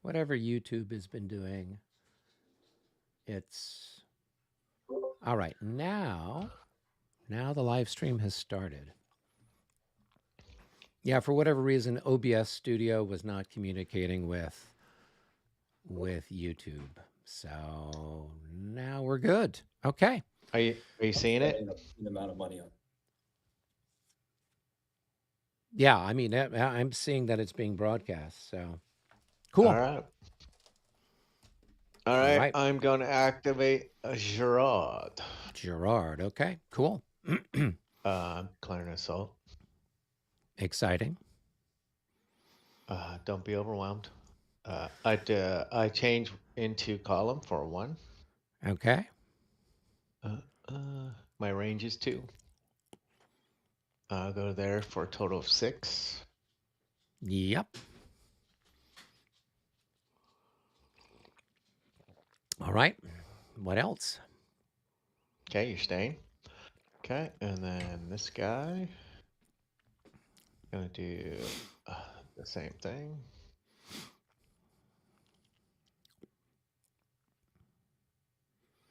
whatever YouTube has been doing, it's all right. Now the live stream has started. Yeah, for whatever reason, OBS Studio was not communicating with YouTube. So now we're good. Okay. Are you seeing it? An amount of money on. Yeah, I mean, I'm seeing that it's being broadcast. So cool. All right. All right. I'm going to activate Gerard. Gerard. Okay, cool. Declaring assault. Exciting. Don't be overwhelmed. I change into column for 1. Okay. My range is 2. I'll go there for a total of 6. Yep. All right. What else? Okay, you're staying. Okay, and then this guy. Gonna do the same thing.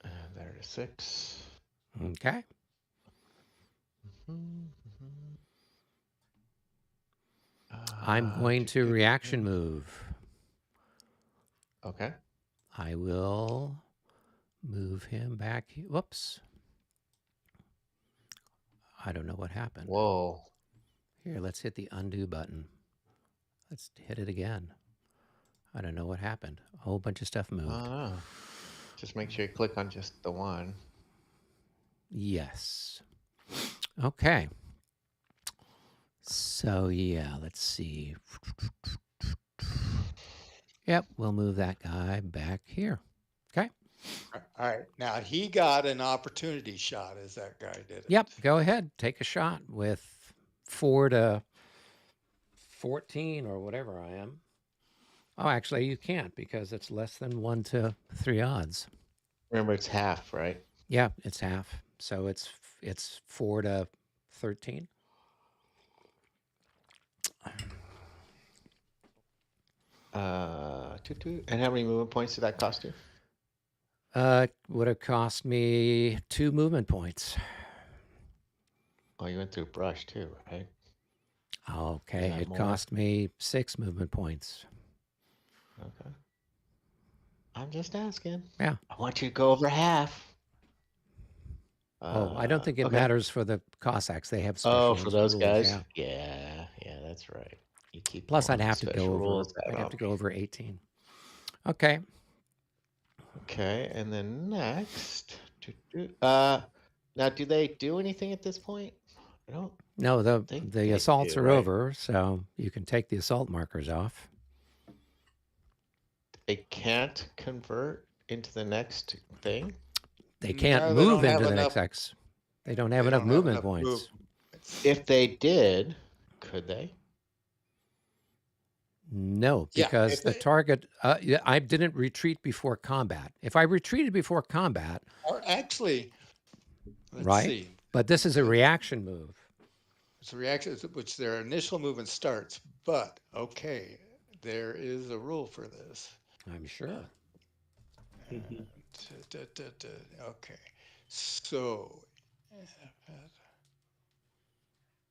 And there's 6. Okay. I'm going to reaction move. Okay. I will move him back. Whoops. I don't know what happened. Whoa. Here, let's hit the undo button. Let's hit it again. I don't know what happened. A whole bunch of stuff moved. Just make sure you click on just the one. Yes. Okay. So, yeah, let's see. Yep, we'll move that guy back here. Okay. All right. Now he got an opportunity shot as that guy did it. Yep, go ahead. Take a shot with 4 to 14 or whatever I am. Oh, actually, you can't because it's less than 1 to 3 odds. Remember, it's half, right? Yeah, it's half. So it's 4 to 13. And how many movement points did that cost you? Would have cost me 2 movement points. Oh, you went through brush too, right? Okay, it cost me 6 movement points. Okay. I'm just asking. Yeah. I want you to go over half. I don't think it matters for the Cossacks. They have special for those rules, guys. Yeah, That's right. You keep. Plus, I'd have to go over. I'd have to go over 18. Okay. Okay, and then next. Now, do they do anything at this point? I don't. No, the assaults are over, so you can take the assault markers off. They can't convert into the next thing? They can't move into the next X. They don't have enough movement points. If they did, could they? No, because the target, I didn't retreat before combat. If I retreated before combat. Or actually, let's see. But this is a reaction move. It's a reaction, which their initial movement starts. But, okay, there is a rule for this. I'm sure. Okay. So,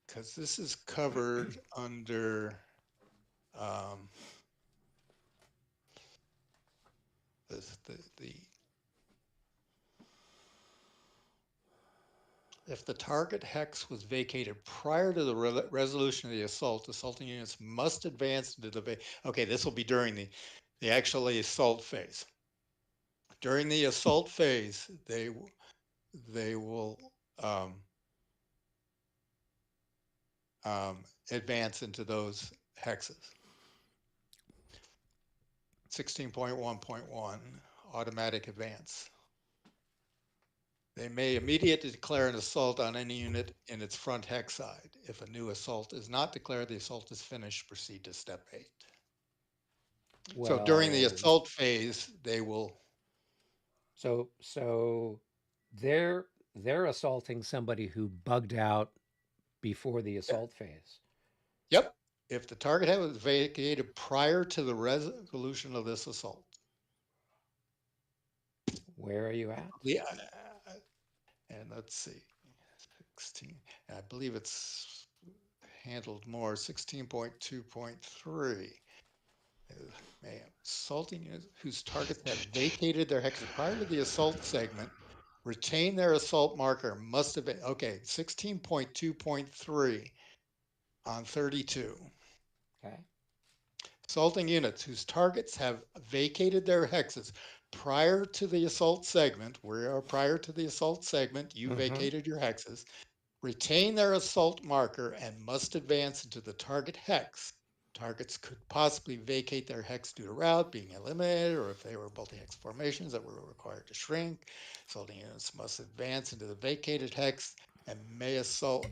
because this is covered under if the target hex was vacated prior to the resolution of the assault, assaulting units must advance into the okay, this will be during the actually assault phase. During the assault phase, they will advance into those hexes. 16.1.1 automatic advance. They may immediately declare an assault on any unit in its front hex side. If a new assault is not declared, the assault is finished. Proceed to step 8. So during the assault phase, they will. So they're assaulting somebody who bugged out before the assault phase. Yep. if the target hex was vacated prior to the resolution of this assault. Where are you at? Yeah, and let's see, 16. I believe it's handled more. 16.2.3. Man, assaulting units whose targets have vacated their hexes prior to the assault segment retain their assault marker must have been okay. 16.2.3 on 32. Okay. Assaulting units whose targets have vacated their hexes prior to the assault segment, prior to the assault segment, you vacated your hexes, retain their assault marker and must advance into the target hex. Targets could possibly vacate their hex due to route being eliminated, or if they were multi-hex formations that were required to shrink. Assaulting units must advance into the vacated hex and may assault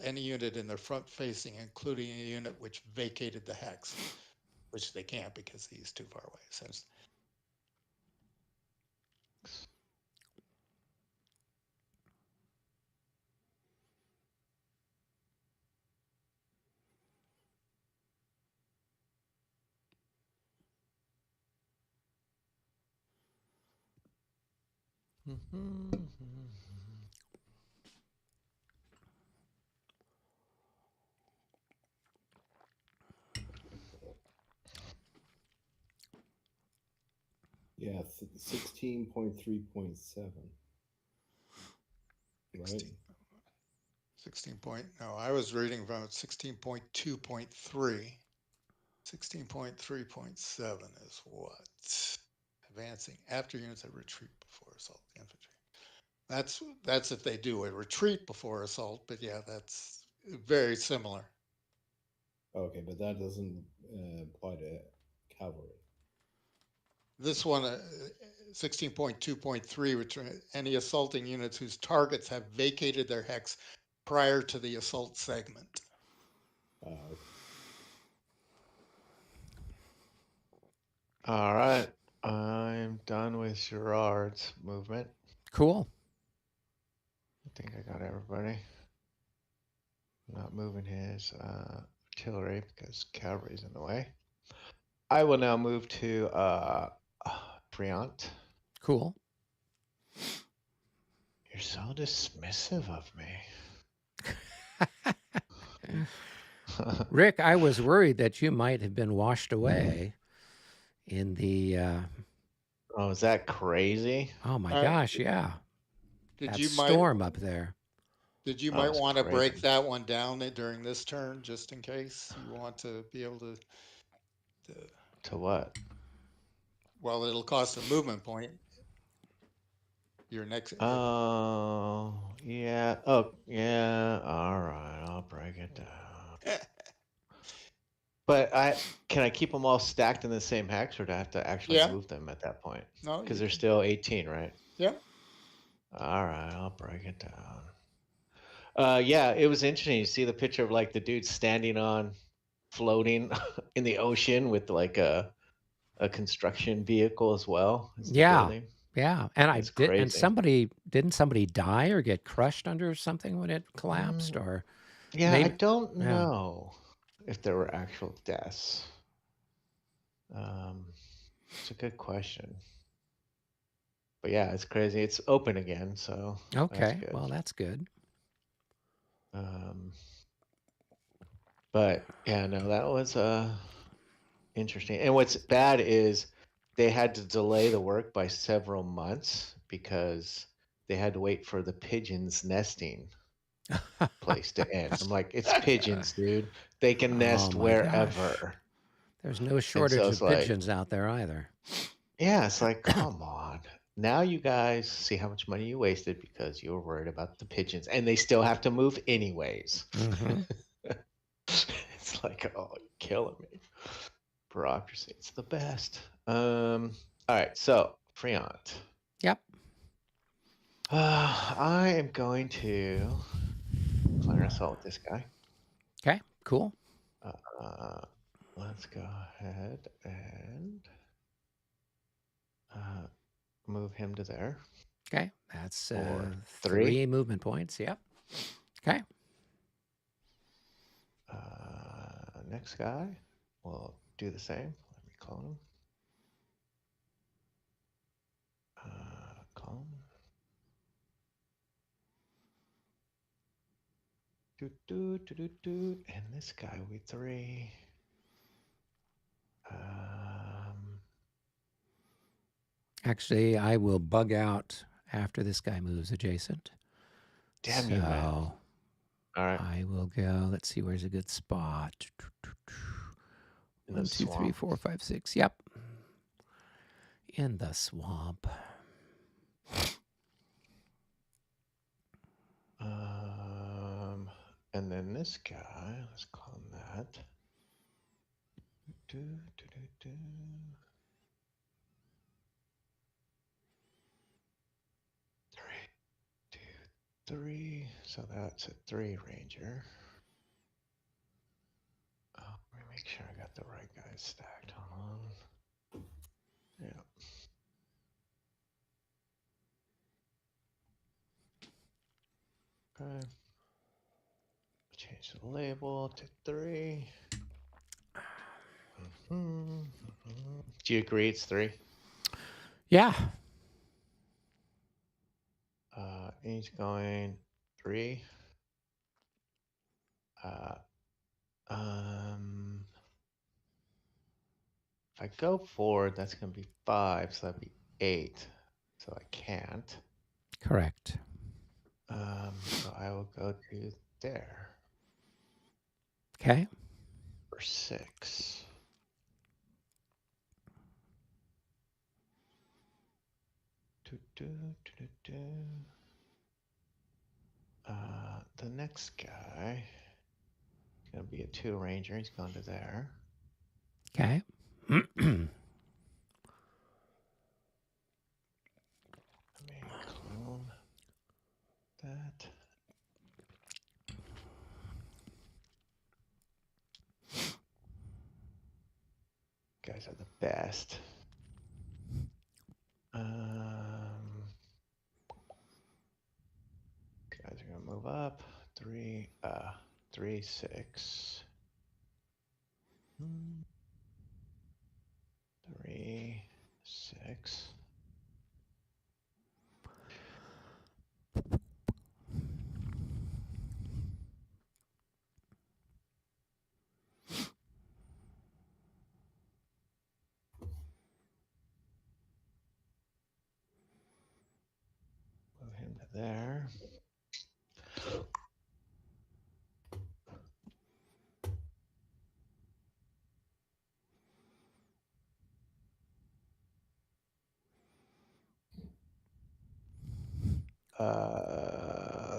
any unit in their front facing, including a unit which vacated the hex, which they can't because he's too far away. Essentially. Yeah, 16.3.7. Right? 16 point, no, I was reading from 16.2.3. 16.3.7 is what? Advancing after units have retreat before assault infantry. That's if they do a retreat before assault, but yeah, that's very similar. Okay, but that doesn't apply to cavalry. This one, 16.2.3, any assaulting units whose targets have vacated their hex prior to the assault segment. Okay. All right. I'm done with Gerard's movement. Cool. I think I got everybody. I'm not moving his artillery because cavalry's in the way. I will now move to Friant. Cool. You're so dismissive of me. Rick, I was worried that you might have been washed away in the. Oh, is that crazy? Oh my gosh! Yeah, Did that you storm up there. Did you Oh, might it's want to break crazy. that one down during this turn, just in case you want to be able to To what? well, it'll cost a movement point. Your next. Oh, yeah. Oh, yeah. All right. I'll break it down. But can I keep them all stacked in the same hex, or do I have to actually Yeah. move them at that point? No, Because you they're can. still 18, right? Yeah. All right, I'll break it down. Yeah, it was interesting. You see the picture of like the dude standing on, floating in the ocean with like a construction vehicle as well as the Yeah, building. yeah, and I It's did. And crazy. somebody die or get crushed under something when it collapsed, or Yeah, I maybe. don't Yeah. know if there were actual deaths. It's a good question. But yeah, it's crazy. It's open again, so that's Okay. good. Well, that's good. But yeah, no, that was interesting. And what's bad is they had to delay the work by several months because they had to wait for the pigeons nesting place to end. I'm like, it's pigeons, dude. They can Oh nest my gosh! wherever. There's no And so shortage it's of like, pigeons out there either. yeah, it's like, come on. Now you guys see how much money you wasted because you were worried about the pigeons, and they still have to move anyways. Mm-hmm. It's like, oh, you're killing me. Bureaucracy, it's the best. All right, so Friant. Yep. I am going to fire assault this guy. Okay. Cool. Let's go ahead and move him to there. Okay. That's For 3. 3 movement points. Yep. Okay. next guy, we'll do the same. Let me clone him. Clone. And this guy will be 3. Actually, I will bug out after this guy moves adjacent. Damn so you, man. All right. I will go. Let's see, where's a good spot? In 1, the 2, 3, swamp. 4, 5, 6. Yep. In the swamp. And then this guy, let's call him that. 3, 2, 3. So that's a 3 ranger. Oh, let me make sure I got the right guys stacked. Hold on. Yeah. Okay. Change the label to 3. Do you agree it's 3? Yeah. He's going 3. If I go forward, that's going to be 5, so that'd be 8. So I can't. Correct. So I will go to there. Okay. For 6. The next guy is going to be a 2 ranger. He's going to there. Okay. Let me clone that. Guys are the best. Guys are gonna move up. 3, 6. 3, 6. Move him to there.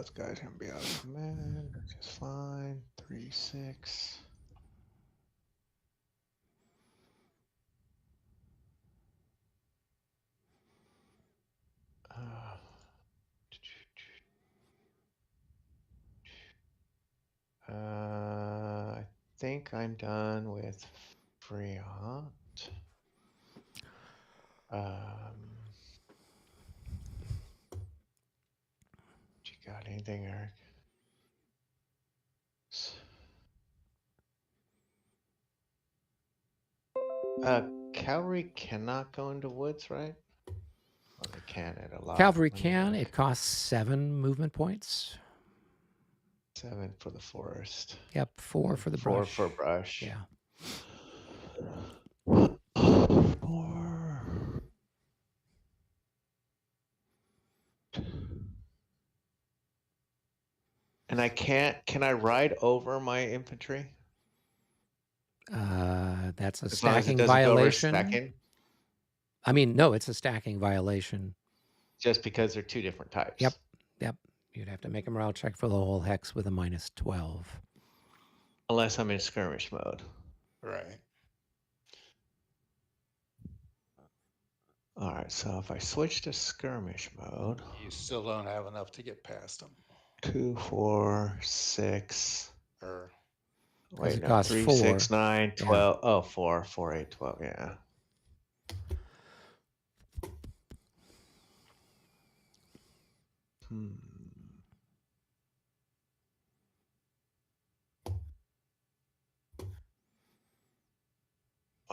This guy's gonna be out of command, which is fine. 3, 6. I think I'm done with Freon. You got anything, Eric? Cavalry cannot go into woods, right? Well, they can at a lot. Cavalry Let me can. look. It costs 7 movement points. 7 for the forest. Yep. 4 for the 4 brush. for brush. Yeah. 4. And I can't. Can I ride over my infantry? That's a As long as it stacking doesn't go over violation. stacking. I mean, no, it's a stacking violation. Just because they're 2 different types. Yep. Yep. You'd have to make a morale check for the whole hex with a -12. Unless I'm in skirmish mode. Right. All right. So if I switch to skirmish mode, You still don't have enough to get past them. 2, 4, 6. Or Wait, it no, costs 3, 4. 6, 9, Yeah. 12. Oh, 4, 4, 8, 12. Yeah.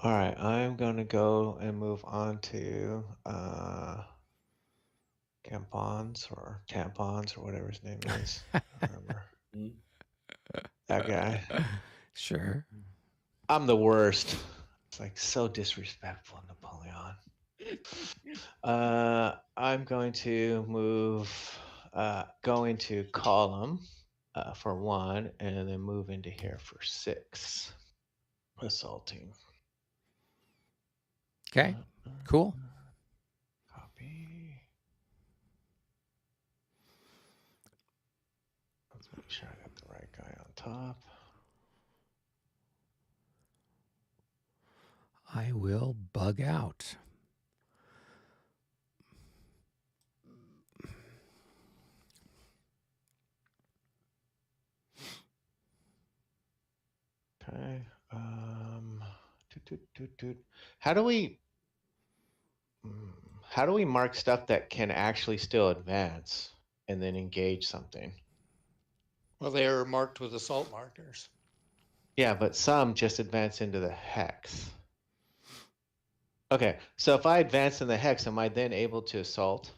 All right, I'm gonna go and move on to tampons or whatever his name is. I don't remember. Hmm? That guy. Sure. I'm the worst. It's like so disrespectful, Napoleon. I'm going to move, go into column for 1, and then move into here for 6. Assaulting. Okay. Cool. Copy. Let's make sure I got the right guy on top. I will bug out. Okay. How do we mark stuff that can actually still advance and then engage something? Well, they are marked with assault markers. Yeah, but some just advance into the hex. Okay, so if I advance in the hex, am I then able to assault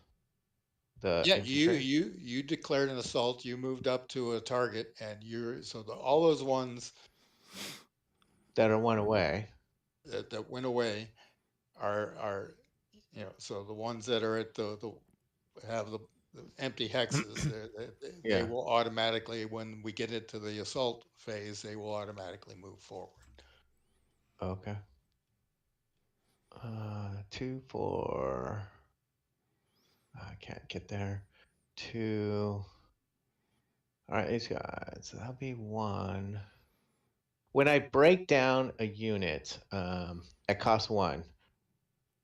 the Yeah, infantry? you declared an assault. You moved up to a target, and all those ones That are 1 away. that went away are so the ones that are at the have the empty hexes, they Yeah. will automatically, when we get into the assault phase, they will automatically move forward. Okay. 2, 4. I can't get there. 2. All right, these guys. That'll be 1. When I break down a unit at cost 1,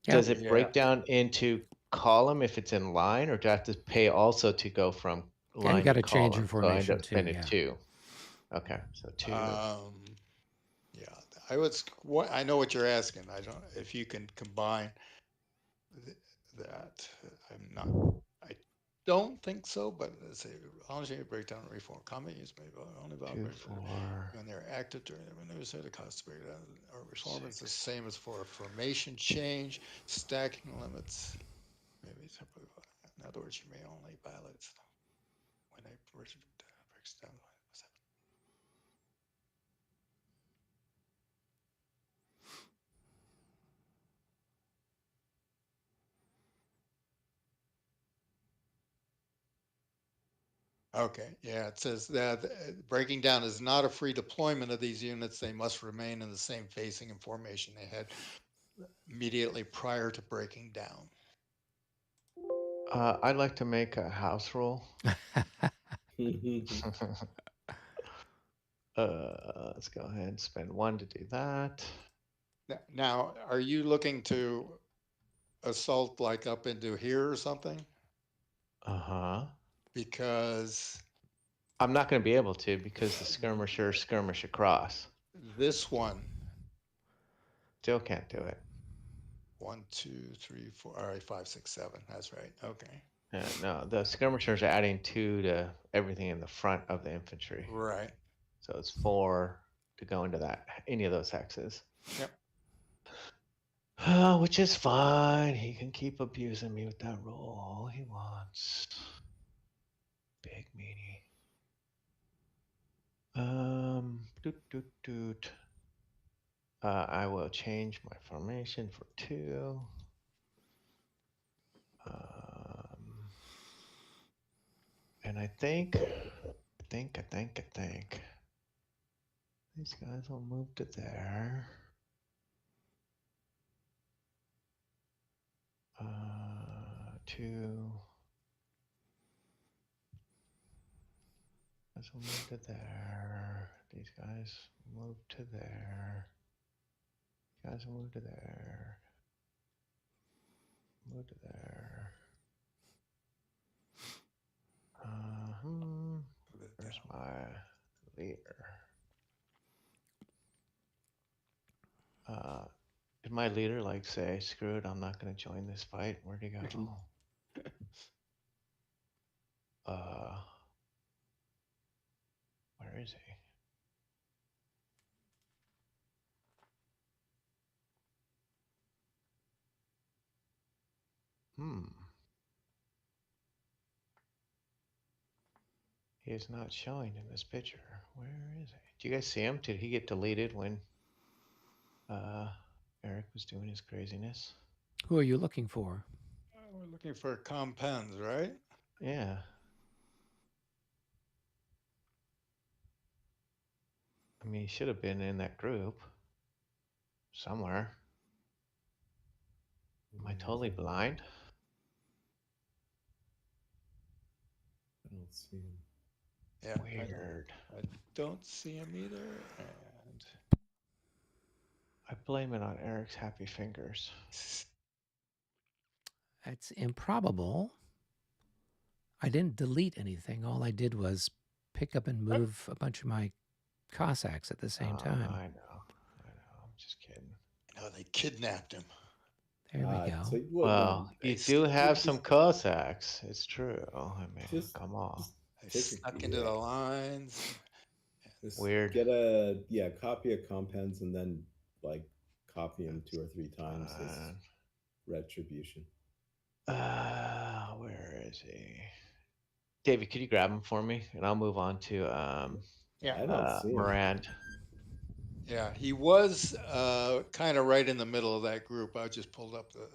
Yeah. does it break down into column if it's in line, or do I have to pay also to go from Yeah, you line got to to change your column? So I end formation up too. spending Yeah. 2. Okay, so 2. Yeah, I know what you're asking. I don't, if you can combine that. I don't think so, but let's say, honestly, breakdown and reform. Combat use may only 2, 4. when they're active during the maneuvers, the cost to break down or reform is the same as for a formation change, stacking limits. Maybe simply, in other words, you may only violate when a person breaks down. Okay, yeah, it says that breaking down is not a free deployment of these units. They must remain in the same facing and formation they had immediately prior to breaking down. I'd like to make a house rule. Let's go ahead and spend 1 to do that. Now, are you looking to assault like up into here or something? Because I'm not going to be able to because the skirmishers skirmish across. this one, Still can't do it. 1, 2, 3, 4, all right, 5, 6, 7. That's right. Okay. Yeah, no, the skirmishers are adding 2 to everything in the front of the infantry. Right. So it's 4 to go into any of those hexes. Yep. Which is fine. He can keep abusing me with that roll all he wants. Big meanie. Doot, doot, doot. I will change my formation for 2. And I think these guys will move to there. 2. Guys will move to there. These guys move to there. Guys will move to there. Move to there. Where's my leader? Did my leader like say, "Screw it, I'm not going to join this fight"? Where'd he go? Where is he? He is not showing in this picture. Where is he? Do you guys see him? Did he get deleted when Eric was doing his craziness? Who are you looking for? We're looking for compounds, right? Yeah. I mean, he should have been in that group somewhere. Am I totally blind? I don't see him. Yeah. Weird. I don't see him either. And I blame it on Eric's happy fingers. It's improbable. I didn't delete anything. All I did was pick up and move a bunch of my Cossacks at the same time. I know. I'm just kidding. no, they kidnapped him. There we go. Tell you what, Well, then, you do have some Cossacks. It's true. I mean, Just- come on. They Take a snuck key, into the right? lines. just Weird. get a copy of compounds and then like copy them 2 or 3 times as retribution. Where is he? David, could you grab him for me? And I'll move on to Yeah. I don't see him. Morand. Yeah, he was kind of right in the middle of that group. I just pulled up the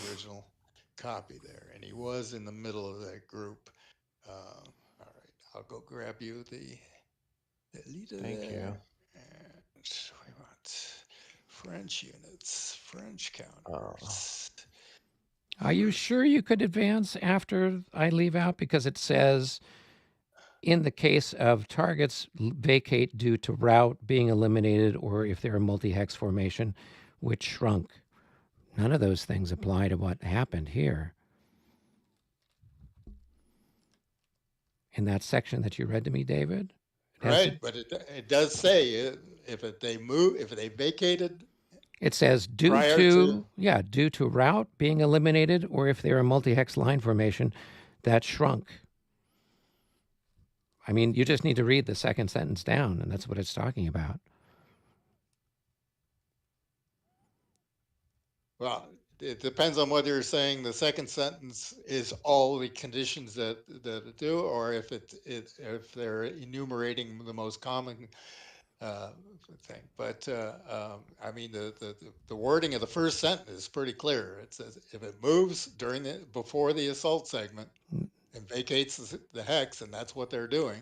original copy there, and he was in the middle of that group. All right, I'll go grab you the leader Thank there. you. And we want French units, French counters. Are you sure you could advance after I leave out? Because it says, in the case of targets vacate due to route being eliminated or if they're a multi-hex formation, which shrunk. None of those things apply to what happened here. In that section that you read to me, David? Right, but it does say if they vacated. It says due to route being eliminated or if they're a multi-hex line formation, that shrunk. I mean, you just need to read the second sentence down, and that's what it's talking about. Well, it depends on whether you're saying the second sentence is all the conditions that it do, or if if they're enumerating the most common thing. But I mean, the wording of the first sentence is pretty clear. It says if it moves before the assault segment and vacates the hex, and that's what they're doing.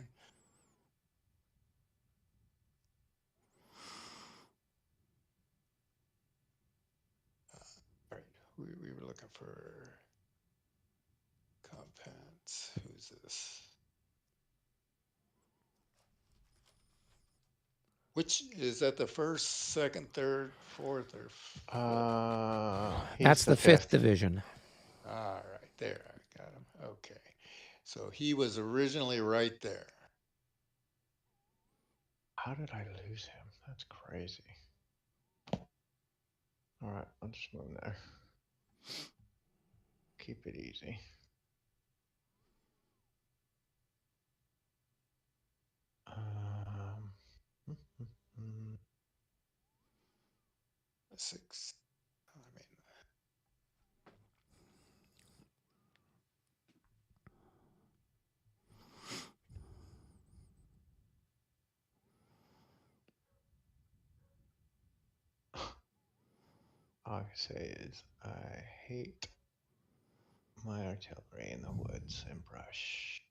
Right, we were looking for compounds. Who's this? Which is that the first, second, third, fourth, or fifth? That's the 5th division. All right, there, I got him. Okay, so he was originally right there. How did I lose him? That's crazy. All right, I'll just move there. Keep it easy. Six. I mean, all I can say is I hate my artillery in the woods and brush.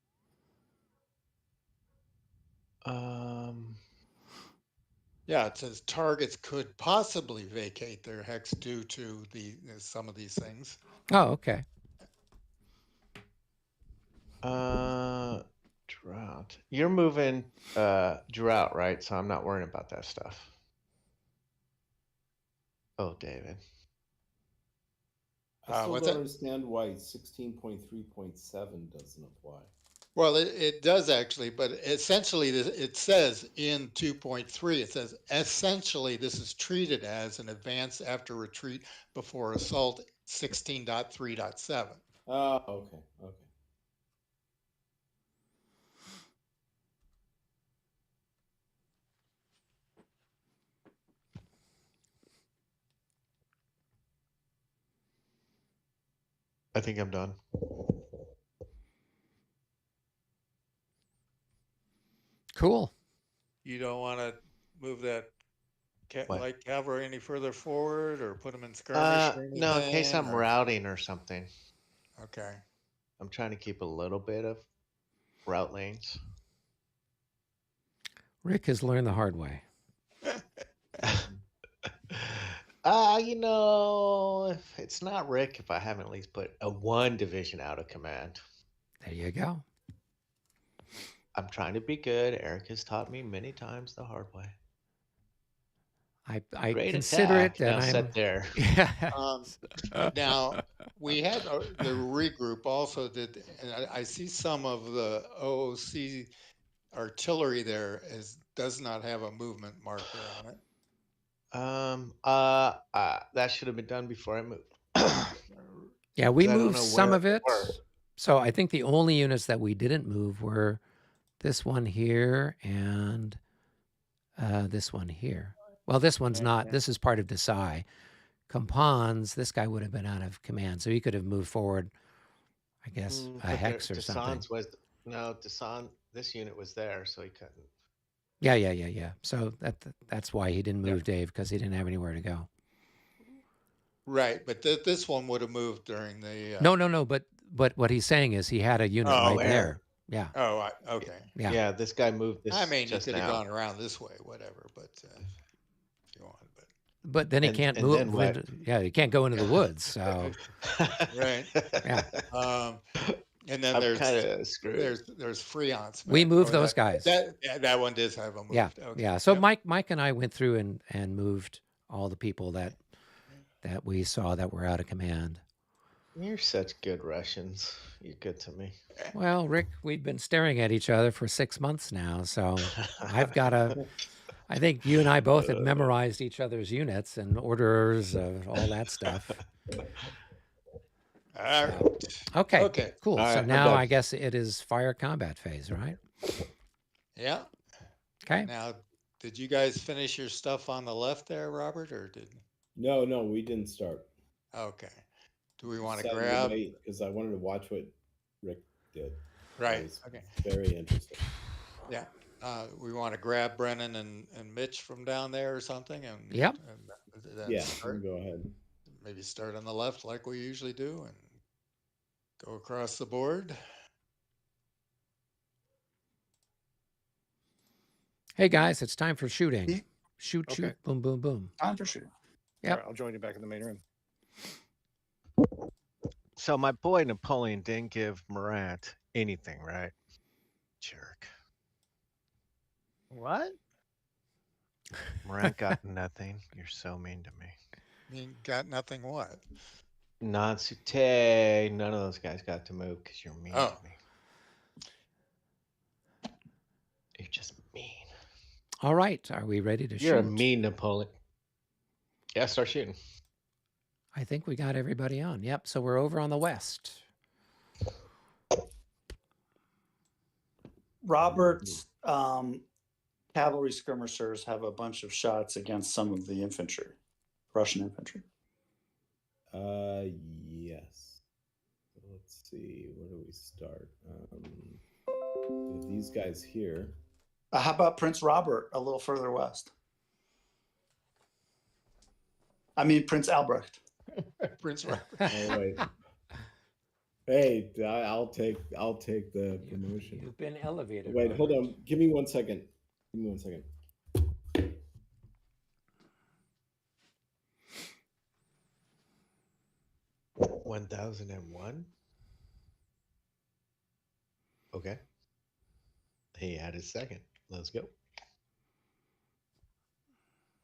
Yeah, it says targets could possibly vacate their hex due to some of these things. Oh, okay. Drought. You're moving drought, right? So I'm not worrying about that stuff. Oh, David. I still what's don't that? understand why 16.3.7 doesn't apply. Well, it does actually, but essentially it says in 2.3, it says essentially this is treated as an advance after retreat before assault 16.3.7. Oh, okay. I think I'm done. Cool. You don't want to move that What? light cavalry any further forward, or put them in skirmish or anything? No, in case I'm routing or something. Okay. I'm trying to keep a little bit of route lanes. Rick has learned the hard way. If it's not Rick, if I haven't at least put a 1 division out of command. There you go. I'm trying to be good. Eric has taught me many times the hard way. I Great consider attack. it that Now I'm set there. Now we had the regroup also did, and I see some of the OOC artillery there does not have a movement marker on it. That should have been done before I moved. Yeah, we 'Cause I don't moved know some where of it. they were. So I think the only units that we didn't move were this one here and this one here. Well, this one's not. This is part of Desai. Compans, this guy would have been out of command, so he could have moved forward, I guess, a But hex or something. Desan, this unit was there, so he couldn't. Yeah. So that's why he didn't move Dave, because he didn't have anywhere to go. Right, but this one would have moved during the. No. But what he's saying is he had a unit right where? there. Yeah. Oh, okay. Yeah. Yeah, this guy moved this. I mean, you just could have now. gone around this way, whatever, but if you want, But then he can't move. then what? He can't go into the woods. So right. yeah, And then I'm there's kinda screwed. there's Freons. we back- moved or those guys. That one does have a move. Yeah, Okay. yeah. So Yep. Mike and I went through and moved all the people that we saw that were out of command. You're such good Russians. You're good to me. Well, Rick, we've been staring at each other for 6 months now, so I've got a. I think you and I both have memorized each other's units and orders, all that stuff. All right. Okay. Okay. Cool. All So right, I'm now done. I guess it is fire combat phase, right? Yeah. Okay. Now, did you guys finish your stuff on the left there, Robert, or did? No, we didn't start. Okay. Do we want to grab? Because I wanted to watch what Rick did. Right. It was Okay. very interesting. Yeah. We want to grab Brennan and Mitch from down there or something, and Yep. and then Yeah, start, go ahead. maybe start on the left like we usually do, and go across the board. Hey guys, it's time for shooting. Shoot, Okay. boom, boom, boom. Time for shooting. Yep. All right, I'll join you back in the main room. So my boy Napoleon didn't give Morant anything, right? Jerk. What? Morant got nothing. You're so mean to me. You got nothing. What? Natsute, none of those guys got to move because you're mean Oh. to me. You're just mean. All right. Are we ready to You're a shoot? mean Napoleon. Yeah, start shooting. I think we got everybody on. Yep. So we're over on the west. Robert's cavalry skirmishers have a bunch of shots against some of the infantry, Russian infantry. Yes. Let's see. Where do we start? These guys here. How about Prince Robert a little further west? I mean, Prince Albrecht. Prince Robert. Oh, wait. Hey, I'll take the promotion. You've been elevated. Wait, hold Robert. on. Give me 1 second. 1001. Okay. He had his second. Let's go.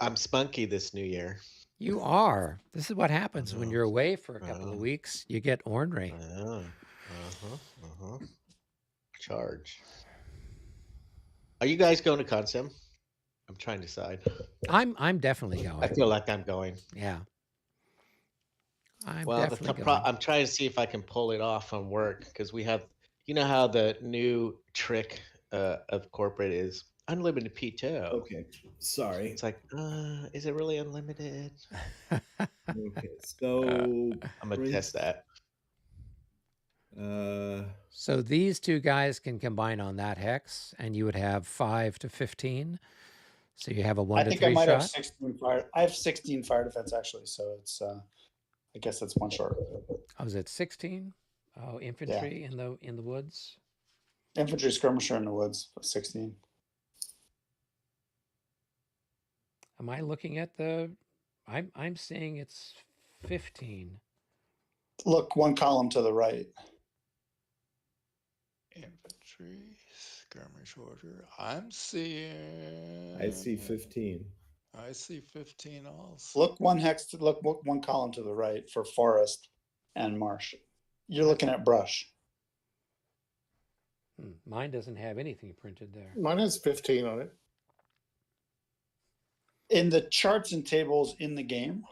I'm spunky this new year. You are. This is what happens when know. you're away for a couple know. of weeks. You get ornery. Charge. Are you guys going to Consim? I'm trying to decide. I'm definitely going. I feel like I'm going. Yeah. I'm Well, definitely going. I'm trying to see if I can pull it off on work because we have, you know how the new trick of corporate is unlimited PTO. Okay. Sorry. It's like, is it really unlimited? Okay. So I'm gonna test that. So these two guys can combine on that hex, and you would have 5 to 15. So you have a 1 I to think I 3 might have shot. 16 fire. I have 16 fire defense actually, so it's. I guess that's one short. I was at 16. Oh, infantry in the woods. Infantry skirmisher in the woods, 16. Am I looking at the? I'm saying it's 15. Look, one column to the right. Infantry, skirmish order. I'm seeing. I see 15. I see 15 also. Look one hex. Look one column to the right for forest and marsh. You're looking at brush. Mine doesn't have anything printed there. Mine has 15 on it. In the charts and tables in the game.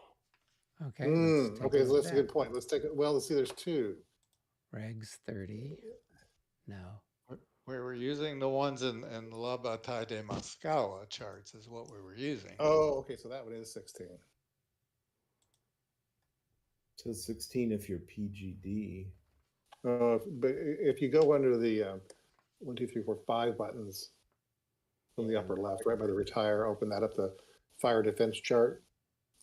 Okay. Okay, so that's a good point. Let's take it. Well, let's see. There's 2. Regs 30. No. We were using the ones in the La Bataille de Moscowa charts is what we were using. Oh, okay. So that one is 16. So 16 if you're PGD. But if you go under the 1, 2, 3, 4, 5 buttons from the upper left, right by the retire, open that up, the fire defense chart.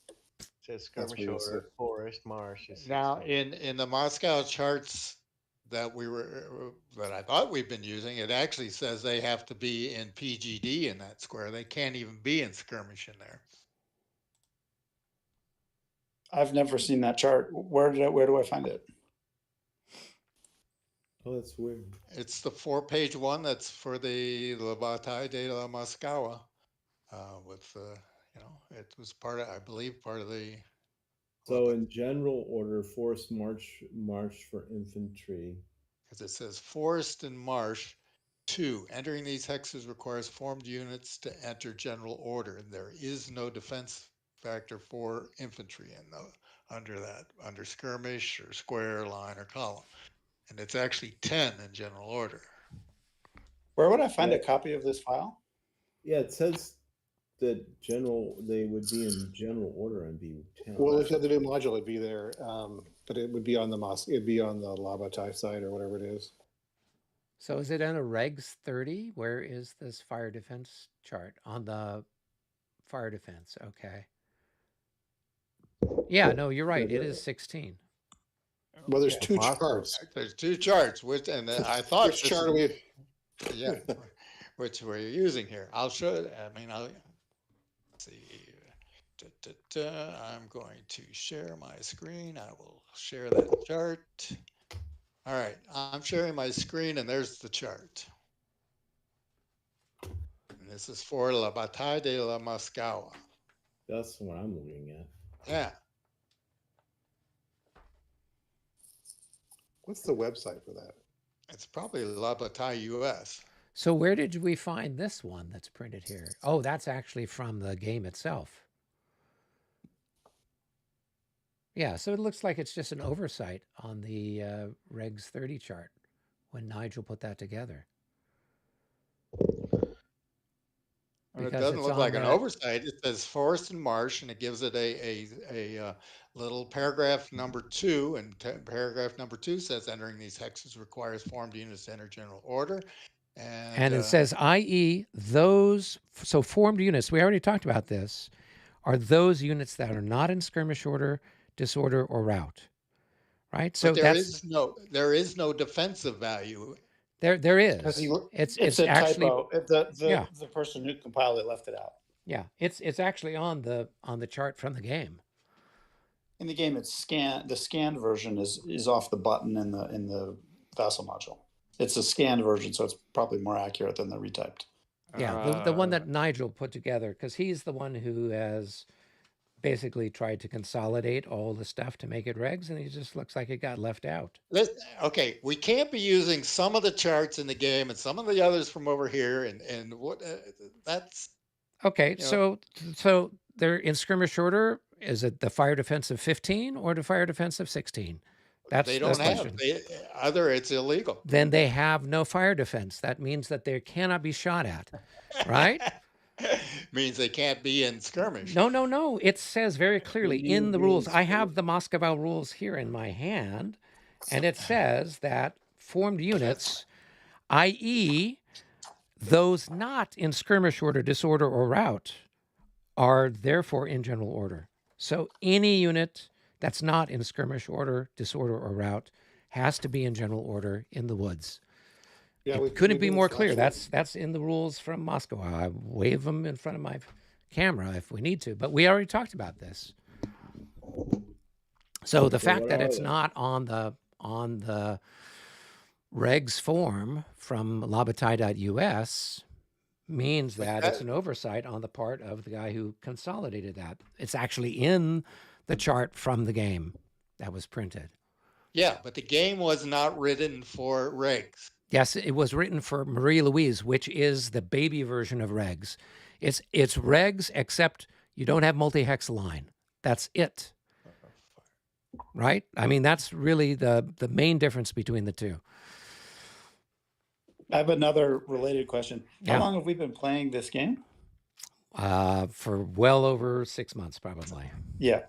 It says That's skirmish what you order, forest, marsh. is Now 16. in the Moscow charts that that I thought we've been using, it actually says they have to be in PGD in that square. They can't even be in skirmish in there. I've never seen that chart. Where do I find it? Oh, that's weird. It's the 4-page one that's for the La Bataille de la Moscowa. With it was I believe part of the. So in general order, forest, march for infantry. Because it says forest and marsh 2. Entering these hexes requires formed units to enter general order. There is no defense factor for infantry under skirmish or square, line, or column. And it's actually 10 in general order. Where would I find a copy of this file? Yeah, it says that they would be in general order and be 10. Well, if you had the new module, it'd be there, but it would be on it'd be on the La Bataille site or whatever it is. So is it on a Regs 30? Where is this fire defense chart? On the fire defense. Okay. Yeah, no, you're right. It is 16. Well, there's 2 charts. There's 2 charts, I thought Which chart are we? Yeah, which we're using here. I'll show it. I'll see. I'm going to share my screen. I will share that chart. All right, I'm sharing my screen, and there's the chart. And this is for La Bataille de la Moscowa. That's what I'm looking at. Yeah. What's the website for that? It's probably La Bataille US. So where did we find this one that's printed here? Oh, that's actually from the game itself. Yeah, so it looks like it's just an oversight on the Regs 30 chart when Nigel put that together. And it doesn't look like an oversight. It says forest and marsh, and it gives it a little paragraph number 2. And paragraph number 2 says entering these hexes requires formed units to enter general order. And it says, i.e., those, so formed units, we already talked about this, are those units that are not in skirmish order, disorder, or rout, right? So there is no defensive value. There is. It's a actually typo. The person who compiled it left it out. Yeah, it's actually on the chart from the game. In the game, it's scanned. The scanned version is off the button in the vassal module. It's a scanned version, so it's probably more accurate than the retyped. Yeah, the one that Nigel put together, because he's the one who has basically tried to consolidate all the stuff to make it regs, and it just looks like it got left out. Okay, we can't be using some of the charts in the game and some of the others from over here, and what that's okay. So they're in skirmish order. Is it the fire defense of 15 or the fire defense of 16? They don't have it's illegal. Then they have no fire defense. That means that they cannot be shot at, right? Means they can't be in skirmish. No. It says very clearly in the rules. I have the Moscow rules here in my hand, And it says that formed units, i.e., those not in skirmish order, disorder, or rout, are therefore in general order. So any unit that's not in skirmish order, disorder, or rout has to be in general order in the woods. Yeah, It we couldn't do be this more clear. actually. That's in the rules from Moscow. I wave them in front of my camera if we need to, but we already talked about this. So the fact what that are it's they? not on the regs form from labataille.us means that it's an oversight on the part of the guy who consolidated that. It's actually in the chart from the game that was printed. Yeah, but the game was not written for regs. Yes, it was written for Marie Louise, which is the baby version of regs. It's regs, except you don't have multi-hex line. That's it. Right? I mean, that's really the main difference between the two. I have another related question. How Yeah. long have we been playing this game? For well over 6 months, probably. Yeah.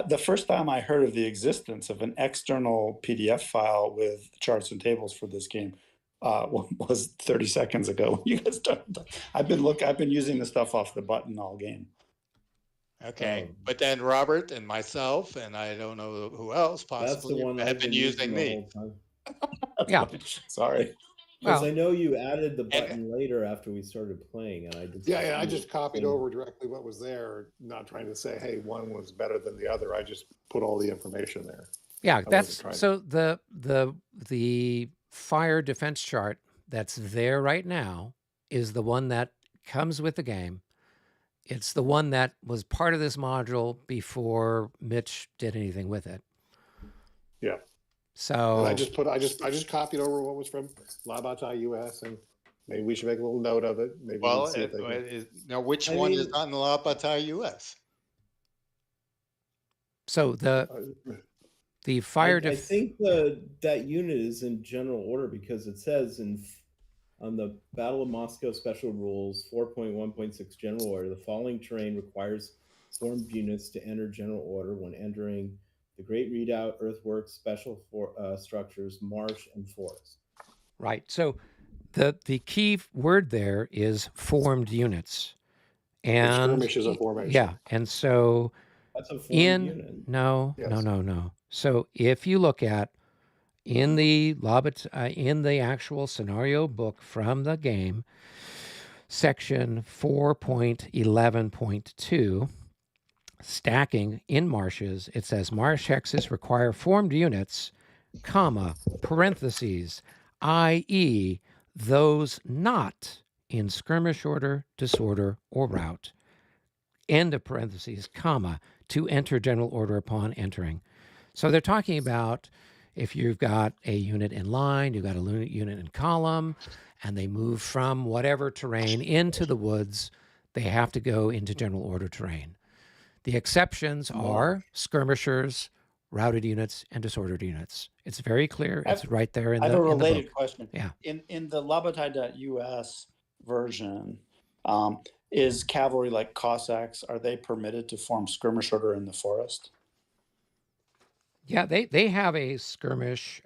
The first time I heard of the existence of an external PDF file with charts and tables for this game was 30 seconds ago. You guys started. I've been using the stuff off the button all game. Okay, but then Robert and myself, and I don't know who else That's the possibly one have I've been been using the me. whole time. Yeah. Sorry. Because Well, I know you added the button later after we started playing, and I did. Yeah, I just copied over directly what was there, not trying to say, hey, one was better than the other. I just put all the information there. yeah, that's wasn't so the fire defense chart that's there right now is the one that comes with the game. It's the one that was part of this module before Mitch did anything with it. Yeah. So And I just copied over what was from LIVESTREAM, and maybe we should make a little note of it. Maybe Well, see if they can. now which I one is mean- on the La Bataille US? so the fire I think that unit is in general order because it says on the Battle of Moscow Special Rules 4.1.6 General Order, the following terrain requires formed units to enter general order when entering the Great Redoubt, Earthworks, Special Structures, Marsh, and Forest. right. So the key word there is formed units. And skirmish is a formation. Yeah, and so That's a formed unit. No. Yes. So if you look at in the in the actual scenario book from the game, section 4.11.2, stacking in marshes, it says marsh hexes require formed units, comma, parentheses, i.e., those not in skirmish order, disorder, or rout, end of parentheses, comma, to enter general order upon entering. So they're talking about if you've got a unit in line, you've got a unit in column, and they move from whatever terrain into the woods, they have to go into general order terrain. The exceptions are skirmishers, routed units, and disordered units. It's very clear. It's right there in I the have a in the related book. question. Yeah. In the labataille.us version, is cavalry like Cossacks, are they permitted to form skirmish order in the forest? Yeah, they have a skirmish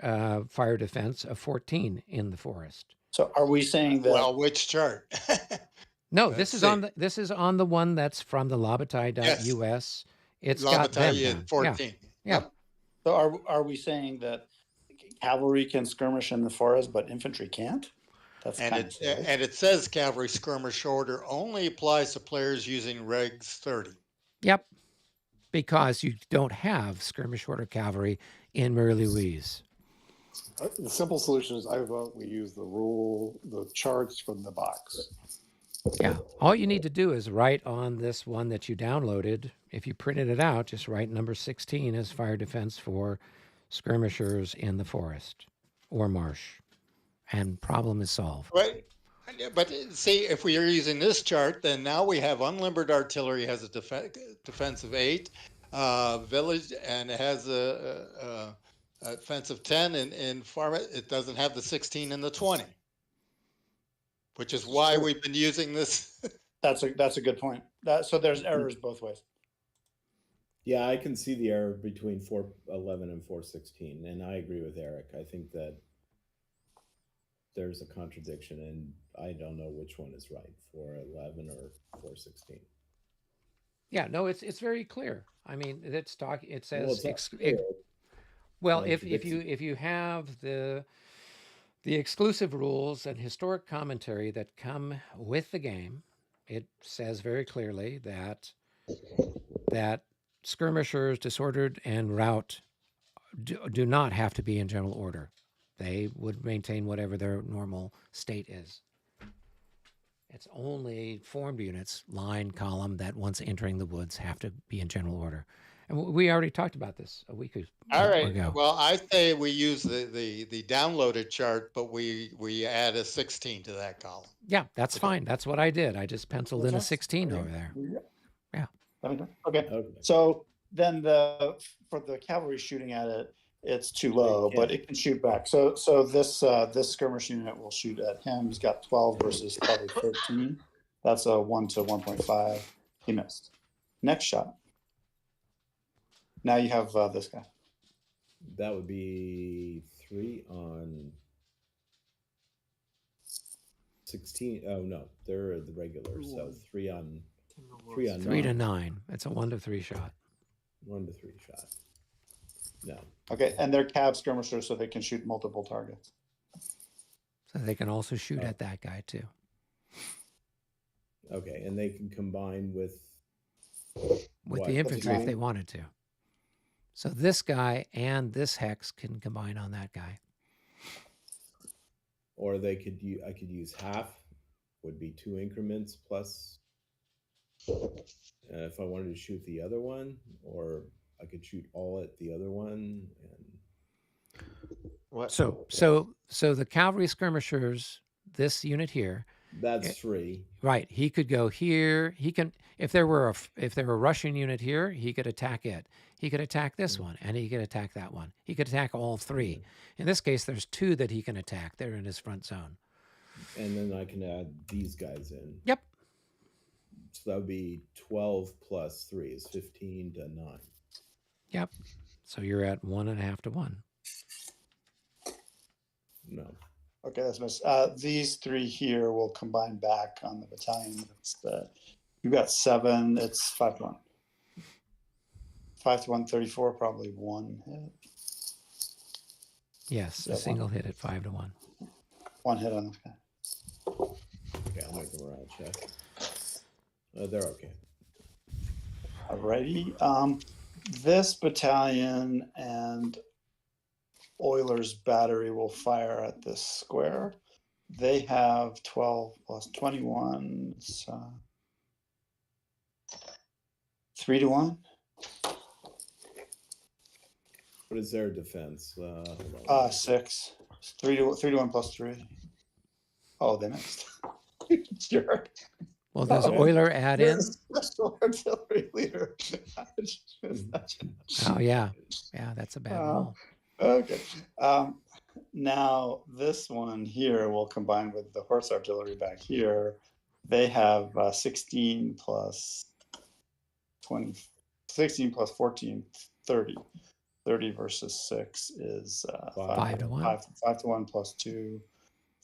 fire defense of 14 in the forest. So are we saying that? Well, which chart? No, Let's this is see. on the one that's from the labataille.us. It's La got them Bataille down. 14. Yeah. So are we saying that cavalry can skirmish in the forest, but infantry can't? That's And kind of silly. and it says cavalry skirmish order only applies to players using Regs 30. Yep. Because you don't have skirmish order cavalry in Marie Louise. The simple solution is I vote we use the charts from the box. Yeah. All you need to do is write on this one that you downloaded. If you printed it out, just write number 16 as fire defense for skirmishers in the forest or marsh. And problem is solved. Right. But see, if we are using this chart, then now we have unlimbered artillery has a defense of 8, village, and it has a defense of 10. In farm, it doesn't have the 16 and the 20, which is why we've been using this. That's a good point. So there's errors both ways. Yeah, I can see the error between 411 and 416, and I agree with Eric. I think that there's a contradiction, and I don't know which one is right, 411 or 416. Yeah, no, it's very clear. I mean, it Well, says it's not clear. well, if Contradicts it. you have the exclusive rules and historic commentary that come with the game, it says very clearly that skirmishers, disordered, and rout do not have to be in general order. They would maintain whatever their normal state is. It's only formed units, line, column, that once entering the woods have to be in general order. And we already talked about this a week All right. ago. Well, I say we use the downloaded chart, but we add a 16 to that column. Yeah, that's fine. That's what I did. I just penciled in a 16 Okay. over there. Yeah. Yeah. Okay. So then for the cavalry shooting at it, it's too low, but it can shoot back. So this skirmish unit will shoot at him. He's got 12 versus probably 13. That's a 1 to 1.5. He missed. Next shot. Now you have this guy. That would be 3 on 16. Oh no, they're the regular. So 3 on 3 to 9. It's a 1 to 3 shot. 1 to 3 shot. No. Okay, and they're cab skirmishers, so they can shoot multiple targets. So they can also shoot at that guy too. Okay, and they can combine with the infantry if they wanted to. So this guy and this hex can combine on that guy. Or they could I could use half, would be 2 increments plus if I wanted to shoot the other one, or I could shoot all at the other one. And What? So the cavalry skirmishers, this unit here, that's 3. right? He could go here. He can, if there were a Russian unit here, he could attack it. He could attack this one, and he could attack that one. He could attack all 3. In this case, there's 2 that he can attack. They're in his front zone. And then I can add these guys in. Yep. So that would be 12 plus 3 is 15 to 9. Yep. So you're at 1.5 to 1. No. Okay, that's missed. These 3 here will combine back on the battalion. You've got 7. It's 5 to 1. 5 to 1, 34, probably 1 hit. Yes, a single hit at 5 to 1. 1 hit on this guy. Okay, I'll make a morale check. They're okay. Alrighty. This battalion and Oilers battery will fire at this square. They have 12 plus 21. It's 3 to 1. What is their defense? 6. 3 to 1 plus 3. Oh, they missed. Jerk. Well, does Euler add in? Special artillery leader. Oh, yeah. Yeah, that's a bad roll. Okay. Now, this one here will combine with the horse artillery back here. They have 16 plus 20, 16 plus 14, 30. 30 versus 6 is 5 to 1. 5 to 1 plus 2.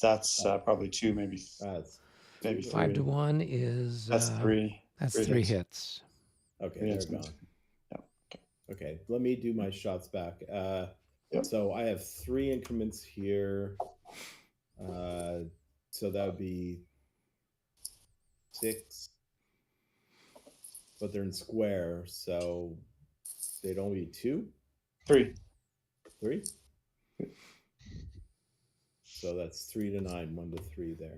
That's probably 2, maybe 3. 5 to 1 is That's 3. That's 3 3 hits. hits. Okay, 3 they're hits. gone. Yep. Okay, let me do my shots back. Yep. So I have 3 increments here. So that would be 6. But they're in square, so they'd only be 2? 3. 3? So that's 3 to 9, 1 to 3 there.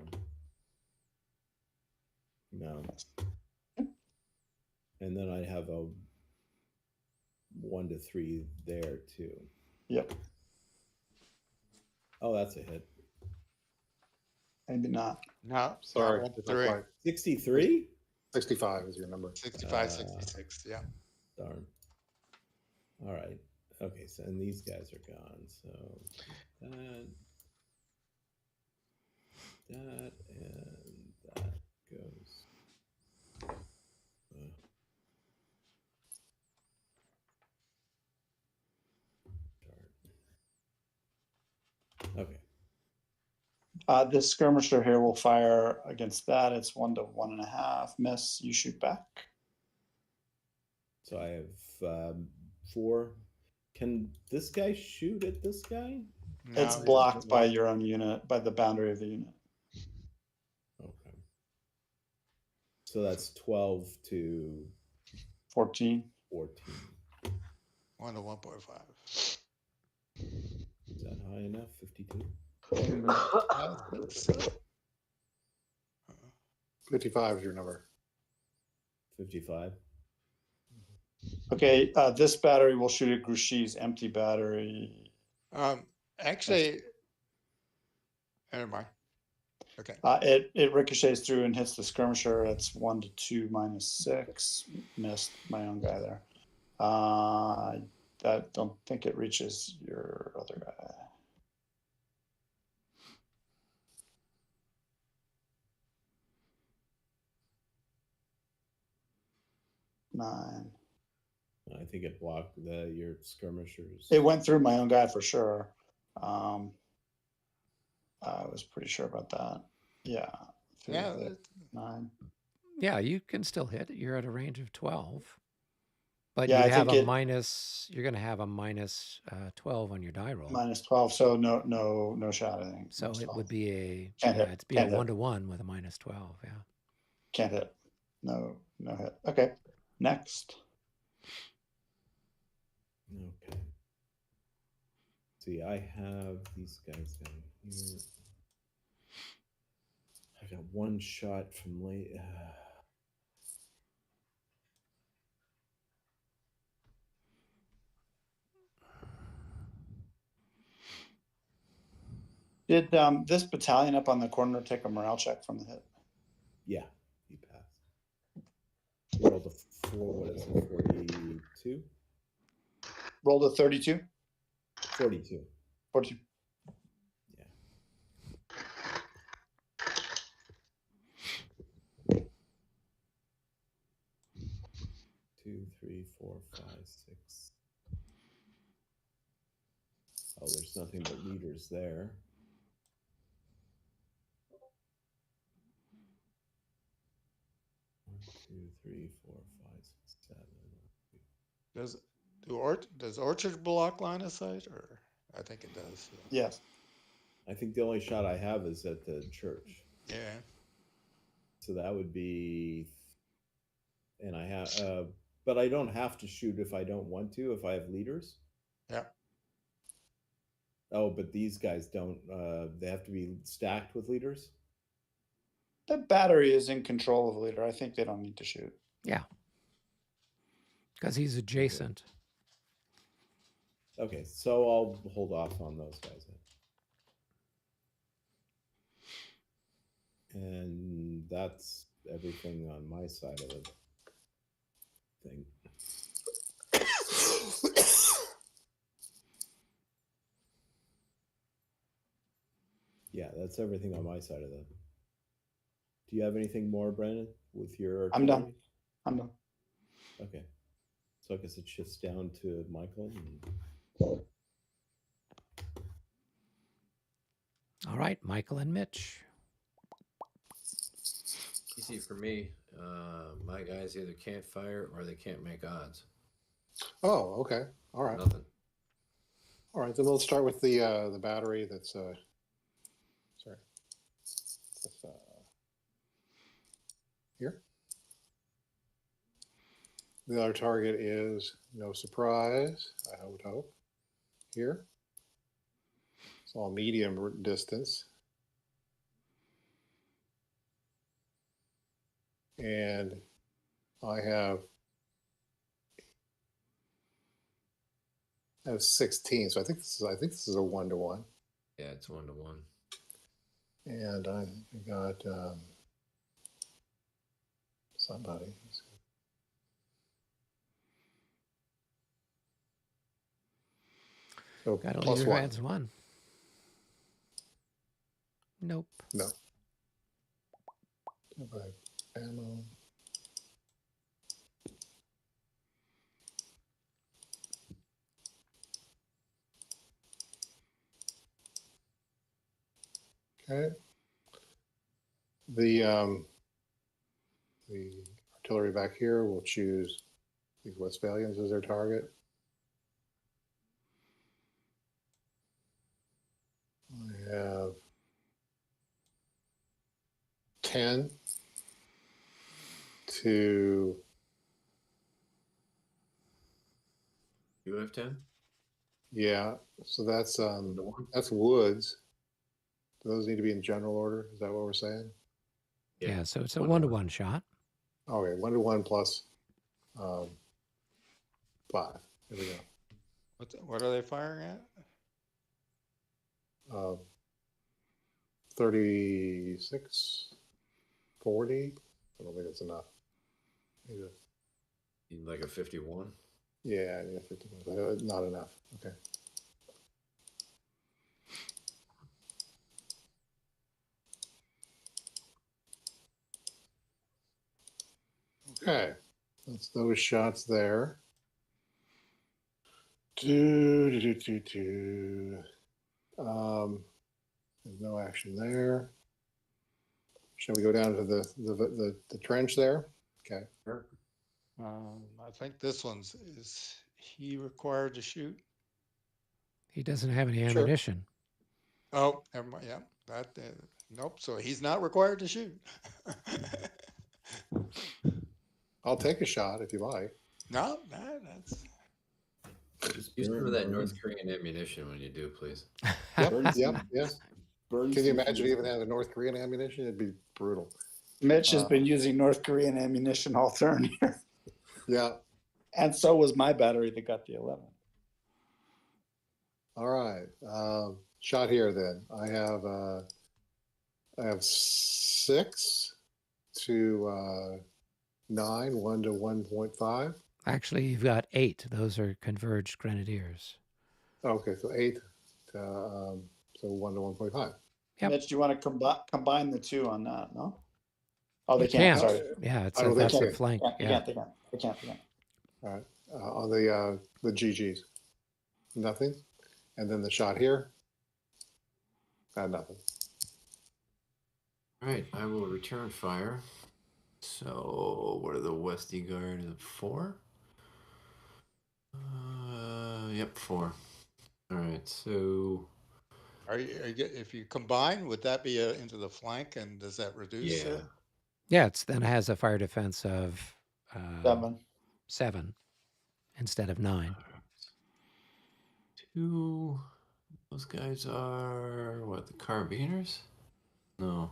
No. And then I have a 1 to 3 there too. Yep. Oh, that's a hit. Maybe not. No, Sorry. 1 to that's 3. right. 63? 65 is your number. 65, 66. Yeah. Darn. All right. Okay, so and these guys are gone. So that and that goes. Okay. This skirmisher here will fire against that. It's 1 to 1.5. Miss, you shoot back. So I have 4. Can this guy shoot at this guy? It's No, blocked by your own unit, by the boundary of the unit. Okay. So that's 12 to 14. 14. 1 to 1.5. Is that high enough? 52? I think so. 55 is your number. 55? Okay, this battery will shoot at Grouchy's empty battery. Actually, never mind. Okay. It ricochets through and hits the skirmisher. It's 1 to 2 minus 6. Missed my own guy there. I don't think it reaches your other guy. Nine. I think it blocked your skirmishers. It went through my own guy for sure. I was pretty sure about that. Yeah. Through Yeah. the 9. Yeah, you can still hit. You're at a range of 12. But Yeah, you'd I have think a minus, you're going to have a minus 12 on your die roll. minus 12. So no shot, I think. So it would be a, Can't yeah, hit. it's be a Can't hit. 1-to-1 with a minus 12. Yeah. Can't hit. No hit. Okay. Next. Okay. See, I have these guys down here. I got one shot from late. Did this battalion up on the corner take a morale check from the hit? Yeah, he passed. He rolled a 4. What is it? 42? Rolled a 32? 42. 42. Yeah. Two, three, 4, 5, 6. Oh, there's nothing but leaders there. One, 2, 3, 4, 5, 6, 7. Does Orchard block line of sight, or I think it does. So. Yes. I think the only shot I have is at the church. Yeah. So that would be, and I have, but I don't have to shoot if I don't want to, if I have leaders. Yeah. Oh, but these guys don't, they have to be stacked with leaders? The battery is in control of the leader. I think they don't need to shoot. Yeah. Because he's adjacent. Okay, so I'll hold off on those guys then. And that's everything on my side of the thing. Yeah, that's everything on my side of the. Do you have anything more, Brandon, with your? I'm done. I'm done. Okay, so I guess it shifts down to Michael. All right, Michael and Mitch. Easy for me. My guys either can't fire or they can't make odds. Oh, okay. All right. Nothing. All right, then we'll start with the battery that's sorry. That's, here. The other target is no surprise, I would hope. Here. It's all medium distance. And I have 16, so I think this is a 1-to-1. Yeah, it's 1-to-1. And I got somebody. So Got a plus leader who 1. adds 1. Nope. No. Ammo. Okay. The artillery back here will choose these Westphalians as their target. I have 10 to You have 10? yeah. So that's The one? that's woods. Do those need to be in general order? Is that what we're saying? Yeah, so it's a 1-to-1. 1-to-1 shot. Okay, 1-to-1 plus 5. Here we go. What are they firing at? 36, 40. I don't think it's enough. Either. Need like a 51. Yeah, I need a 51. Not enough. Okay. Okay, that's those shots there. There's no action there. Shall we go down to the trench there? Okay. Sure. I think this one's, is he required to shoot? He doesn't have any Sure. ammunition. Oh, never mind. Yeah, that, nope. So he's not required to shoot. I'll take a shot if you like. No, that's. Use some of that North Korean ammunition when you do, please. Yep, yes. Burns Can you some imagine food. even having North Korean ammunition? It'd be brutal. Mitch has been using North Korean ammunition all turn here. Yeah. And so was my battery that got the 11. All right. Shot here then. I have 6 to 9, 1 to 1.5. Actually, you've got 8. Those are converged grenadiers. Okay, so 8 to so 1 to 1.5. Yep. Mitch, do you want to combine the two on that? No. Oh, they You can't. can't. Sorry. Yeah, it's I don't think that's so. a flank. They Yeah. can't. They can't. All right. On the GGs, nothing. And then the shot here, nothing. All right, I will return fire. So, what are the Westy Guard? Is it 4? Yep, 4. All right, so Are you if you combine, would that be into the flank, and does that reduce yeah, it? Yeah, then it has a fire defense of 7 instead of 9. 2. Those guys are what? The carabiners? No,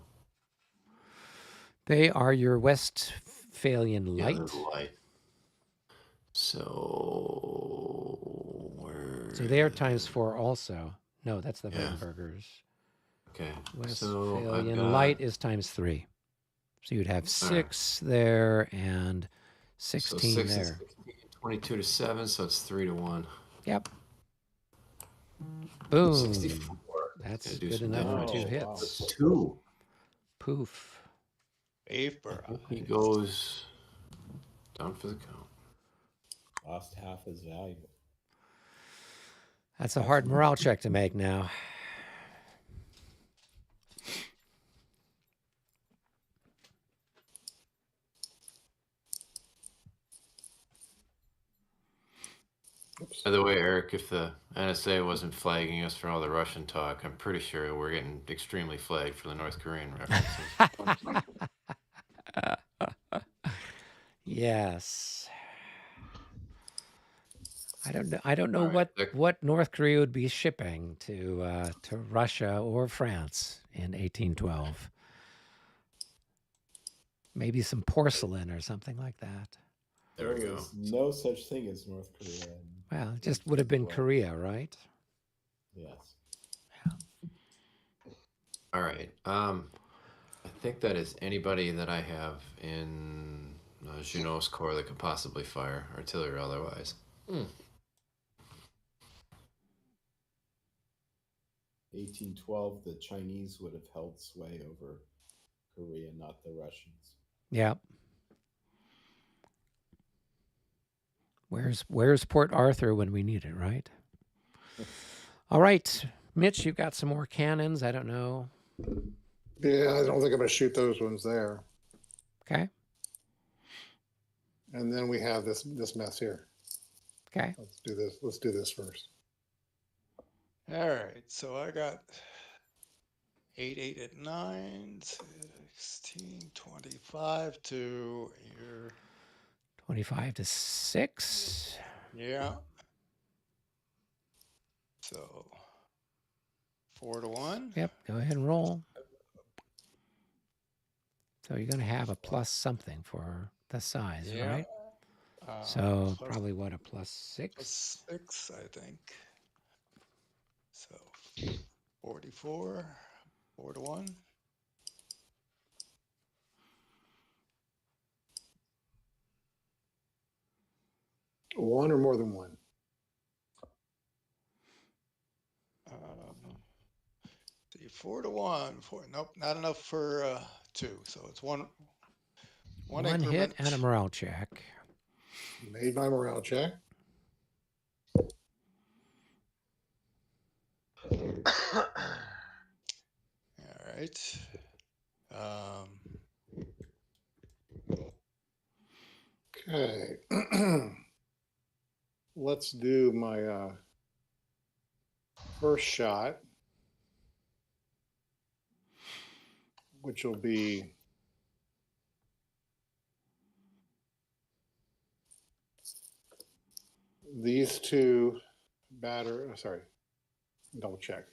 They are your Westphalian yeah, light. they're the light. So where? So they are ×4 also. No, that's the Yeah. Wittenbergers. Okay, so I've Westphalian got light is ×3. So you'd have 6 there and 16 6 there. and 16, 22 to 7, so it's 3 to 1. Yep. Boom. 64. That's Gotta do good some enough for 2 damage. hits. That's 2. Poof. He goes down for the count. Lost half his value. That's a hard morale check to make now. By the way, Eric, if the NSA wasn't flagging us for all the Russian talk, I'm pretty sure we're getting extremely flagged for the North Korean references. Yes. I don't know All right, what North Korea would be shipping to Russia or France in 1812. Maybe some porcelain or something like that. There we go. was no such thing as North Korea. Well, it just would have been Korea, right? Yes. All right. I think that is anybody that I have in Junot's Corps that could possibly fire, artillery or otherwise. 1812, the Chinese would have held sway over Korea, not the Russians. Yeah. Where's Port Arthur when we need it, right? All right, Mitch, you've got some more cannons. I don't know. Yeah, I don't think I'm going to shoot those ones there. Okay. And then we have this mess here. Okay. Let's do this. Let's do this first. All right, so I got 8, 8 at 9, 16, 25 to your 25 to 6. yeah. So 4 to 1. Yep. Go ahead and roll. So you're going to have a plus something for the size, Yeah. right? So plus- probably what, a plus 6? plus 6, I think. So 44, 4 to 1. One or more than one? See, 4 to 1. Nope, not enough for 2. So it's one One increment. hit and a morale check. Made my morale check. All right. Okay. Let's do my first shot, which will be these two sorry, double check.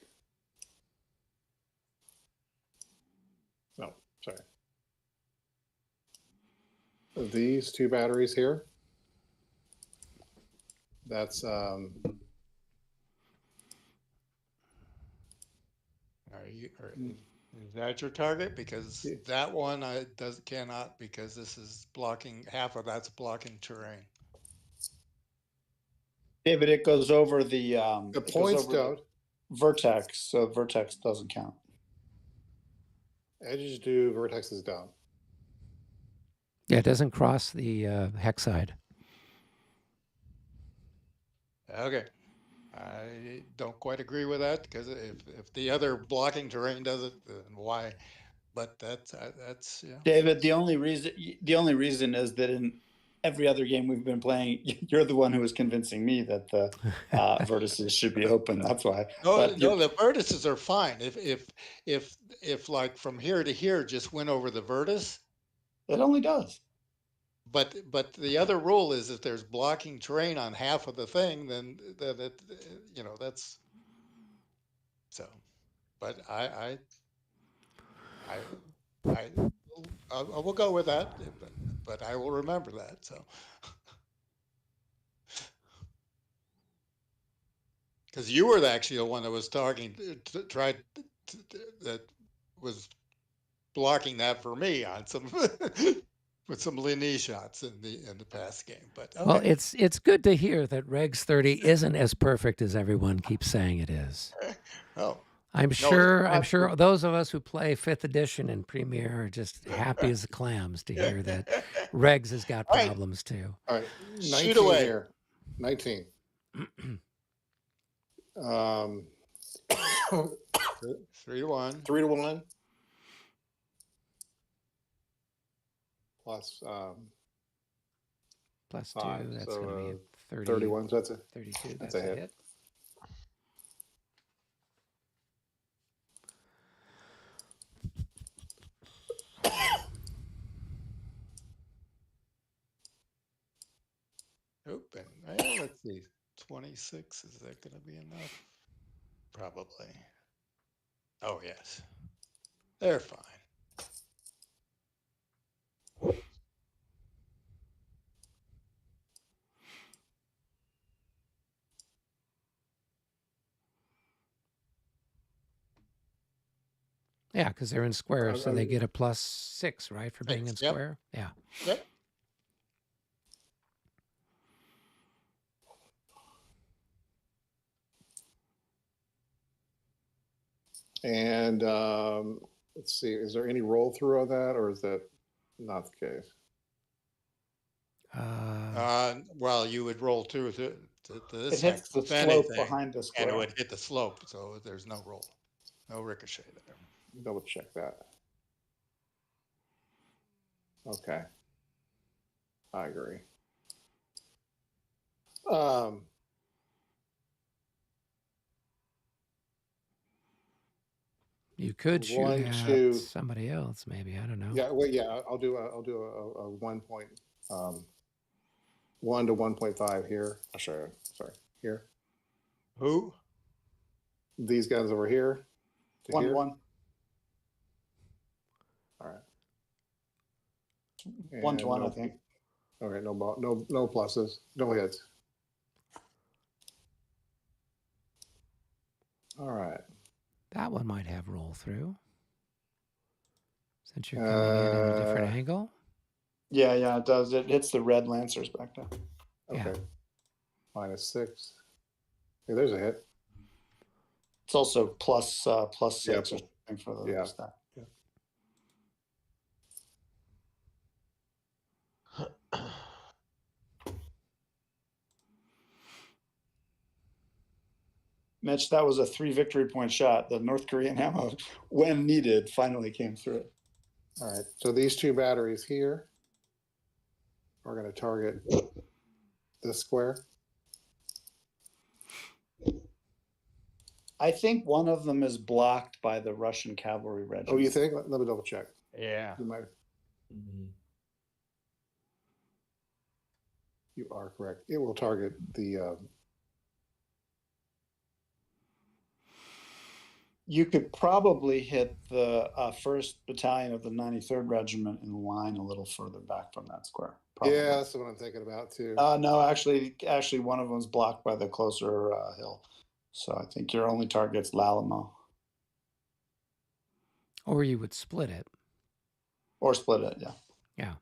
No, sorry. These two batteries here. That's Is that your target? Because that one cannot, because this is blocking, half of that's blocking terrain. David, it goes over the points don't. Vertex, so vertex doesn't count. Edges do, vertexes don't. Yeah, it doesn't cross the hex side. Okay. I don't quite agree with that, because if the other blocking terrain does it, then why? But that's yeah. David, the only reason is that in every other game we've been playing, you're the one who was convincing me that the vertices should be open. That's why. No, the vertices are fine. If like from here to here just went over the vertex. It only does. But the other rule is if there's blocking terrain on half of the thing, then that that's so. But I will go with that, but I will remember that. So, because you were actually the one that was talking, that was blocking that for me on some with some Linnea shots in the past game. But okay. Well, it's good to hear that Regs 30 isn't as perfect as everyone keeps saying it is. Oh. I'm sure those of us who play 5th edition and Premiere are just happy as clams to hear that Regs has got problems too. All right, 19 Shoot away. here. 19. 3 to 1. 3 to 1. Plus Plus 5, 2, that's so, going to be 30, 31. So that's a 32. that's That's a a hit. hit. Open. Let's see. 26. Is that going to be enough? Probably. Oh, yes. They're fine. Yeah, because they're in squares, so they get a plus 6, right, for being in Yep. square? Yeah. Yep. And let's see, is there any roll through on that, or is that not the case? Well, you would roll through to this. It hits the if slope anything, behind the and square. it would hit the slope, so there's no roll, no ricochet there. double check that. Okay. I agree. You could shoot One, at two. somebody else, maybe. I don't know. Yeah, well, yeah, I'll do a 1 point, 1 to 1.5 here. I'll show you. Sorry, here. Who? These guys over here. To here. 1-1. All right. 1-1, no, I think. Okay, no pluses, no hits. All right. That one might have roll through. Since you're coming in at a different angle. Yeah, it does. It hits the red Lancers back there. Okay. Yeah. -6. Hey, there's a hit. It's also plus 6 or something for the Yeah. stack. Mitch, that was a 3 victory point shot. The North Korean ammo, when needed, finally came through. All right. So these two batteries here are going to target this square. I think one of them is blocked by the Russian cavalry regiment. Oh, you think? Let me double check. Yeah. You might. You are correct. It will target the. You could probably hit the 1st Battalion of the 93rd Regiment in line a little further back from that square. Probably. Yeah, that's what I'm thinking about too. No, actually, one of them's blocked by the closer hill. So I think your only target's Lalamo. Or you would split it. Or split it, yeah. Yeah.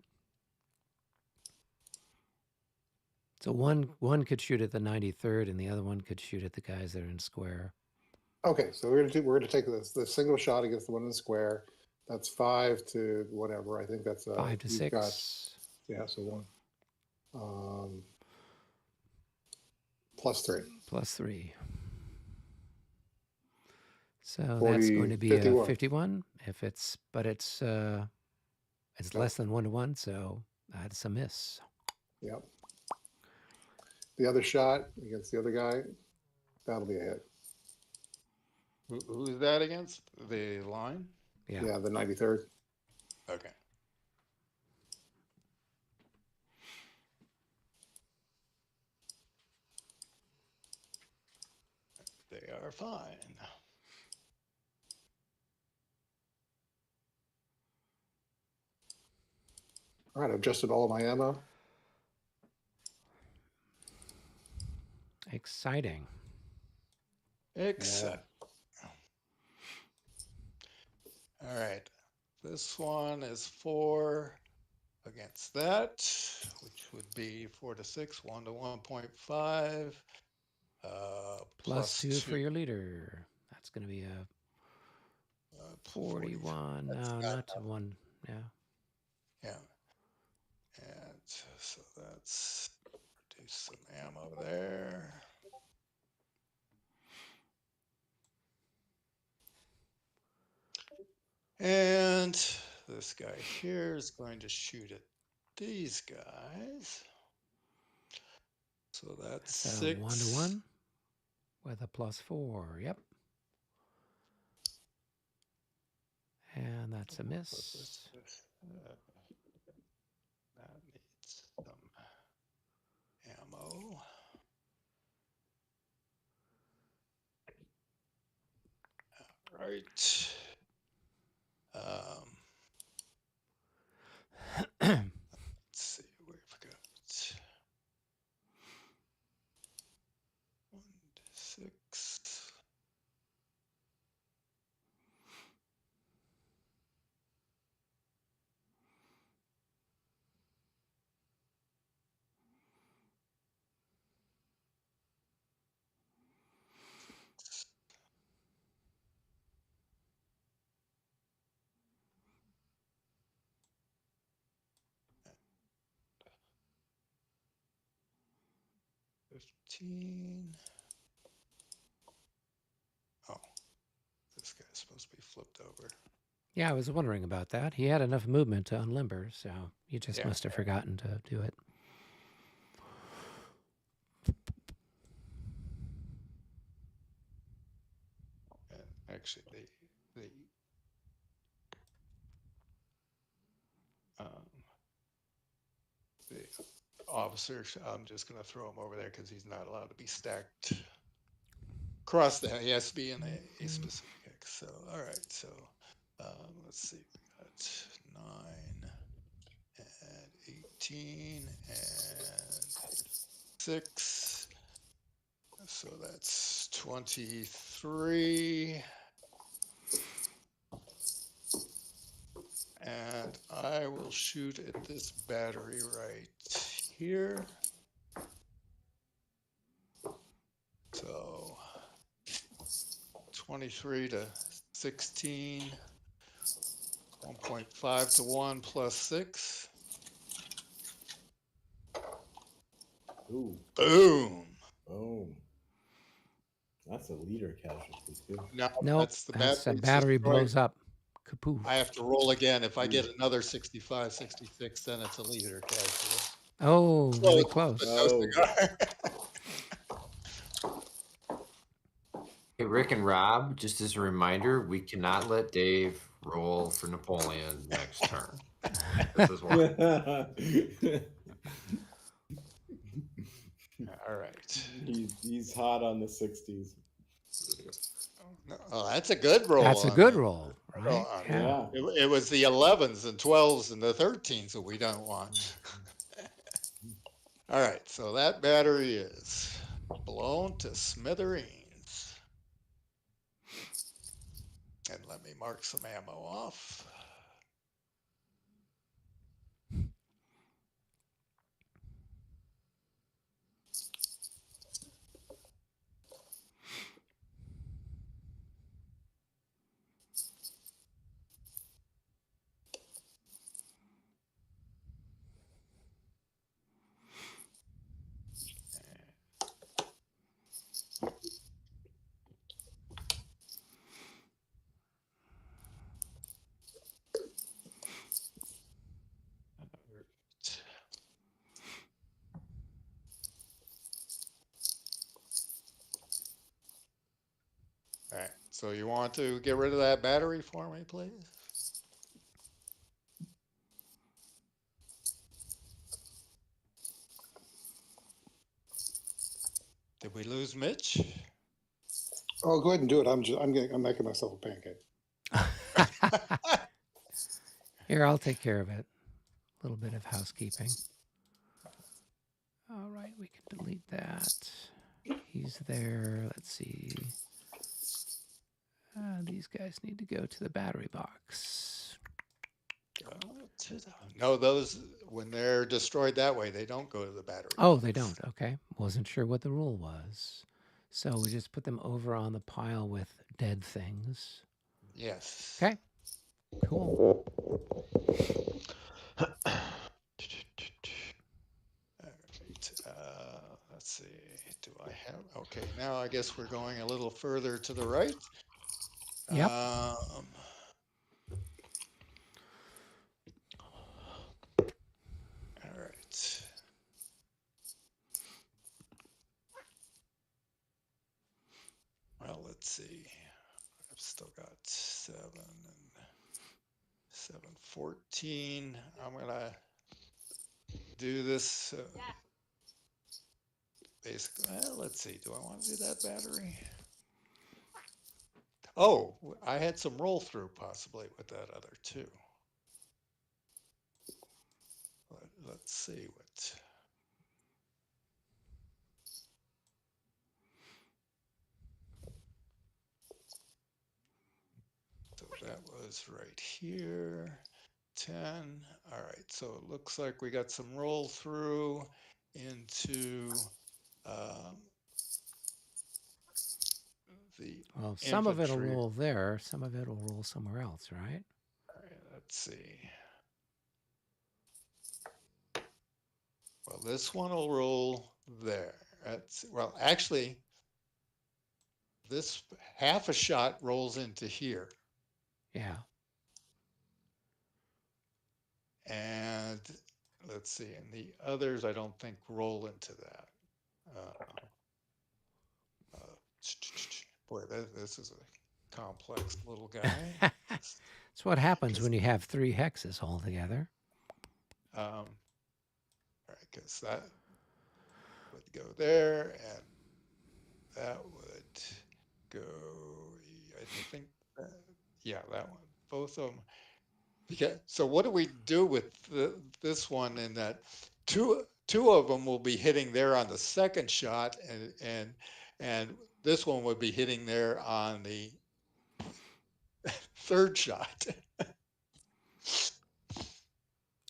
So one could shoot at the 93rd, and the other one could shoot at the guys that are in square. Okay, so we're gonna take the single shot against the one in the square. That's 5 to whatever. I think that's 5 to 6. Yeah, so 1. +3. +3. So 40, that's going to be 51. a 51. It's less than 1 to 1, so that's a miss. Yep. The other shot against the other guy, that'll be a hit. Who's that against? The line? Yeah, the 93rd. Okay. They are fine. All right, I've adjusted all of my ammo. Exciting. Except. All right. This one is 4 against that, which would be 4 to 6, 1 to 1.5. +2 for your leader. That's going to be a 41. No, not to 1. Yeah. Yeah. And so that's reduce some ammo there. And this guy here is going to shoot at these guys. So that's 6. 1 to 1 with a +4. Yep. And that's a miss. That needs some ammo. All right. Let's see, we've got 1 to 6. $15. Oh, this guy's supposed to be flipped over. Yeah, I was wondering about that. He had enough movement to unlimber, so you just Yeah. must have forgotten to do it. And actually, the officers, I'm just going to throw him over there because he's not allowed to be stacked across the. He has to be in a specific hex. So, all right. So, let's see. We got 9 and 18 and 6. So that's 23. And I will shoot at this battery right here. So 23 to 16, 1.5 to 1 plus 6. Ooh, Boom. boom. That's a leader casualty too. No, Nope, that's the that's a battery. battery blows up. Kapoof. I have to roll again. If I get another 65, 66, then it's a leader casualty. Oh, really close. But no Oh. cigar. Hey, Rick and Rob, just as a reminder, we cannot let Dave roll for Napoleon next turn. This is why. All right. He's hot on the 60s. Oh, that's a good roll. That's a good roll, right? Yeah. It was the 11s and 12s and the 13s that we don't want. All right, so that battery is blown to smithereens. And let me mark some ammo off. All right, so you want to get rid of that battery for me, please? Did we lose Mitch? Oh, go ahead and do it. I'm making myself a pancake. Here, I'll take care of it. A little bit of housekeeping. All right, we can delete that. He's there. Let's see. These guys need to go to the battery box. No, those, when they're destroyed that way, they don't go to the battery. Oh, box. they don't. Okay. Wasn't sure what the rule was. So we just put them over on the pile with dead things. Yes. Okay. Cool. All right. Let's see. Do I have? Okay, now I guess we're going a little further to the right. Yep. All right. Well, let's see. I've still got 7 and 7, 14. I'm gonna do this. Basically, well, let's see. Do I want to do that battery? Oh, I had some roll through possibly with that other too. Let's see what. So that was right here, 10. All right, so it looks like we got some roll through into the Well, some of it'll infantry. roll there. Some of it'll roll somewhere else, right? All right, let's see. Well, this one will roll there. Well, actually, this half a shot rolls into here. Yeah. And let's see, and the others I don't think roll into that. Boy, this is a complex little guy. That's what happens when you have 3 hexes all together. All right, because that would go there, and that would go. I think that, yeah, that one. Both of them. Okay, so what do we do with this one? In that two of them will be hitting there on the second shot, and this one would be hitting there on the third shot.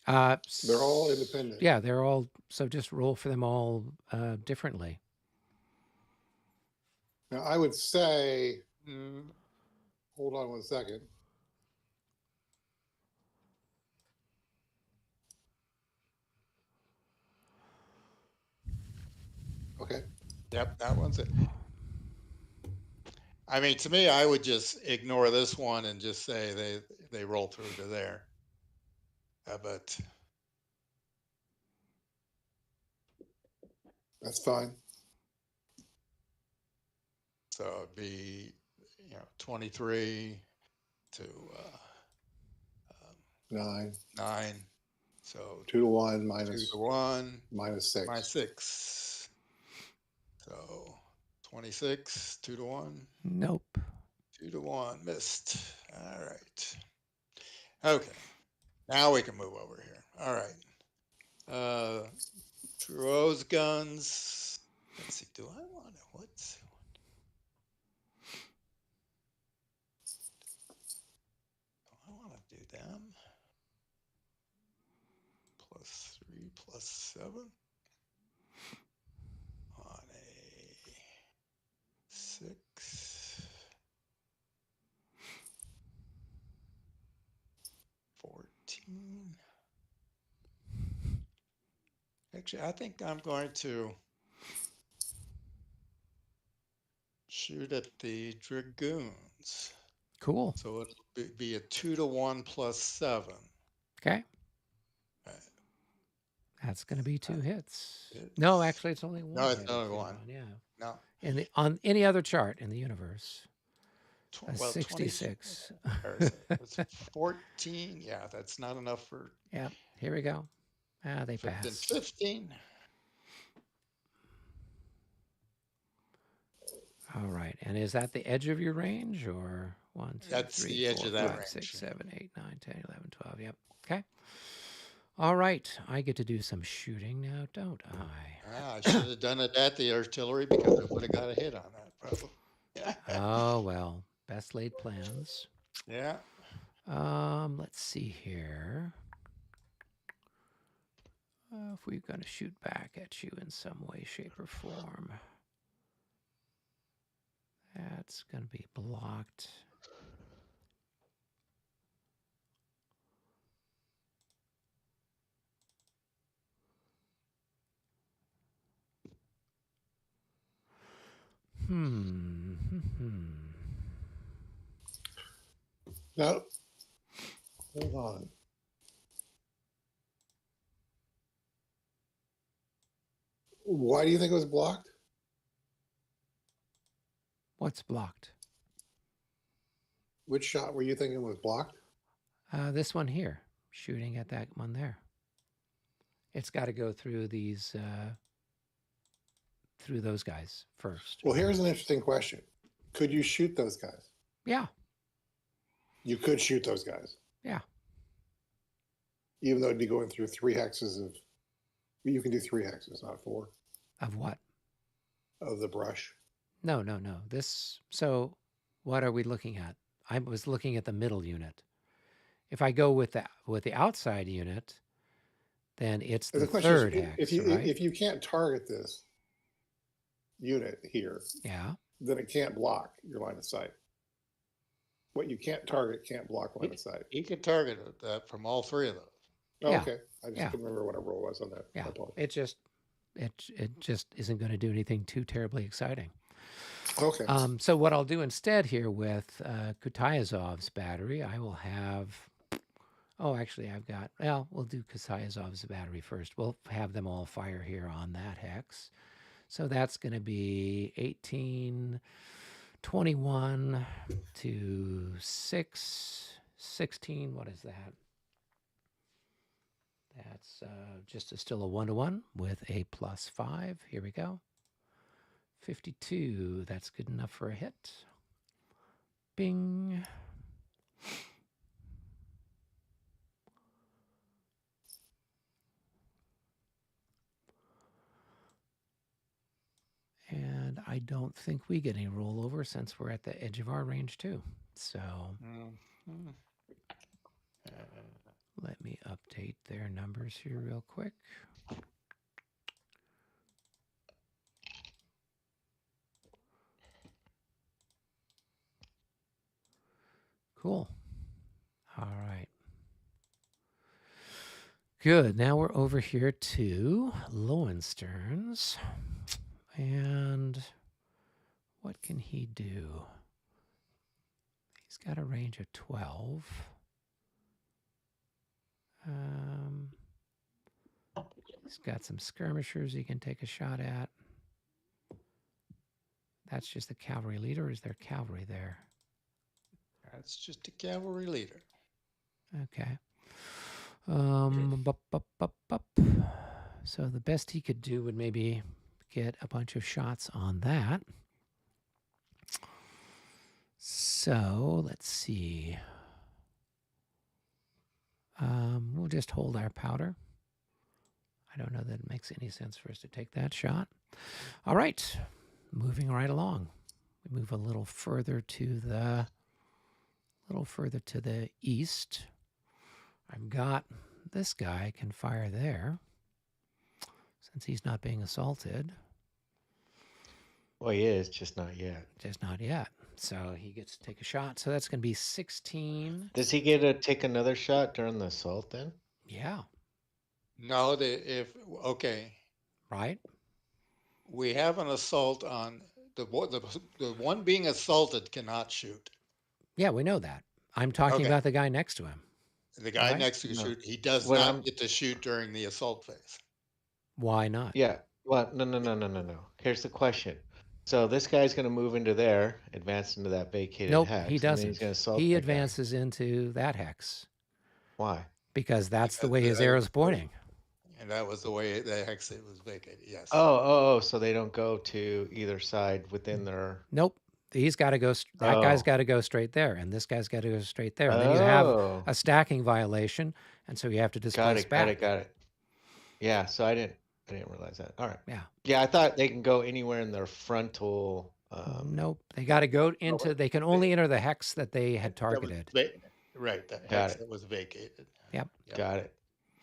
They're all independent. Yeah, they're all. So just roll for them all differently. Now, I would say, Mm, hold on one second. Okay. Yep, that one's it. I mean, to me, I would just ignore this one and just say they roll through to there. But That's fine. so it'd be 23 to 9. 9. So 2 to 1 2 minus to 1 minus 6. minus 6. So 26, 2 to 1. Nope. 2 to 1, missed. All right. Okay. Now we can move over here. All right. Trudeau's guns. Let's see. Do I want to? What's? Do I want to do them? +3, +7 on a 6. 14. Actually, I think I'm going to shoot at the dragoons. Cool. So it'll be a 2 to 1 +7. Okay. Right. That's going to be 2 hits. It's- No, actually, it's only 1. No, it's hit only if you're 1. on, yeah. No. On any other chart in the universe, a Well, 66. Or is it? It's 14. Yeah, that's not enough for Yep. Here we go. They 15. pass. 15. All right. And is that the edge of your range or 1, 2, That's 3, the edge 4, of that 5, range. 6, 7, 8, 9, 10, 11, 12. Yep. Okay. All right. I get to do some shooting now, don't I? I should have done it at the artillery because I would have got a hit on that probably. Oh, well. Best laid plans. Yeah. Let's see here. If we're going to shoot back at you in some way, shape, or form. That's going to be blocked. No. Hold on. Why do you think it was blocked? What's blocked? Which shot were you thinking was blocked? This one here, shooting at that one there. It's got to go through these, through those guys first. Well, here's an interesting question. Could you shoot those guys? Yeah. You could shoot those guys. Yeah. Even though it'd be going through 3 hexes of, you can do 3 hexes, not 4. Of what? Of the brush. No. So what are we looking at? I was looking at the middle unit. If I go with the outside unit, then it's the third hex, right? If you can't target this unit here, yeah, then it can't block your line of sight. What you can't target can't block line of sight. You can target that from all 3 of those. Oh, Yeah. okay. I just couldn't remember what our roll was on that. yeah. It just isn't going to do anything too terribly exciting. Okay. So what I'll do instead here with Kutayazov's battery, I will have. Oh, actually, I've got. Well, we'll do Kutayazov's battery first. We'll have them all fire here on that hex. So that's going to be 18, 21 to 6, 16. What is that? That's just still a 1-to-1 with a +5. Here we go. 52. That's good enough for a hit. Bing. And I don't think we get any rollover since we're at the edge of our range too. So Mhm. let me update their numbers here real quick. Cool. All right. Good. Now we're over here to Lowenstern's. And what can he do? He's got a range of 12. He's got some skirmishers he can take a shot at. That's just the cavalry leader, or is there cavalry there? That's just a cavalry leader. Okay. So the best he could do would maybe get a bunch of shots on that. So let's see. We'll just hold our powder. I don't know that it makes any sense for us to take that shot. All right, moving right along. We move a little further to the east. I've got this guy can fire there since he's not being assaulted. Well, he is, just not yet. Just not yet. So he gets to take a shot. So that's going to be 16. Does he get to take another shot during the assault then? Yeah. No, okay, Right? we have an assault on the one being assaulted cannot shoot. Yeah, we know that. I'm talking Okay. about the guy next to him. The guy Right? next to No. shoot, he does What not I'm- get to shoot during the assault phase. Why not? Yeah. Well, no. Here's the question. So this guy's going to move into there, advance into that vacated Nope, hex. he And then doesn't. he's going to assault He that guy. advances into that hex Why? because that's the Because way his that arrow's was- pointing. And that was the way the hex was vacated. Yes. Oh, so they don't go to either side within their. Nope. He's got to go. That guy's Oh. got to go straight there, and this guy's got to go straight there. And then you have Oh. a stacking violation, and so you have to displace back. Got it. Yeah. So I didn't realize that. All right. Yeah. Yeah, I thought they can go anywhere in their frontal. Nope. They got to go into. They can only enter the hex that they had targeted. Right. The Got hex it. that was vacated. Yep. Got it.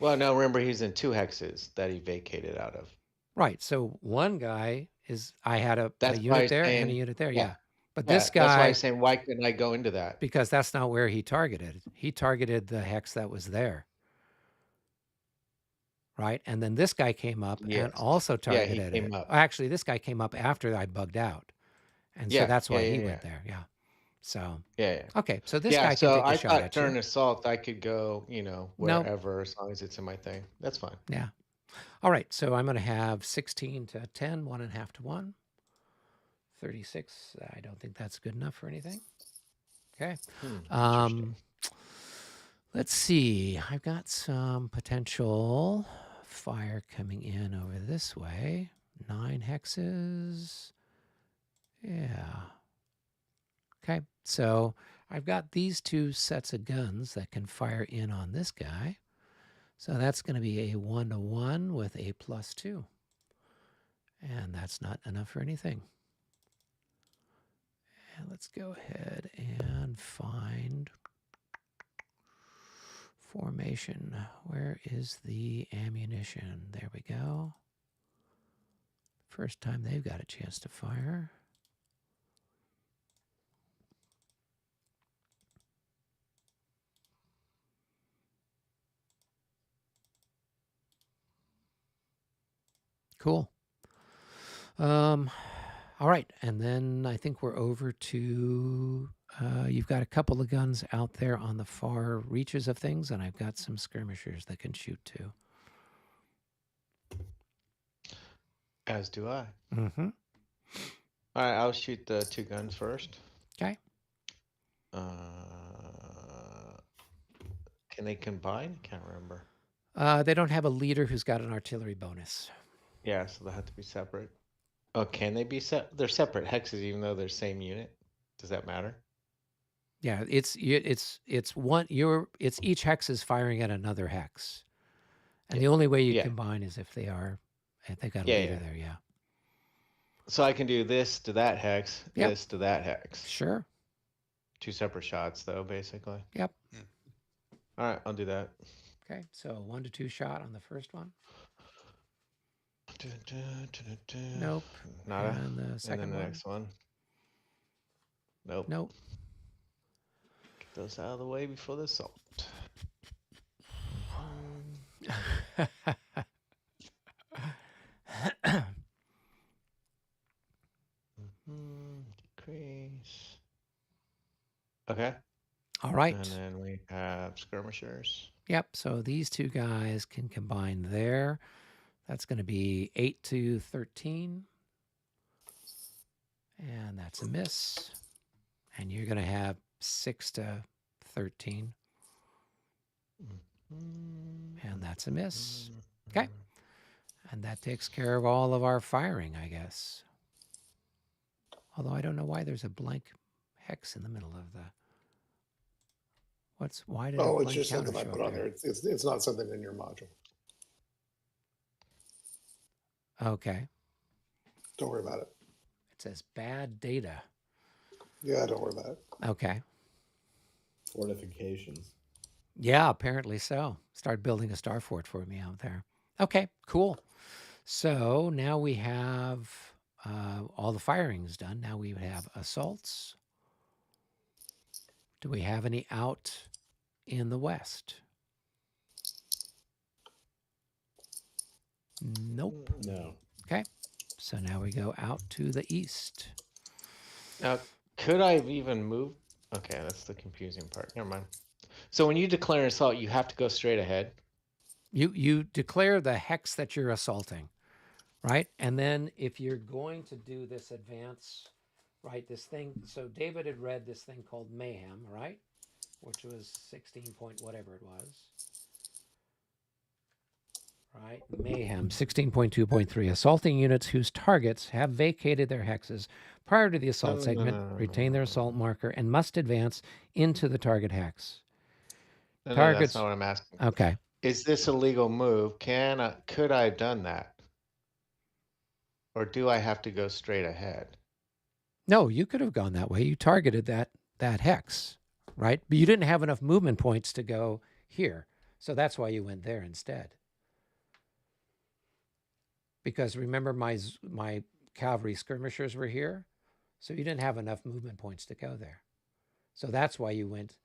Well, no, remember he's in 2 hexes that he vacated out of. Right. So one guy is. I had a That's why unit he's there and a saying- unit there. yeah. Yeah. But Yeah, this that's why guy, I'm saying, why couldn't I go into that? because that's not where he targeted. He targeted the hex that was there. Right. And then this guy came up and Yes. also Yeah, he targeted came it. up. Actually, this guy came up after I bugged out. And so Yeah, that's why he yeah. went there. Yeah. So, Yeah. okay. So this Yeah, guy so can take a I shot thought at during you. assault I could go, Nope. wherever as long as it's in my thing. That's fine. Yeah. All right. So I'm going to have 16 to 10, 1.5 to 1. 36. I don't think that's good enough for anything. Okay. Interesting. Let's see. I've got some potential fire coming in over this way. 9 hexes. Yeah. Okay. So I've got these 2 sets of guns that can fire in on this guy. So that's going to be a 1-to-1 with a +2. And that's not enough for anything. And let's go ahead and find formation. Where is the ammunition? There we go. First time they've got a chance to fire. Cool. All All right, and then I think we're over to, you've got a couple of guns out there on the far reaches of things, and I've got some skirmishers that can shoot too. As do I. Mm-hmm. All right, I'll shoot the 2 guns first. Okay. Can they combine? Can't remember. They don't have a leader who's got an artillery bonus. Yeah, so they'll have to be separate. Oh, can they be set? They're separate hexes, even though they're same unit. Does that matter? Yeah, it's each hex is firing at another hex, and the only way you Yeah. combine is if they got a Yeah, leader yeah. there. Yeah. So I can do this to that hex, Yep. this to that hex. Sure. 2 separate shots, though, basically. Yep. All right, I'll do that. Okay, so 1 to 2 shot on the first one. Nope. Nada. And the And second then the one. next one. Nope. Nope. Get those out of the way before the assault. Decrease. Okay. All right. And then we have skirmishers. Yep. So these 2 guys can combine there. That's going to be 8 to 13. And that's a miss. And you're going to have 6 to 13. And that's a miss. Okay. And that takes care of all of our firing, I guess. Although I don't know why there's a blank hex in the middle of the... why did Oh, a it's blank just counter something I show put up on there. there? It's not something in your module. Okay. Don't worry about it. It says bad data. Yeah, don't worry about it. Okay. Fortifications. Yeah, apparently so. Start building a star fort for me out there. Okay, cool. So now we have all the firings done. Now we would have assaults. Do we have any out in the west? Nope. No. Okay. So now we go out to the east. Now, could I have even moved? Okay, that's the confusing part. Never mind. So when you declare an assault, you have to go straight ahead. You declare the hex that you're assaulting, right? And then if you're going to do this advance, right, this thing, so David had read this thing called Mayhem, right? Which was 16 point whatever it was. Right? Mayhem 16.2.3. Assaulting units whose targets have vacated their hexes prior to the assault segment retain their assault marker and must advance into the target hex. No, Targets. that's not what I'm asking. Okay. Is this a legal move? Could I have done that? Or do I have to go straight ahead? No, you could have gone that way. You targeted that hex, right? But you didn't have enough movement points to go here. So that's why you went there instead. Because remember my cavalry skirmishers were here, so you didn't have enough movement points to go there. So that's why you went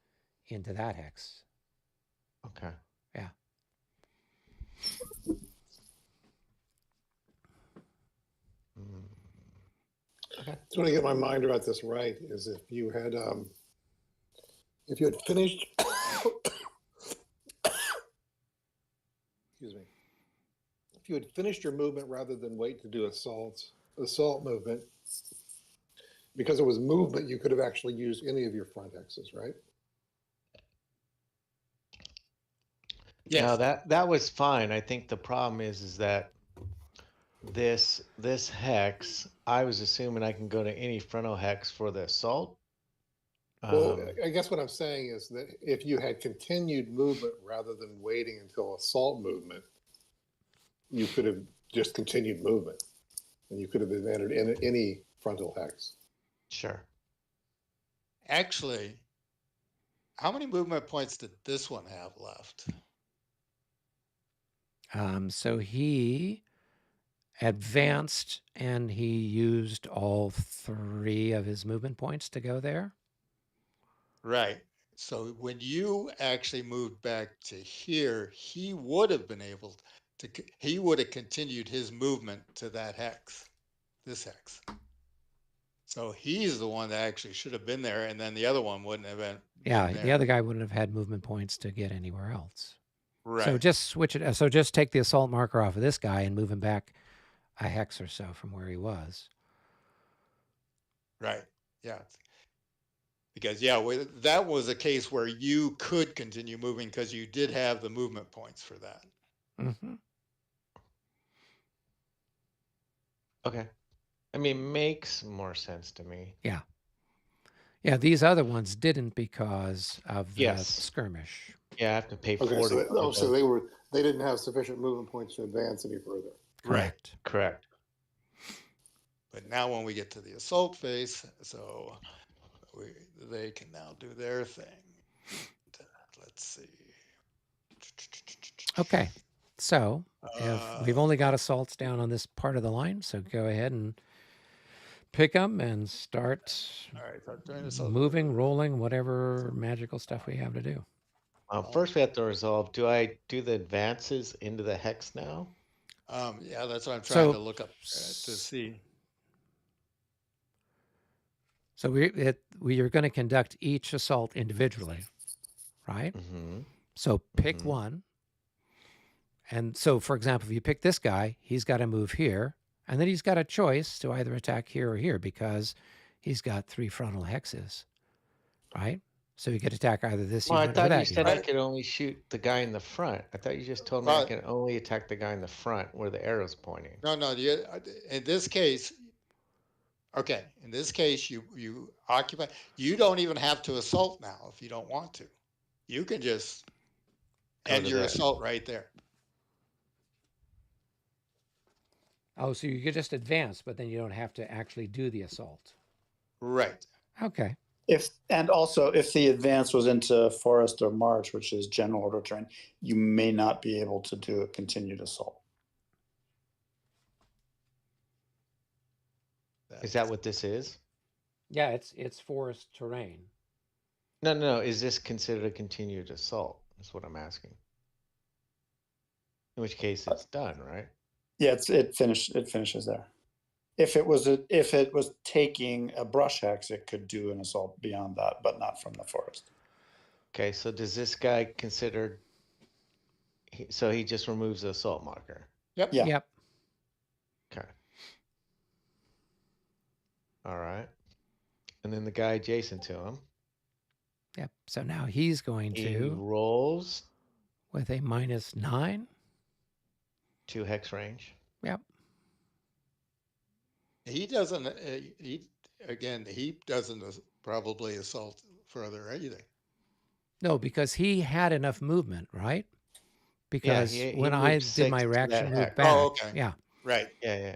into that hex. Okay. Yeah. Okay. So to get my mind about this right is if you had finished excuse me. If you had finished your movement rather than wait to do assault movement, because it was movement, you could have actually used any of your front hexes, right? Yeah, that was fine. I think the problem is that this hex, I was assuming I can go to any frontal hex for the assault. Well, I guess what I'm saying is that if you had continued movement rather than waiting until assault movement, you could have just continued movement, and you could have entered in any frontal hex. Sure. Actually, how many movement points did this one have left? So he advanced and he used all 3 of his movement points to go there. Right. So when you actually moved back to here, he would have been able to, he would have continued his movement to that hex, this hex. So he's the one that actually should have been there, and then the other one wouldn't have been. Yeah, been the there. other guy wouldn't have had movement points to get anywhere else. Right. So just switch it. So just take the assault marker off of this guy and move him back a hex or so from where he was. Right. Yeah. Because that was a case where you could continue moving because you did have the movement points for that. Mm-hmm. Okay. I mean, makes more sense to me. Yeah. Yeah, these other ones didn't because of the Yes. skirmish. Yeah, I have to pay Okay, 40. so they didn't have sufficient movement points to advance any further. Correct. Correct. But now when we get to the assault phase, so they can now do their thing. Let's see. Okay. So if we've only got assaults down on this part of the line, so go ahead and pick them and start All right, start doing assault. moving, rolling, whatever magical stuff we have to do. First, we have to resolve. Do I do the advances into the hex now? Yeah, that's what I'm trying So- to look up to see. So we are going to conduct each assault individually, right? Mm-hmm. So pick Mhm. one. And so, for example, if you pick this guy, he's got to move here. And then he's got a choice to either attack here or here because he's got 3 frontal hexes, right? So he could attack either this Well, I unit or thought you that said unit. I could only shoot the guy in the front. I thought you just told me I Right. can only attack the guy in the front where the arrow's pointing. No, in this case, okay, in this case, you occupy. You don't even have to assault now if you don't want to. You can just Go end to your the- assault right there. Oh, so you could just advance, but then you don't have to actually do the assault. Right. Okay. And also if the advance was into forest or march, which is general order terrain, you may not be able to do a continued assault. Is that what this is? Yeah, it's forest terrain. No. Is this considered a continued assault? That's what I'm asking. In which case, it's done, right? Yeah, it finishes there. If it was taking a brush hex, it could do an assault beyond that, but not from the forest. Okay, so does this guy consider? So he just removes the assault marker. Yep. Yeah. Yep. Okay. All right. And then the guy adjacent to him, Yep. So now he's going he to, rolls with a -9. 2 hex range. Yep. He doesn't. He doesn't probably assault further either. No, because he had enough movement, right? Because he when moved I did 6 my to reaction that move hex. back, Oh, okay. yeah. Right. Yeah.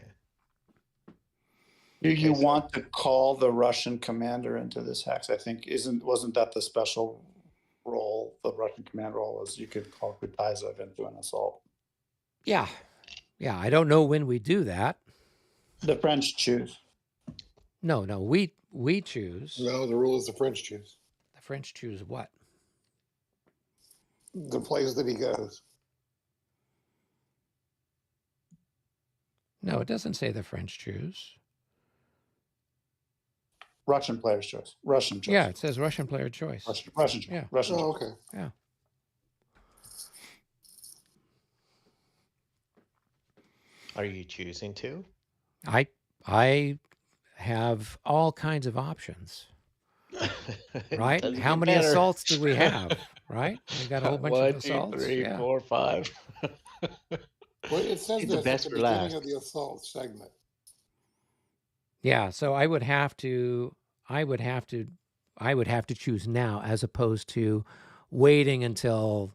Do you Okay, so- want to call the Russian commander into this hex? I think wasn't that the special role? The Russian command role was you could call Kutaizev into an assault. Yeah. Yeah. I don't know when we do that. The French choose. No, we choose. No, the rule is the French choose. The French choose what? The place that he goes. No, it doesn't say the French choose. Russian player's choice. Russian choice. Yeah, it says Russian player choice. Russian choice. Yeah. Russian Oh, choice. okay. Yeah. Are you choosing to? I have all kinds of options, right? Doesn't How get many better. assaults do we have, right? We got a whole bunch 1, of 2, assaults. 3, Yeah. 4, 5. Well, it says Save the this best at for the beginning last. of the assault segment. Yeah, so I would have to choose now as opposed to waiting until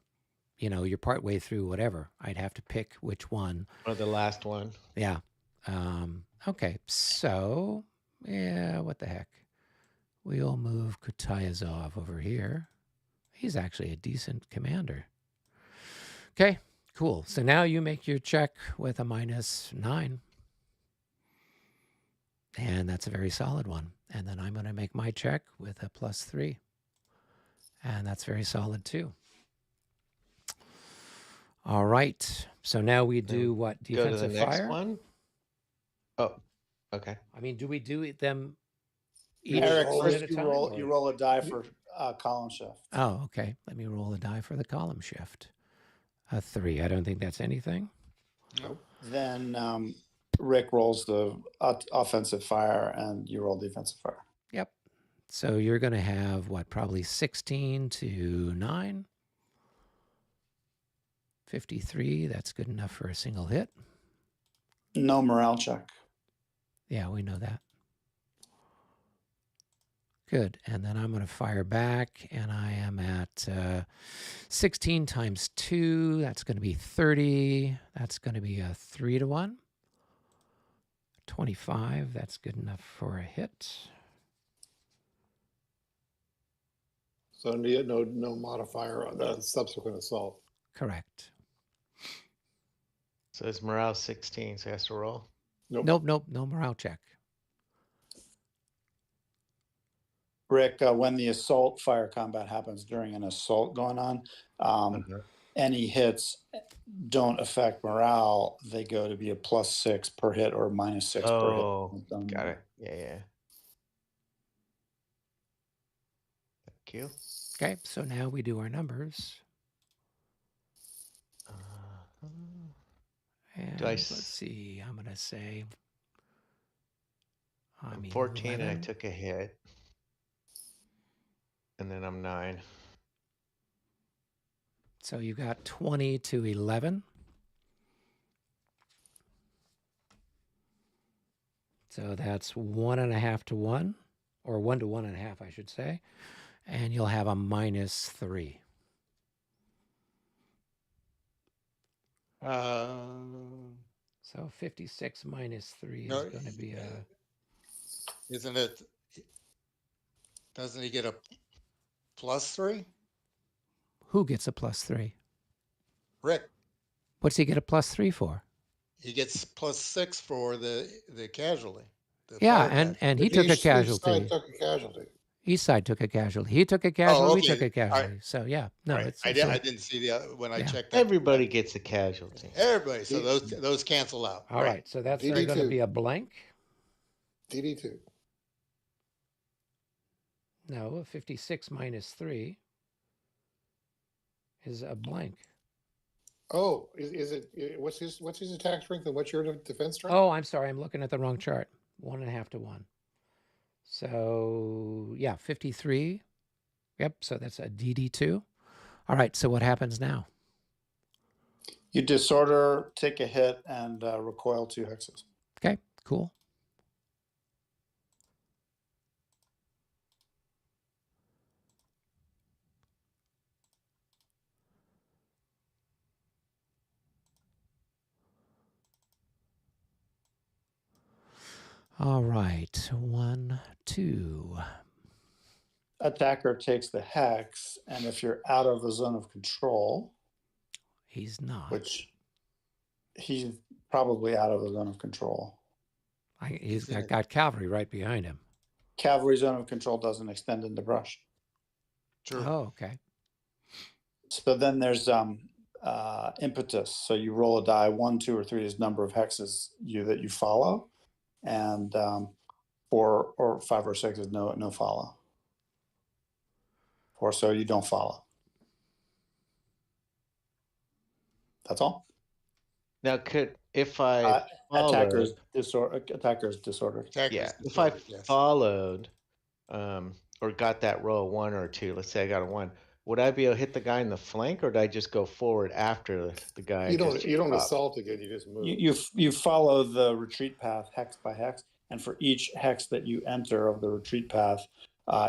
you're partway through whatever. I'd have to pick which one. Or the last one. Yeah. Okay. So, yeah, what the heck? We'll move Kutayazov over here. He's actually a decent commander. Okay, cool. So now you make your check with a -9. And that's a very solid one. And then I'm going to make my check with a +3. And that's very solid too. All right. So now we do what? Go to the Defensive next fire? one. Oh, okay. I mean, do we do them each Eric, one first at a you time, roll or- you roll a die for column shift. Oh, okay. Let me roll a die for the column shift. A 3. I don't think that's anything. Then Rick rolls the offensive fire, and you roll defensive fire. Yep. So you're going to have what? Probably 16 to 9. 53. That's good enough for a single hit. No morale check. Yeah, we know that. Good. And then I'm going to fire back, and I am at 16 times 2. That's going to be 30. That's going to be a 3 to 1. 25. That's good enough for a hit. So no modifier on the subsequent assault. Correct. So it's morale 16, so he has to roll. Nope. No morale check. Rick, when the assault fire combat happens during an assault going on, any hits don't affect morale. They go to be a +6 per hit or -6 per hit. Oh, got it. Yeah. Thank you. Okay, so now we do our numbers. And let's see, I'm going to say I'm 14 and I 11. took a hit. And then I'm 9. So you got 20 to 11. So that's 1.5 to 1, or 1 to 1.5, I should say. And you'll have a -3. So 56 minus 3 is going to be a... Isn't it? Doesn't he get a +3? Who gets a +3? Rick. What's he get a +3 for? He gets +6 for the casualty. Yeah, and he took a casualty. Each side took a casualty. East side took a casualty. He took a casualty. We okay. took a casualty. Right. So yeah, no, Right. it's I didn't see the when I checked. Everybody gets a casualty. Everybody. So those cancel out. All right. So that's going to be a blank. DD2. No, 56 minus 3 is a blank. Oh, is it? What's his attack strength and what's your defense strength? Oh, I'm sorry. I'm looking at the wrong chart. 1.5 to 1. So yeah, 53. Yep. So that's a DD2. All right. So what happens now? You disorder, take a hit, and recoil 2 hexes. Okay. Cool. All right. 1, 2. Attacker takes the hex, and if you're out of the zone of control, he's not. Which he's probably out of the zone of control. He's got cavalry right behind him. Cavalry zone of control doesn't extend into brush. True. Oh, okay. So then there's impetus. So you roll a die. 1, 2, or 3 is number of hexes that you follow, and 4 or 5 or 6 is no follow. Or so you don't follow. That's all. Now, if I attacker's disordered. If I followed, or got that roll 1 or 2, let's say I got a 1, would I be able to hit the guy in the flank, or did I just go forward after the guy? You don't assault again. You just move. You follow the retreat path hex by hex, and for each hex that you enter of the retreat path,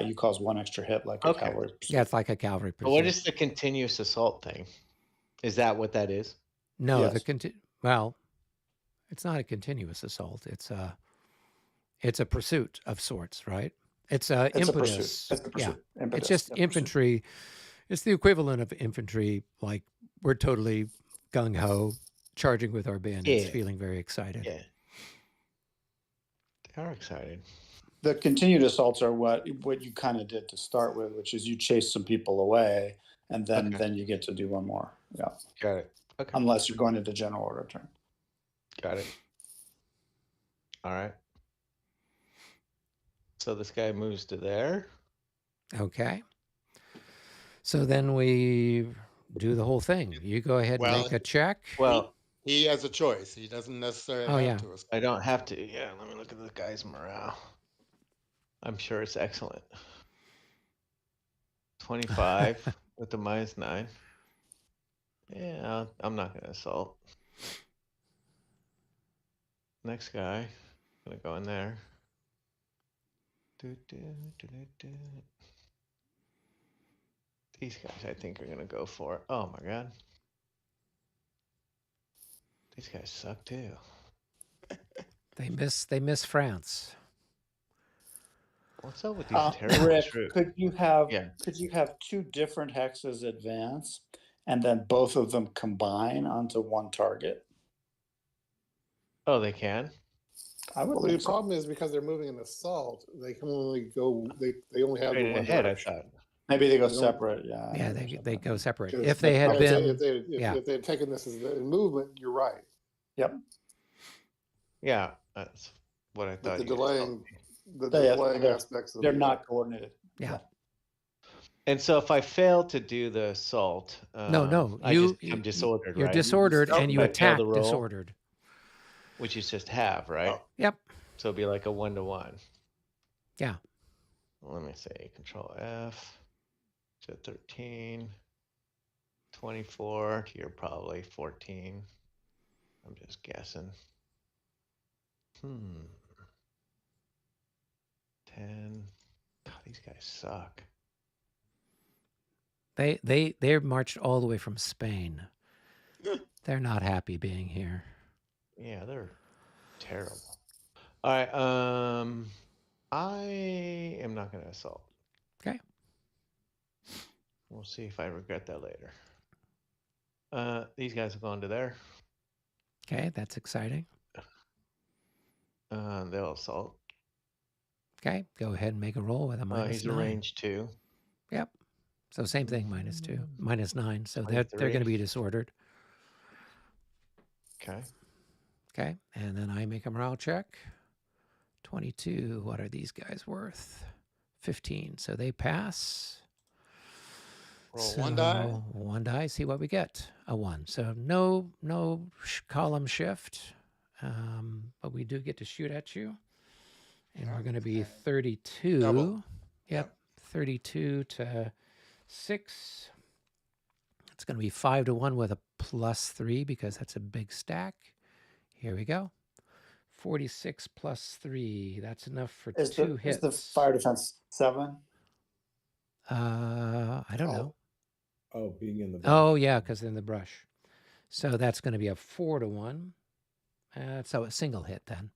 you cause 1 extra hit, like a cavalry. Yeah, it's like a cavalry. But what is the continuous assault thing? Is that what that is? No, Yes. well, it's not a continuous assault. It's a pursuit of sorts, right? It's impetus. It's a pursuit. Yeah, Impetus. it's just infantry. It's the equivalent of infantry. Like we're totally gung ho, charging with our bandits, feeling very excited. Yeah, they are excited. The continued assaults are what you kind of did to start with, which is you chase some people away, and then you get to do 1 more. Yeah. Got it. Okay. Unless you're going into general order turn. Got it. All right. So this guy moves to there. Okay. So then we do the whole thing. You go ahead and Well, make a check. Well, he has a choice. He doesn't necessarily Oh, have yeah. to. I don't have to. Yeah, let me look at the guy's morale. I'm sure it's excellent. 25 with the -9. Yeah, I'm not going to assault. Next guy, gonna go in there. These guys, I think, are gonna go for it. Oh my god, these guys suck too. They miss France. What's up with these terrible Rick, troops? could you have Yeah. two different hexes advance and then both of them combine onto one target? Oh, they can. I would Well, the think so. problem is because they're moving an assault, they can only go. They only have the Straight one ahead, I direction. thought. Maybe they go You know, separate. Yeah. Yeah, or they something. go separate. 'Cause If they had if been, yeah. if they had taken this as in movement, you're right. Yep. Yeah, that's what I But thought. the You guys told delaying, me. the They- delaying they're- aspects of They're the, not coordinated. Yeah. And so if I fail to do the assault, No, I just become disordered, You're right? disordered and you If I fail attack the roll, disordered. which is just half, right? Oh. Yep. So it'd be like a 1-to-1. Yeah. Let me say Control F. So 13, 24 to your probably 14. I'm just guessing. 10. God, these guys suck. They're marched all the way from Spain. They're not happy being here. Yeah, they're terrible. All right, I am not going to assault. Okay. We'll see if I regret that later. These guys have gone to there. Okay, that's exciting. They'll assault. Okay, go ahead and make a roll with a He's a -9. range 2. Yep. So same thing, -2, -9. So they're going 23. to be disordered. Okay. Okay, and then I make a morale check. 22. What are these guys worth? 15. So they pass. Roll one die. One die. See what we get. A 1. So no column shift, but we do get to shoot at you, and we're going to be 32. Double. Yep, 32 to 6. It's going to be 5-1 with a +3 because that's a big stack. Here we go. 46 plus 3. That's enough for Is 2 hits. Is the fire defense 7? I don't know. Oh, being in the. Oh, yeah, because in the brush. So that's going to be a 4-1. So a single hit then.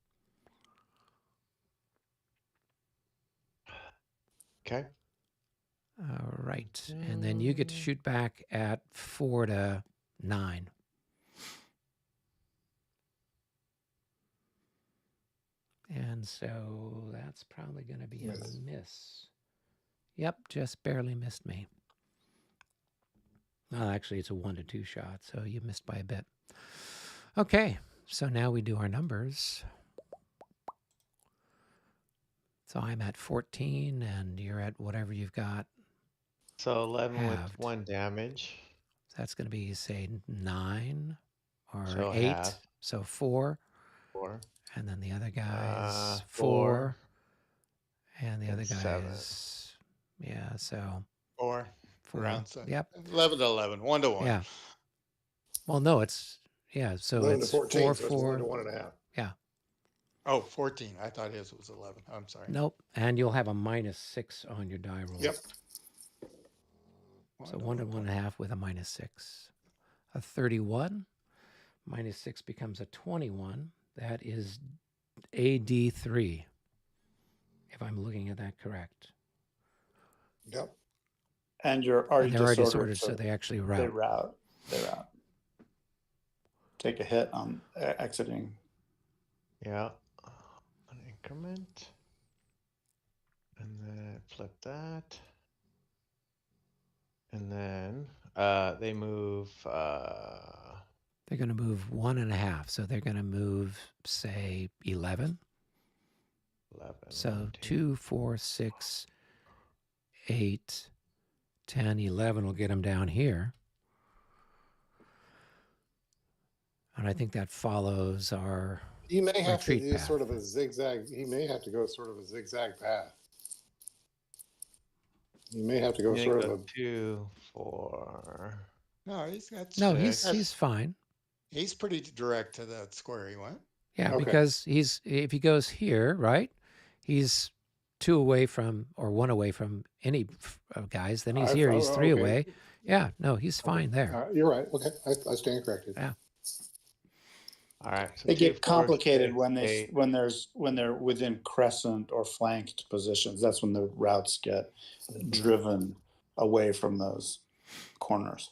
Okay. All right. And then you get to shoot back at 4 to 9. And so that's probably going to be a miss. Yep, just barely missed me. Well, actually, it's a 1 to 2 shot, so you missed by a bit. Okay, so now we do our numbers. So I'm at 14, and you're at whatever you've got. So 11 Halved. with 1 damage. So that's going to be, say, 9 or So 8. half. So 4. 4. And then the other guy's 4. 4. And the and other 7. guy's, yeah, so 4. 4. Round 7. Yep. 11 to 11. 1-to-1. Yeah. Well, no, it's, yeah, so 11 to it's 14, 4, so it's 4. 1 to 1.5. Oh, 14. I thought his was 11. I'm sorry. Nope. And you'll have a -6 on your die roll. Yep. So 1 to 1.5 with a -6. A 31 -6 becomes a 21. That is AD3, if I'm looking at that correct. Yep. And you're already And they're already disordered, disordered, so they actually they route. route. Take a hit on exiting. Yeah. An increment. And then flip that. And then they move. They're going to move 1.5. So they're going to move, say, 11. 11. So 1, 2, 4, 6, 8, 10, 11 will get him down here. And I think that follows our He may have to retreat do path. sort of a zigzag. He may have to go sort of a zigzag path. He may have to go Yeah, sort go of a. 2, 4. No, he's got. No, Six. he's fine. He's pretty direct to that square he went. Yeah, Okay. because if he goes here, right, he's 2 away from or 1 away from any guys. Then he's here. He's 3 okay. away. Yeah, no, he's fine there. You're right. Okay, I stand corrected. Yeah. All right. So They 2, get 4, complicated 6, when 8. when they're within crescent or flanked positions. That's when the routes get driven away from those corners.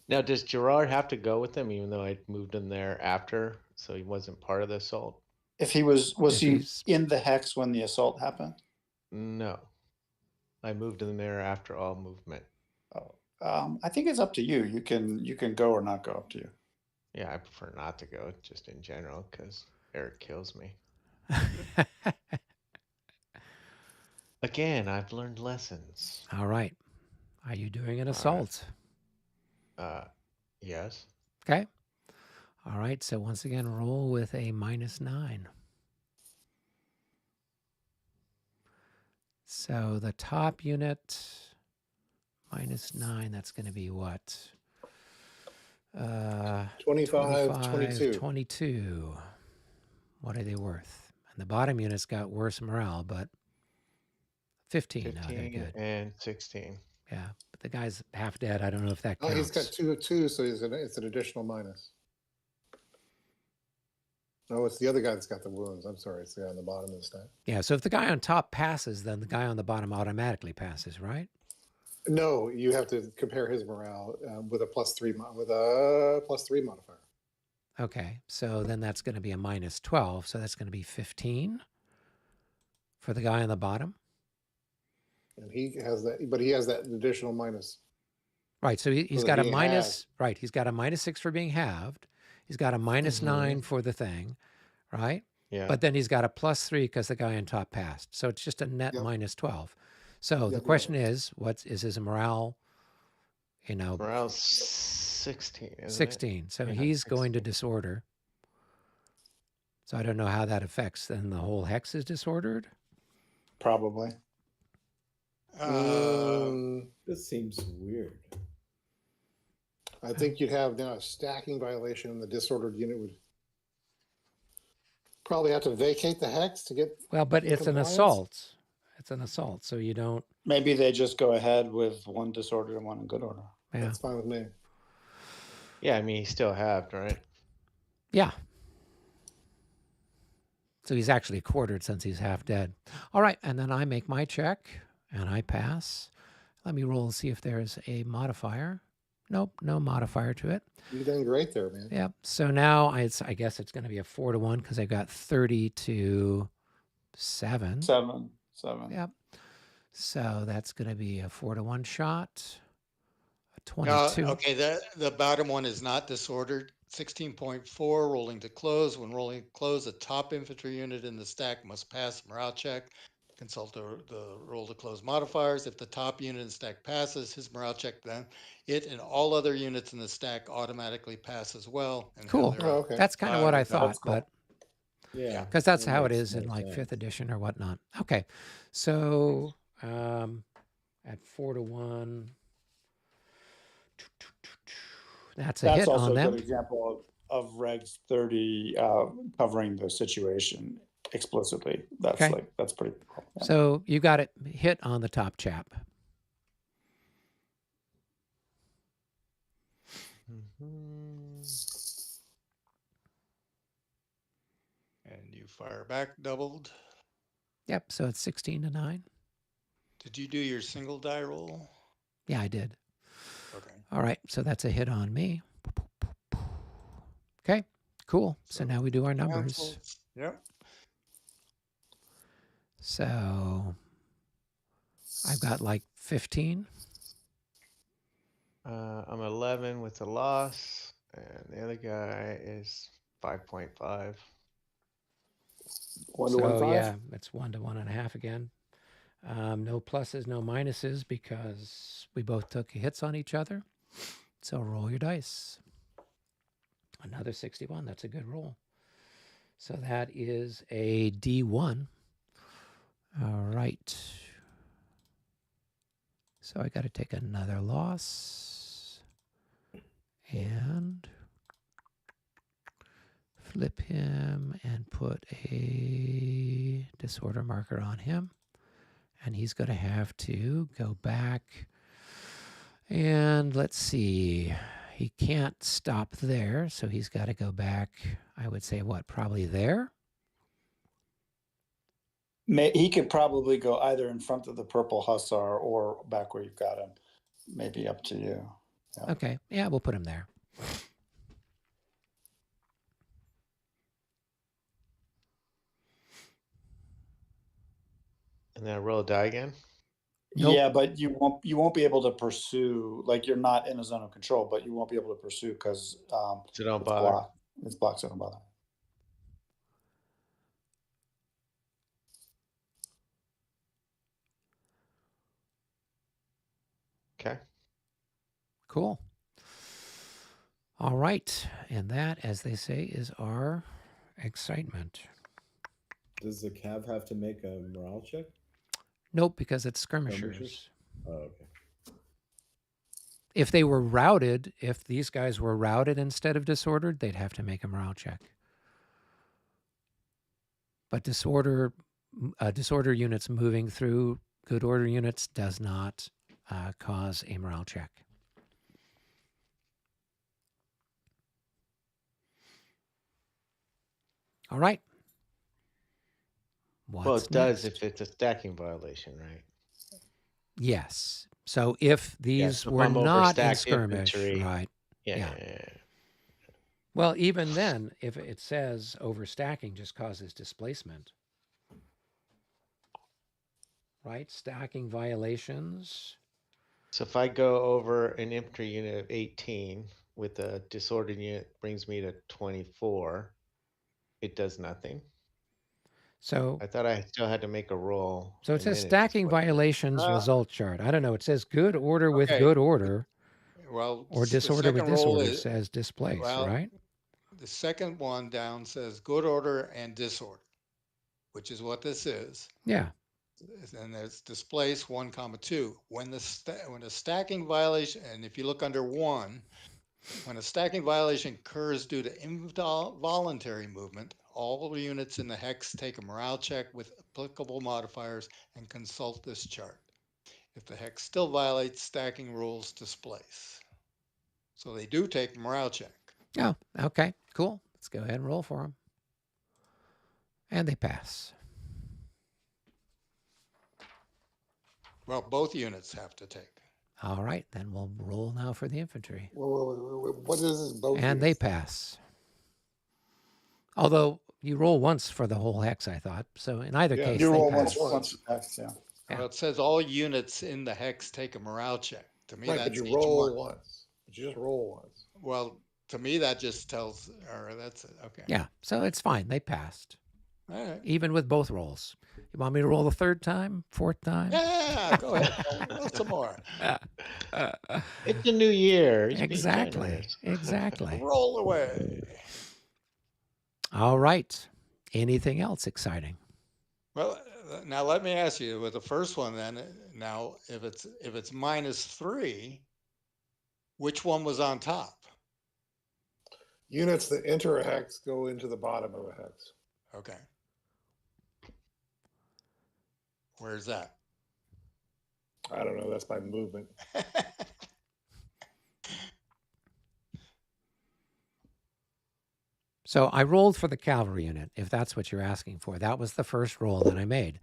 Now, does Gerard have to go with them, even though I moved him there after, so he wasn't part of the assault? If he was If he he's- in the hex when the assault happened? No, I moved him there after all movement. Oh, I think it's up to you. You can go or not go. Up to you. Yeah, I prefer not to go, just in general, because Eric kills me. Again, I've learned lessons. All right. Are you doing an assault? Yes. Okay. All right. So once again, roll with a -9. So the top unit -9. That's going to be what? 25, 22. 22. What are they worth? And the bottom unit's got worse morale, but 15. Oh, they're 15 good. and 16. Yeah, but the guy's half dead. I don't know if that Oh, counts. he's got 2, so it's an additional minus. Oh, it's the other guy that's got the wounds. I'm sorry, it's the guy on the bottom of the stack. Yeah, so if the guy on top passes, then the guy on the bottom automatically passes, right? No, you have to compare his morale with a +3 modifier. Okay, so then that's going to be a -12. So that's going to be 15 for the guy on the bottom. And he has that, but he has that additional minus. Right, so he's For got a being minus, right, he's got a -6 for being halved. He's got a -9 for the thing, right? Yeah. But then he's got a +3 because the guy on top passed. So it's just a net Yep. -12. So the Yep, question is, what is his morale? You know, Morale's 16, isn't 16. So Yeah, he's going to 16. disorder. So I don't know how that affects. Then the whole hex is disordered. Probably. This seems weird. I think you'd have now a stacking violation, and the disordered unit would probably have to vacate the hex to get. Well, but in it's an compliance? assault. It's an assault. So you don't. Maybe they just go ahead with 1 disorder and 1 in good order. Yeah. That's fine with me. Yeah, I mean, he's still halved, right? Yeah. So he's actually quartered since he's half dead. All right. And then I make my check and I pass. Let me roll and see if there's a modifier. Nope, no modifier to it. You're doing great there, man. Yep. So now I guess it's going to be a 4-1 because I got 30 to 7. 7. Yep. So that's going to be a 4-1 shot. A 22. Okay, the bottom one is not disordered. 16.4, rolling to close. When rolling to close, a top infantry unit in the stack must pass a morale check. Consult the roll to close modifiers. If the top unit in the stack passes his morale check, then it and all other units in the stack automatically pass as well. And have Cool. their Oh, okay. That's kind of what I thought, That's cool. but Yeah. because that's that how it makes is in more like sense. 5th edition or whatnot. Okay. So at 4-1, that's a That's hit also on a them. good example of Regs 30 covering the situation explicitly. That's Okay. that's pretty cool. Yeah. So you got it hit on the top chap. And you fire back doubled. Yep. So it's 16 to 9. Did you do your single die roll? Yeah, I did. Okay. All right. So that's a hit on me. Okay. Cool. So now we do our numbers. Cancels. Yep. So I've got like 15. I'm 11 with a loss, And the other guy is 5.5. 1 to 1 So 5. yeah, it's 1 to 1.5 again. No pluses, no minuses because we both took hits on each other. So roll your dice. Another 61. That's a good roll. So that is a D1. All right. So I got to take another loss and flip him and put a disorder marker on him. And he's going to have to go back. And let's see. He can't stop there, so he's got to go back, I would say, what, probably there? He could probably go either in front of the purple hussar or back where you've got him. Maybe up to you. Yeah. Okay, yeah, we'll put him there. And then I roll a die again. Nope. Yeah, but you won't be able to pursue, like you're not in a zone of control, but you won't be able to pursue because So don't it's bother. blocked. It's blocked, so don't bother. Okay. Cool. All right, and that, as they say, is our excitement. Does the Cav have to make a morale check? Nope, because it's skirmishers. Skirmishers? Oh, okay. If they were routed, if these guys were routed instead of disordered, they'd have to make a morale check. But disorder units moving through good order units does not cause a morale check. All right. Well, What's it does next? if it's a stacking violation, right? Yes. So if these so if were I'm not in overstacked skirmish, infantry, right? Yeah. Yeah. yeah, yeah. Well, even then, if it says overstacking just causes displacement, right? Stacking violations. So if I go over an infantry unit of 18 with a disordered unit brings me to 24, it does nothing. So I thought I still had to make a roll. So it and says then stacking displays. violations result chart. I don't know. It says good order with Okay. good order Well, or the disorder with second roll disorder is, says displace, well, right? the second one down says good order and disorder, which is what this is. Yeah. And there's displace 1, 2. When the stacking violation, and if you look under 1, when a stacking violation occurs due to involuntary movement, all the units in the hex take a morale check with applicable modifiers and consult this chart. If the hex still violates stacking rules, displace. So they do take a morale check. Oh, okay. Cool. Let's go ahead and roll for them. And they pass. Well, both units have to take. All right. Then we'll roll now for the infantry. What is this? Both And they units? pass. Although you roll once for the whole hex, I thought. So in either Yeah, case, You they roll pass. once. Yeah. Yeah. Well, it says all units in the hex take a morale check. To me, Right, that's but you each roll one. once. But you just roll once. Well, to me, that just tells, or that's it. Okay. Yeah. So it's fine. They passed. All right. Even with both rolls. You want me to roll the third time? Fourth time? Yeah, go ahead. Roll some more. It's a new year. He's being Exactly. generous. Exactly. Roll away. All right. Anything else exciting? Well, now let me ask you with the first one then. Now, if it's -3, which one was on top? Units that enter a hex go into the bottom of a hex. Okay. Where's that? I don't know. That's by movement. So I rolled for the cavalry unit, if that's what you're asking for. That was the first roll that I made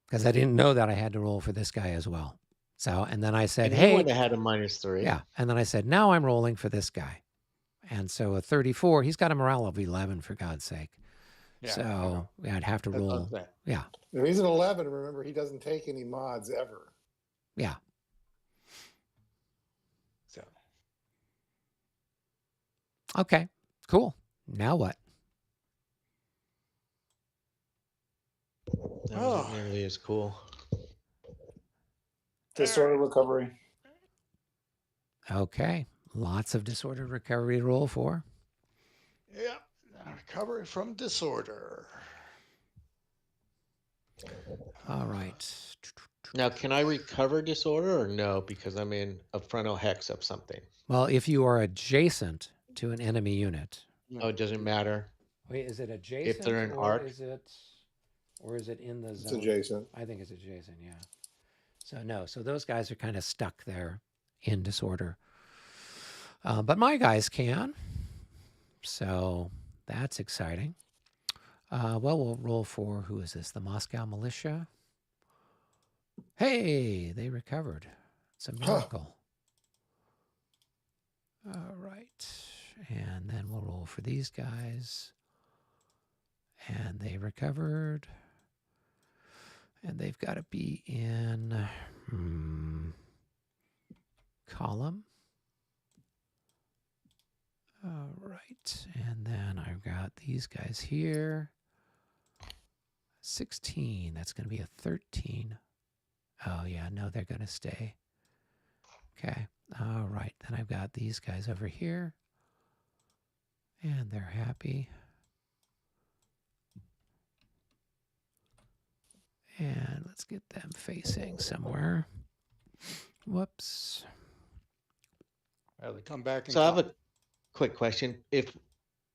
because I didn't know that I had to roll for this guy as well. So, and then I said, And he hey, would have had a -3. yeah. And then I said, now I'm rolling for this guy. And so a 34, he's got a morale of 11 for God's sake. Yeah, So yeah, I'd have to that's what I'm roll. saying. Yeah. If he's an 11, remember, he doesn't take any mods ever. Yeah. So Okay, cool. Now what? That wasn't nearly as cool. Disorder recovery. Okay, lots of disorder recovery to roll for. Yeah, recovery from disorder. All right. Now, can I recover disorder or no? Because I'm in a frontal hex of something. Well, if you are adjacent to an enemy unit. Oh, it doesn't matter. Wait, is it adjacent they're in or arc? is it in the It's zone? adjacent. I think it's adjacent, yeah. So no, so those guys are kind of stuck there in disorder. But my guys can. So that's exciting. Well, we'll roll for, who is this? The Moscow Militia. Hey, they recovered. It's a miracle. All right. And then we'll roll for these guys. And they recovered. And they've got to be in column. All right. And then I've got these guys here. 16. That's going to be a 13. Oh, yeah. No, they're going to stay. Okay. All right. Then I've got these guys over here. And they're happy. And let's get them facing somewhere. Whoops. Well, they come back. So I have a quick question.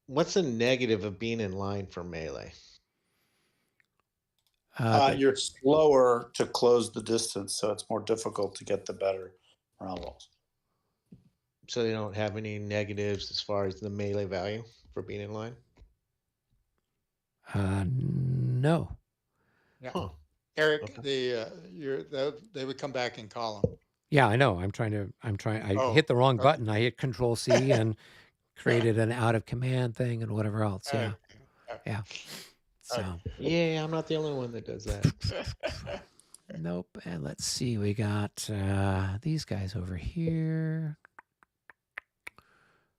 What's the negative of being in line for melee? You're slower to close the distance, so it's more difficult to get the better round rolls. So they don't have any negatives as far as the melee value for being in line? No. Yeah. Huh. Eric, Okay. they would come back in column. Yeah, I know. I hit the wrong button. I hit Control C and created an out of command thing and whatever else. Yeah. Yeah. So. Yeah, I'm not the only one that does that. Nope. And let's see. We got these guys over here.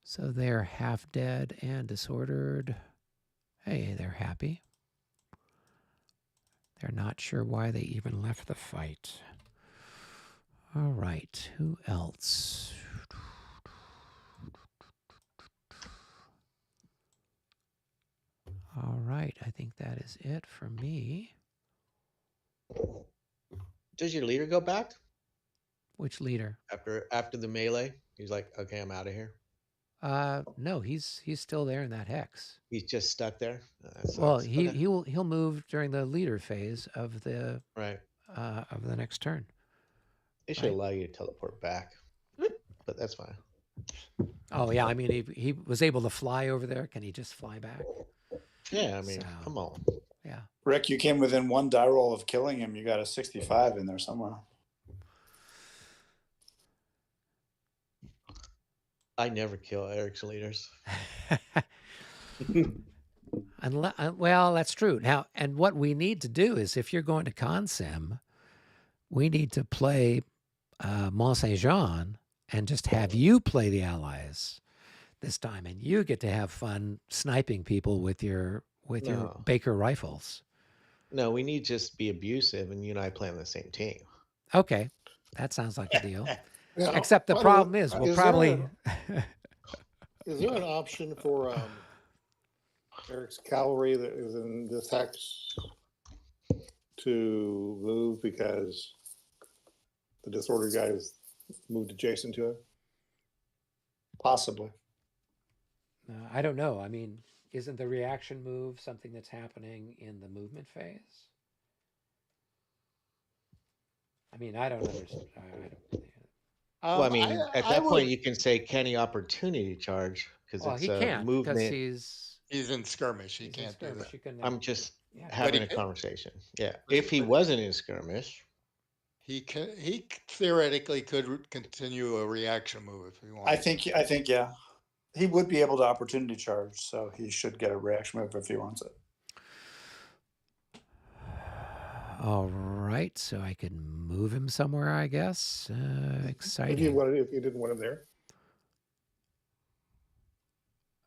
So they're half dead and disordered. Hey, they're happy. They're not sure why they even left the fight. All right. Who else? All right. I think that is it for me. Does your leader go back Which leader? after the melee? He's like, okay, I'm out of here. No, he's still there in that hex. He's just stuck there. Well, Okay. he'll move during the leader phase of the Right. Of the next turn. It should allow you to teleport back, but that's fine. Oh yeah, I mean he was able to fly over there. Can he just fly back? Yeah, I mean, come on. Yeah. Rick, you came within one die roll of killing him. You got a 65 in there somewhere. I never kill Eric's leaders. Well, that's true. Now, and what we need to do is, if you're going to Consim, we need to play Mont Saint Jean and just have you play the allies this time, and you get to have fun sniping people with your Baker rifles. No, we need to just be abusive, and you and I play on the same team. Okay, that sounds like a deal. Yeah. Except the problem is, we'll probably. Is there an option for Eric's cavalry that is in this hex to move because the disordered guy is moved adjacent to him? Possibly. I don't know. I mean, isn't the reaction move something that's happening in the movement phase? I mean, I don't understand. Well, I mean, at that point, you can say, "Can he opportunity charge?" Because it's he can't movement. because he's in skirmish. He can't do that. I'm just having a conversation. Yeah, if he wasn't in skirmish, he theoretically could continue a reaction move if he wanted. I think yeah, he would be able to opportunity charge, so he should get a reaction move if he wants it. All right, so I could move him somewhere, I guess. Exciting. If you didn't want him there.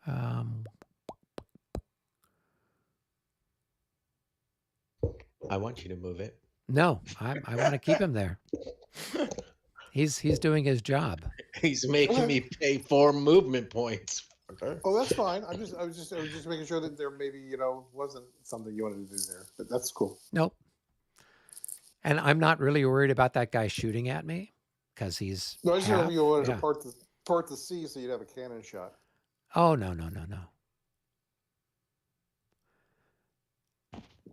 I want you to move it. No, I want to keep him there. He's doing his job. He's making me pay 4 movement points. Okay. Oh, that's fine. I was just making sure that there maybe wasn't something you wanted to do there, but that's cool. Nope. And I'm not really worried about that guy shooting at me because he's. No, I just remember you wanted yeah. to part the sea so you'd have a cannon shot. Oh no.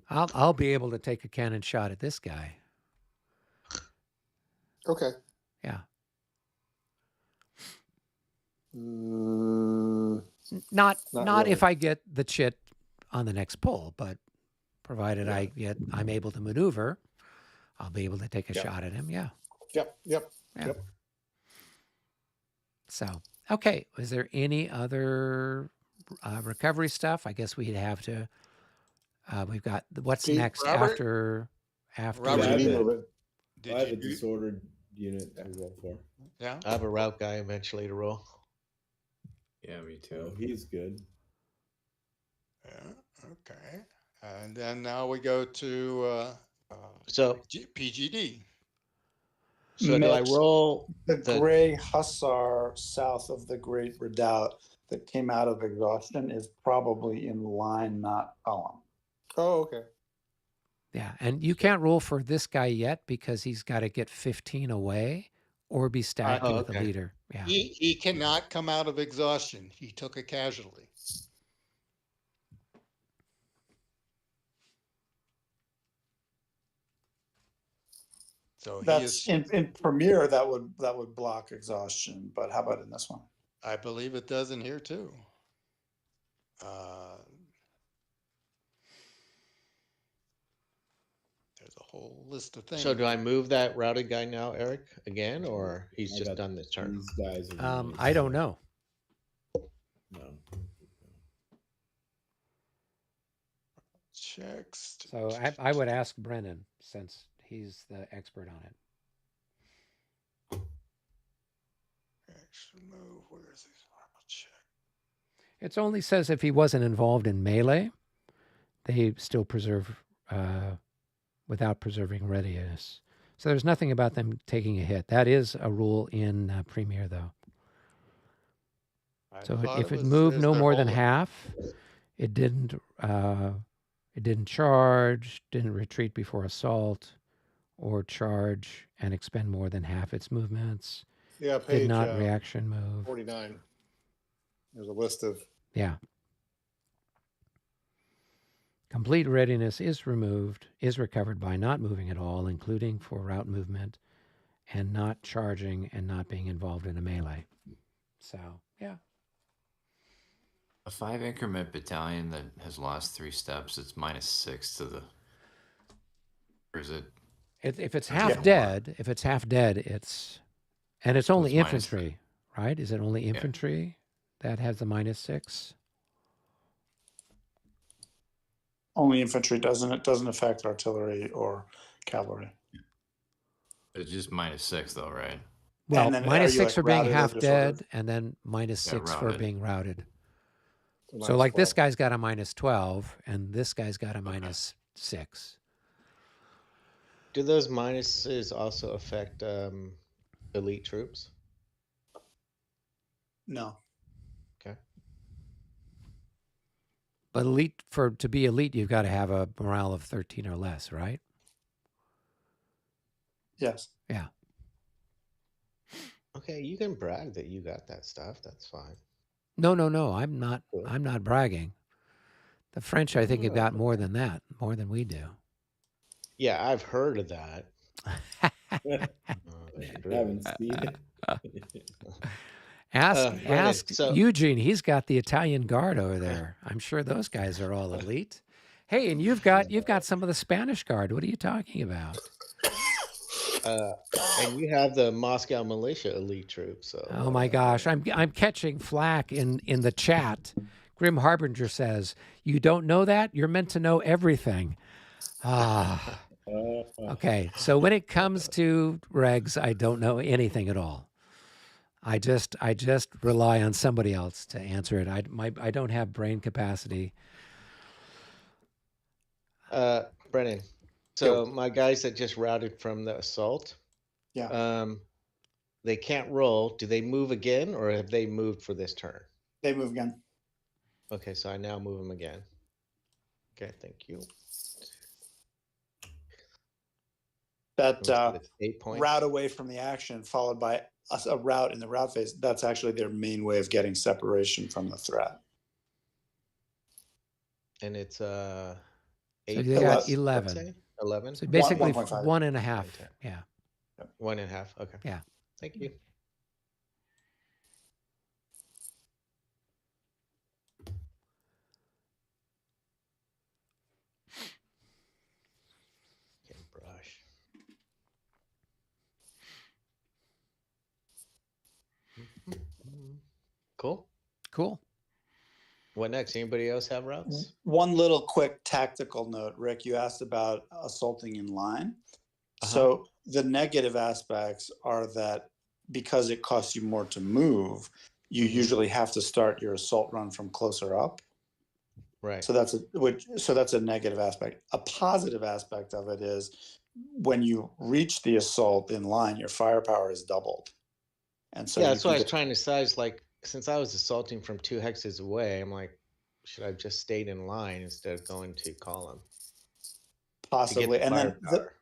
I'll be able to take a cannon shot at this guy. Okay. Yeah. Not Not really. if I get the chit on the next pull, but provided I'm able to maneuver, I'll be able to take a shot at him. Yeah. Yep. Yeah. So, okay. Is there any other recovery stuff? I guess we'd have to. We've got what's Pete, next Robert? after. Robert, Yeah, I did have you- I have a did you- disordered unit to roll for. Yeah. I have a route guy eventually to roll. Yeah, me So too. he's good. Yeah. Okay. And then now we go to So, PGD. so do I Mitch, roll The the gray hussar south of the Great Redoubt that came out of exhaustion is probably in line, not column. Oh, okay. Yeah, and you can't roll for this guy yet because he's got to get 15 away or be stacked Oh, with a okay. leader. Yeah. He cannot come out of exhaustion. He took a casualty. So he That's is. in Premiere that would block exhaustion, but how about in this one? I believe it does in here too. There's a whole list of things. So do I move that routed guy now, Eric, again, or he's I just got done this turn? These guys are really I don't know. No. Checks. So I would ask Brennan since he's the expert on it. Action move. Where is he? I'll check. It only says if he wasn't involved in melee, they still preserve without preserving readiness. So there's nothing about them taking a hit. That is a rule in Premiere, though. I So thought if it was- moved there's no the more than whole- half, it didn't charge, didn't retreat before assault, or charge and expend more than half its movements. Yeah, Did page not reaction move. 49. There's a list of. Yeah. Complete readiness is recovered by not moving at all, including for route movement, and not charging and not being involved in a melee. So, yeah. A 5 increment battalion that has lost 3 steps, it's -6 to the. Or is it? If it's Yeah. half dead, it's and it's only it's minus infantry, right? Is it only infantry that has the -6? Only infantry doesn't affect artillery or cavalry. It's just -6 though, right? Well, And then are -6 you, like, for being routed or half disordered? dead, and then -6 for routed. being routed. So minus like this 12. guy's got a -12, and this guy's got a -6. Do those minuses also affect elite troops? No. Okay. But to be elite, you've got to have a morale of 13 or less, right? Yes. Yeah. Okay, you can brag that you got that stuff. That's fine. No. I'm not. Cool. I'm not bragging. The French, I think, have got more than that, more than we do. Yeah, I've heard of that. Haven't seen it. Ask Brennan, so- Eugene. He's got the Italian Guard over there. I'm sure those guys are all elite. Hey, and you've got some of the Spanish Guard. What are you talking about? And you have the Moscow militia elite troops. So Oh my gosh, I'm catching flack in the chat. Grim Harbinger says, "You don't know that? You're meant to know everything." Ah. Okay, so when it comes to regs, I don't know anything at all. I just rely on somebody else to answer it. I don't have brain capacity. Brennan. So my guys that just routed from the assault, Yeah, they can't roll. Do they move again, or have they moved for this turn? they move again. Okay, so I now move them again. Okay, thank you. That It's 8 points. route away from the action followed by a route in the route phase, that's actually their main way of getting separation from the threat. And it's So 8 they got plus, let's 11. say? 11? So basically 1.5. 1.5. Okay. Yeah. 1.5. Okay. Yeah. Thank you. Okay, brush. Cool. Cool. What next? Anybody else have routes? One little quick tactical note, Rick, you asked about assaulting in line. Uh-huh. So the negative aspects are that because it costs you more to move, you usually have to start your assault run from closer up. Right. So that's a negative aspect. A positive aspect of it is when you reach the assault in line, your firepower is doubled. And so yeah, that's what I was trying to size. Like, since I was assaulting from 2 hexes away, I'm like, should I have just stayed in line instead of going to column? possibly. And firepower.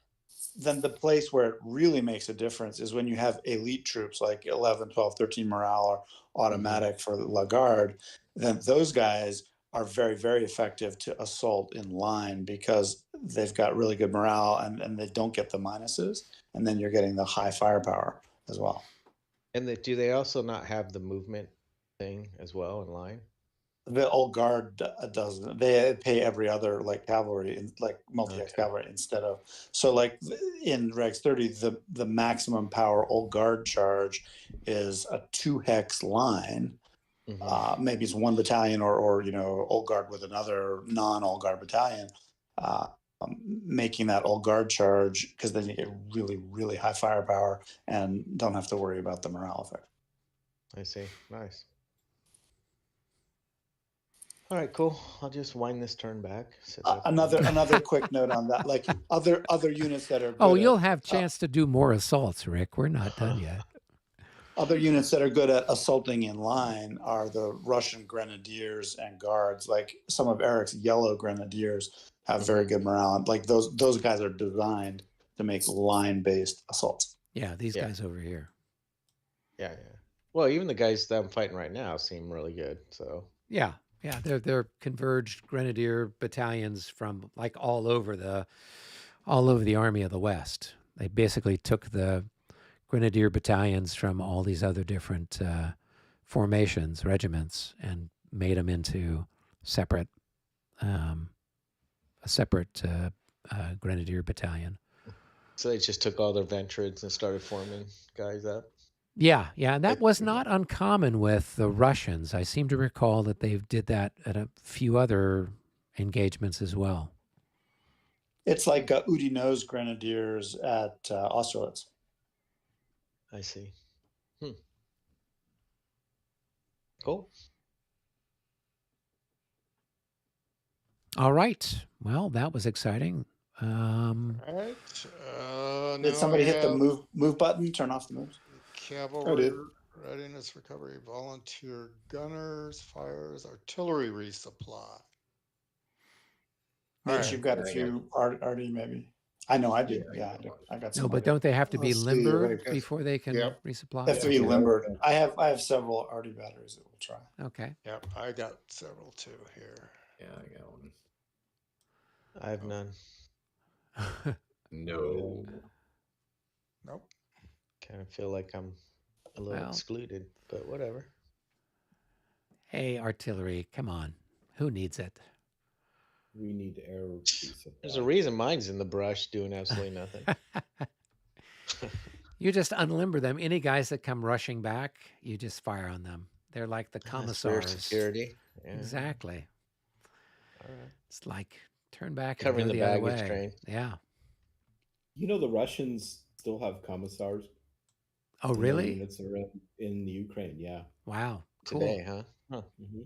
then the place where it really makes a difference is when you have elite troops like 11, 12, 13 morale or automatic for La Garde, then those guys are very, very effective to assault in line because they've got really good morale and they don't get the minuses. And then you're getting the high firepower as well. And do they also not have the movement thing as well in line? The old guard doesn't. They pay every other like cavalry, like multi-X cavalry instead of. So like in Regs 30, the maximum power old guard charge is a 2 hex line. Maybe it's 1 battalion or old guard with another non-old guard battalion, making that old guard charge because then you get really, really high firepower and don't have to worry about the morale effect. I see. Nice. All right, cool. I'll just wind this turn back. Another quick note on that, like other units that are good Oh, you'll have chance to do more assaults, Rick. We're not done yet. Other units that are good at assaulting in line are the Russian grenadiers and guards. Like some of Eric's yellow grenadiers have very good morale. And like those guys are designed to make line-based assaults. Yeah, these guys over here. Yeah. Well, even the guys that I'm fighting right now seem really good. So yeah, they're converged grenadier battalions from like all over the Army of the West. They basically took the grenadier battalions from all these other different formations, regiments, and made them into a separate grenadier battalion. So they just took all their ventrids and started forming guys up. Yeah, and that was not uncommon with the Russians. I seem to recall that they did that at a few other engagements as well. It's like Oudinot's grenadiers at Austerlitz. I see. Cool. All right. Well, that was exciting. All right. Did somebody hit the move button? Turn off the moves. Cavalry readiness recovery, volunteer gunners, fires, artillery resupply. Mitch, you've got a few Artie, maybe. I know I do. Yeah, I do. I got some. No, but don't they have to be Let's see, limber I guess. before they can resupply? They have to be limbered. I have several Artie batteries that we'll try. Okay. Yep, I got several too here. Yeah, I got one. I have none. No. Nope. Kind of feel like I'm a little excluded, but whatever. Hey, artillery, come on. Who needs it? We need air resupply. There's a reason mine's in the brush doing absolutely nothing. You just unlimber them. Any guys that come rushing back, you just fire on them. They're like the commissars. Security. Yeah. Exactly. All right. It's like turn back Covering and go the the other baggage way. train. Yeah. You know the Russians still have commissars? Oh, and their really? units are in the Ukraine. Yeah. Wow. Cool. Today, huh? Hmm.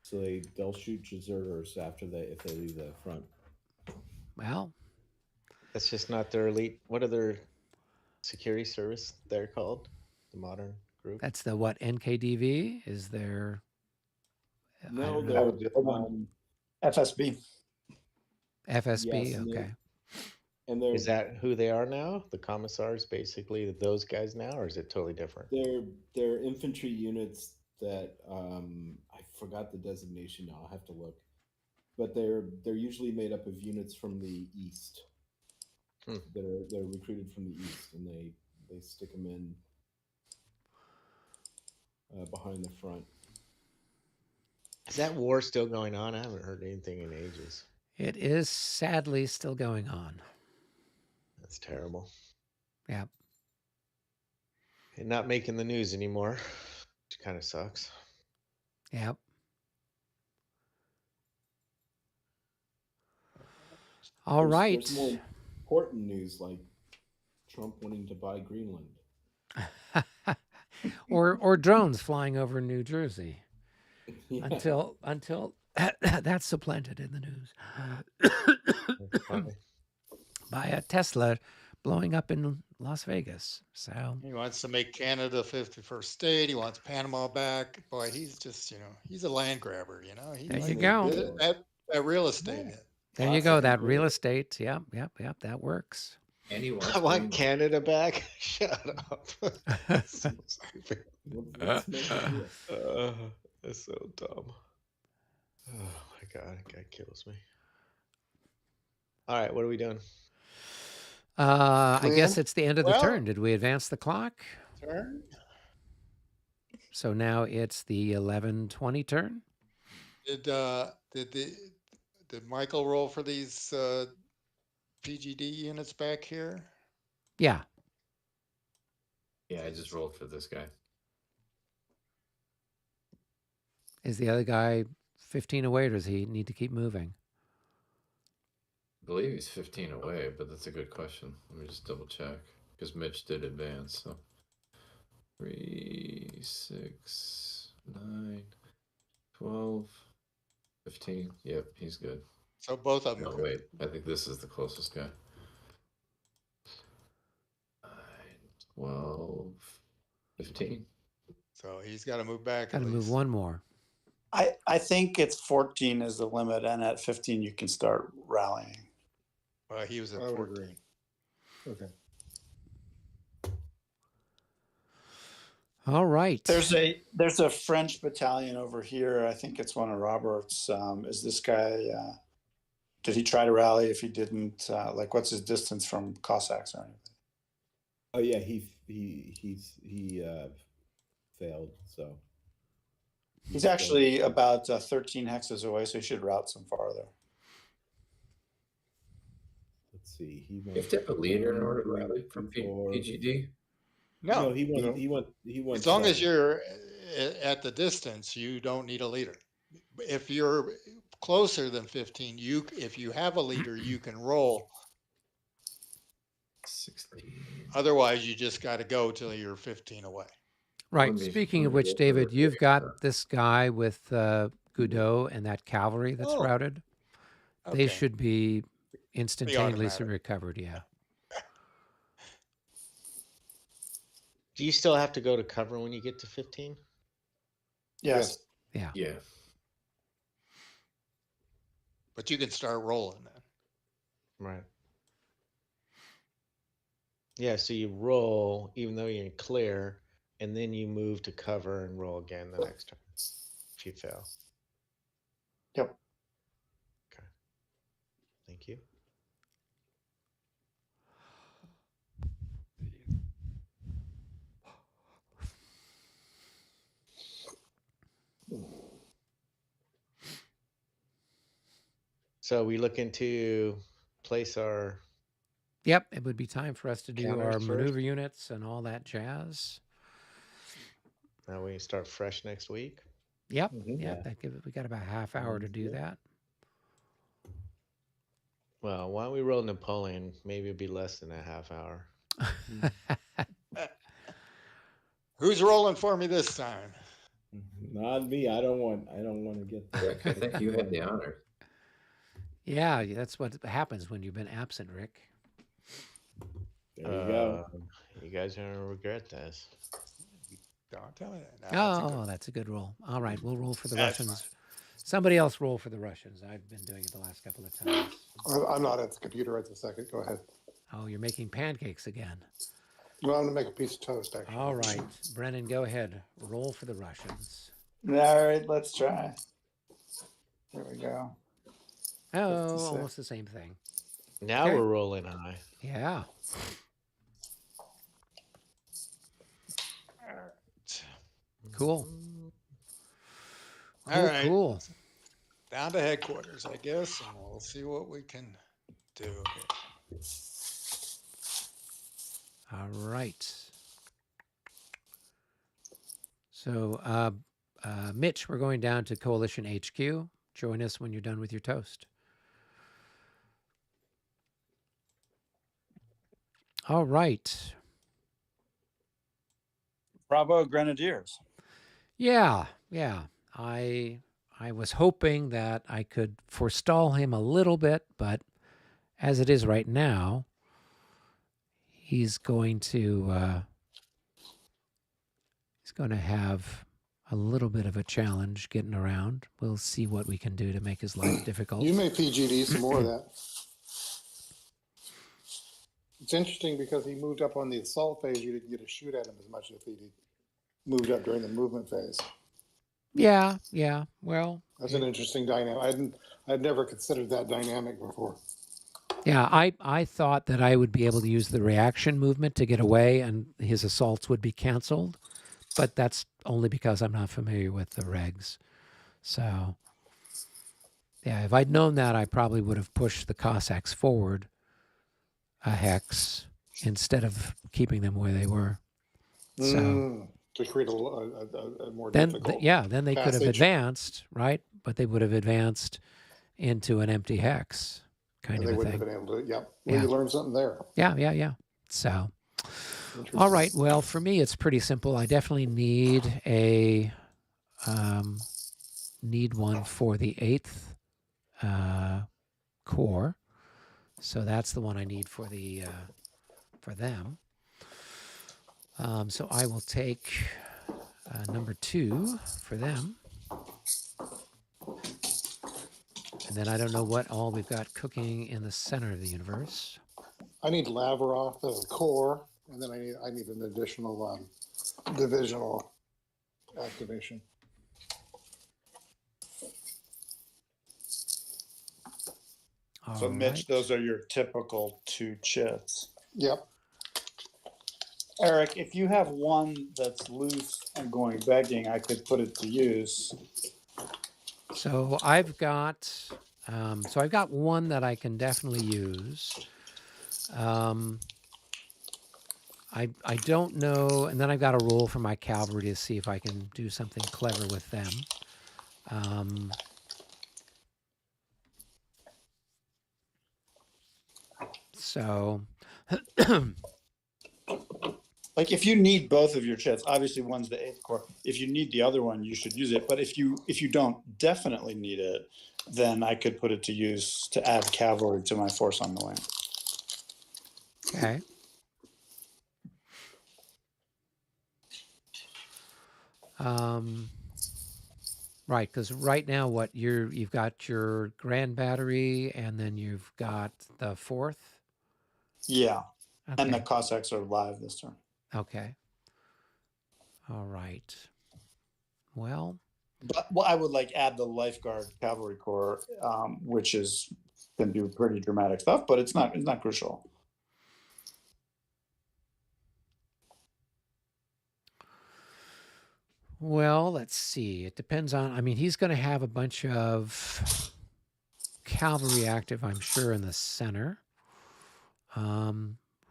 So they'll shoot deserters after if they leave the front. Well, That's just not their elite. What other security service they're called? The modern group. that's the what, NKDV? Is there? I No, don't know. they're the other one. FSB. FSB. yes, Okay. and they're Is that who they are now? The commissars, basically those guys now, or is it totally different? they're infantry units that I forgot the designation now. I'll have to look, but they're usually made up of units from the east. They're recruited from the east, and they stick them in behind the front. Is that war still going on? I haven't heard anything in ages. It is sadly still going on. That's terrible. Yeah. And not making the news anymore, which kind of sucks. Yep. All right. There's more important news, like Trump wanting to buy Greenland. or drones flying over New Jersey Yeah. until that's supplanted in the news by a Tesla blowing up in Las Vegas. So He wants to make Canada 51st state. He wants Panama back. Boy, he's just, he's a land grabber, He there likes you go. that real estate. Yeah. There you go. That real estate. Yep. That works. And he wants I want Greenland. Canada back. Shut up. That's so stupid. That's so dumb. Oh my god, that guy kills me. All right, what are we doing? I guess Well, it's the end of the turn. Did we advance the clock? Turn. So now it's the 11:20 turn. Did Michael roll for these PGD units back here? Yeah. Yeah, I just rolled for this guy. Is the other guy 15 away, or does he need to keep moving? I believe he's 15 away, but that's a good question. Let me just double check because Mitch did advance. So 3, 6, 9, 12, 15. Yep, he's good. So both of them. No, wait. I think this is the closest guy. 9, 12, 15. So he's got to move back. Got to move one more. I think it's 14 is the limit, and at 15 you can start rallying. Well, he was at I would 14. agree. Okay. All right. There's a French battalion over here. I think it's one of Robert's. Is this guy? Did he try to rally? If he didn't, what's his distance from Cossacks or anything? Oh yeah, he failed. So he's actually about 13 hexes away, so he should route some farther. Let's see. You have to have a leader in order to rally from PGD. No, he went. as long as you're at the distance, you don't need a leader. If you're closer than 15, if you have a leader, you can roll. 16. Otherwise, you just got to go till you're 15 away. Right. Let me- Speaking let of me which, look David, over you've here. got this guy with Godot and that cavalry that's Oh, routed. okay. They should be instantaneously automatic. recovered. Yeah. Do you still have to go to cover when you get to 15? Yes. Yeah. Yeah. But you can start rolling then. Right. Yeah, so you roll even though you're in clear, and then you move to cover and roll again the next turn if you fail. Yep. Okay. Thank you. So we looking to place our Yep. It would be time for us to do Counters our first? maneuver units and all that jazz. now we start fresh next week. Yep. Mhm. Yep. We got about a half hour to Sounds do good. that. Well, why don't we roll Napoleon? Maybe it'll be less than a half hour. Who's rolling for me this time? Not me. I don't want to get there. Rick, I think you had the honor. Yeah, that's what happens when you've been absent, Rick. There you go. You guys are gonna regret this. Don't tell me that. No, Oh, that's a good roll. All right, we'll roll for the That's Russians. Somebody else roll for the Russians. I've been doing it the last couple of times. I'm not at the computer right this second. Go ahead. Oh, you're making pancakes again. Well, I'm gonna make a piece of toast actually. All right, Brennan, go ahead. Roll for the Russians. All right, let's try. There we go. Oh, 56. almost the same thing. Now Okay. we're rolling high. Yeah. Cool. All right. Cool. Down to headquarters, I guess, and we'll see what we can do here. All right. So, Mitch, we're going down to Coalition HQ. Join us when you're done with your toast. All right. Bravo, Grenadiers. Yeah. I was hoping that I could forestall him a little bit, but as it is right now, he's going to have a little bit of a challenge getting around. We'll see what we can do to make his life difficult. You may PGD some more of that. It's interesting because he moved up on the assault phase. You didn't get to shoot at him as much as if he moved up during the movement phase. Yeah. Well, That's an interesting dynamic. I'd never considered that dynamic before. yeah, I thought that I would be able to use the reaction movement to get away and his assaults would be canceled, but that's only because I'm not familiar with the regs. So, yeah, if I'd known that, I probably would have pushed the Cossacks forward a hex instead of keeping them where they were. So to create a more then, difficult then they could have passage. advanced, right? But they would have advanced into an empty hex kind And they of a wouldn't thing. have been able to. Yep. Well, Yeah. you learned something there. Yeah. So, all right. Well, for me, it's pretty simple. I definitely need a need one for the 8th Corps. So that's the one I need for the for them. So I will take number 2 for them. And then I don't know what all we've got cooking in the center of the universe. I need Lavrov as a core, and then I need an additional divisional activation. So, All Mitch, right. those are your typical 2 chits. Yep. Eric, if you have one that's loose and going begging, I could put it to use. So I've got one that I can definitely use. I don't know, and then I've got a roll for my cavalry to see if I can do something clever with them. So Like if you need both of your chits, obviously one's the 8th Corps. If you need the other one, you should use it. But if you don't definitely need it, then I could put it to use to add cavalry to my force on the wing. okay. Right, because right now you've got your Grand Battery and then you've got the 4th. Yeah. Okay. And the Cossacks are live this turn. Okay. All right. Well, I would like add the Lifeguard Cavalry Corps, which can do pretty dramatic stuff, but it's not crucial. well, let's see. It depends on. I mean, he's going to have a bunch of cavalry active, I'm sure, in the center.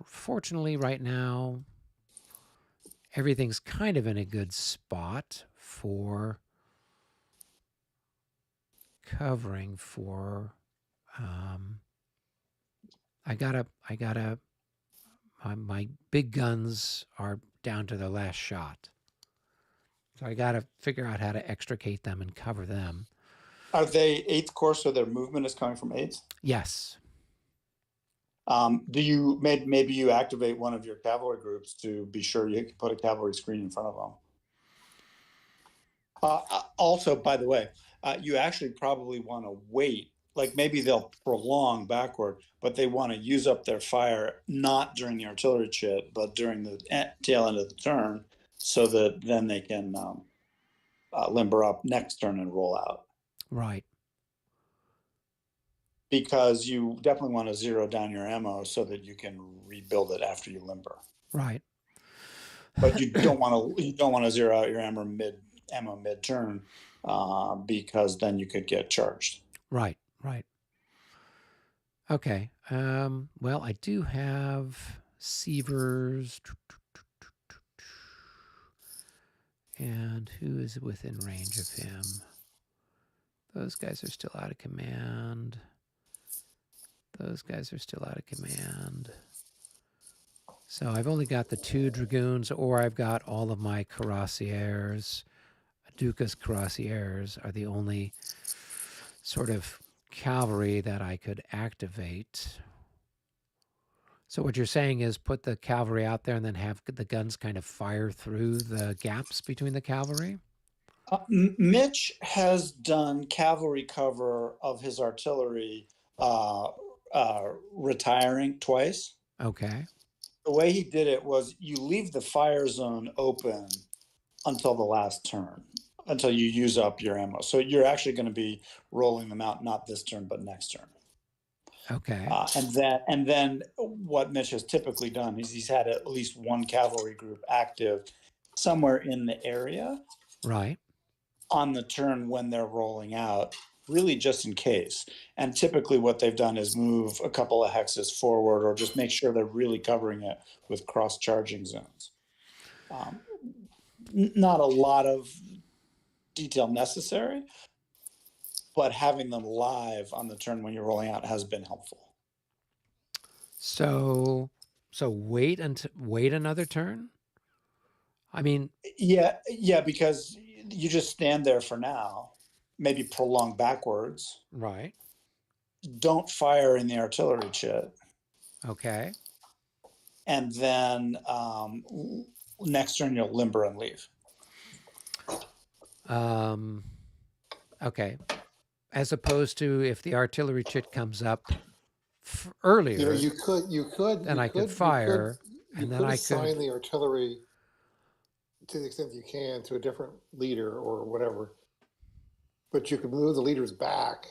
Fortunately, right now, everything's kind of in a good spot for covering for. I gotta my big guns are down to their last shot. So I got to figure out how to extricate them and cover them. Are they 8th Corps, so their movement is coming from 8th? Yes. Do you maybe you activate one of your cavalry groups to be sure you can put a cavalry screen in front of them? Also, by the way, you actually probably want to wait. Like maybe they'll prolong backward, but they want to use up their fire not during the artillery chit, but during the tail end of the turn, so that then they can limber up next turn and roll out. Right. Because you definitely want to zero down your ammo so that you can rebuild it after you limber. Right. But you don't want to zero out your ammo mid turn because then you could get charged. Right. Right. Okay. Well, I do have Sievers. And who is within range of him? Those guys are still out of command. Those guys are still out of command. So I've only got the 2 dragoons, or I've got all of my cuirassiers. Duca's cuirassiers are the only sort of cavalry that I could activate. So what you're saying is put the cavalry out there and then have the guns kind of fire through the gaps between the cavalry? Mitch has done cavalry cover of his artillery retiring twice. Okay. The way he did it was you leave the fire zone open until the last turn, until you use up your ammo. So you're actually going to be rolling them out, not this turn, but next turn. Okay. And then what Mitch has typically done is he's had at least one cavalry group active somewhere in the area. Right. On the turn when they're rolling out, really just in case. And typically what they've done is move a couple of hexes forward or just make sure they're really covering it with cross-charging zones. Not a lot of detail necessary, but having them live on the turn when you're rolling out has been helpful. So wait another turn? I mean, yeah, because you just stand there for now, maybe prolong backwards. Right. Don't fire in the artillery chit. Okay. And then next turn you'll limber and leave. Okay. As opposed to if the artillery chit comes up earlier, you could, then I could fire, and then I assign could the artillery to the extent you can to a different leader or whatever. But you could move the leaders back,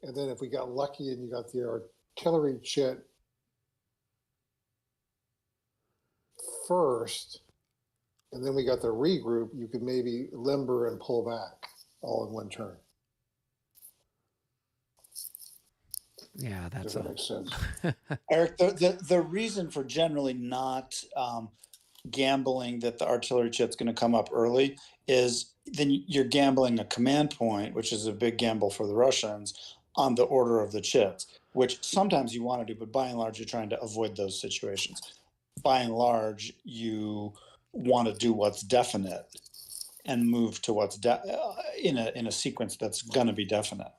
and then if we got lucky and you got the artillery chit first, and then we got the regroup, you could maybe limber and pull back all in one turn. Yeah, that's If that makes sense. Eric, the reason for generally not gambling that the artillery chit's going to come up early is then you're gambling a command point, which is a big gamble for the Russians, on the order of the chits, which sometimes you want to do, but by and large, you're trying to avoid those situations. By and large, you want to do what's definite and move to what's in a sequence that's going to be definite.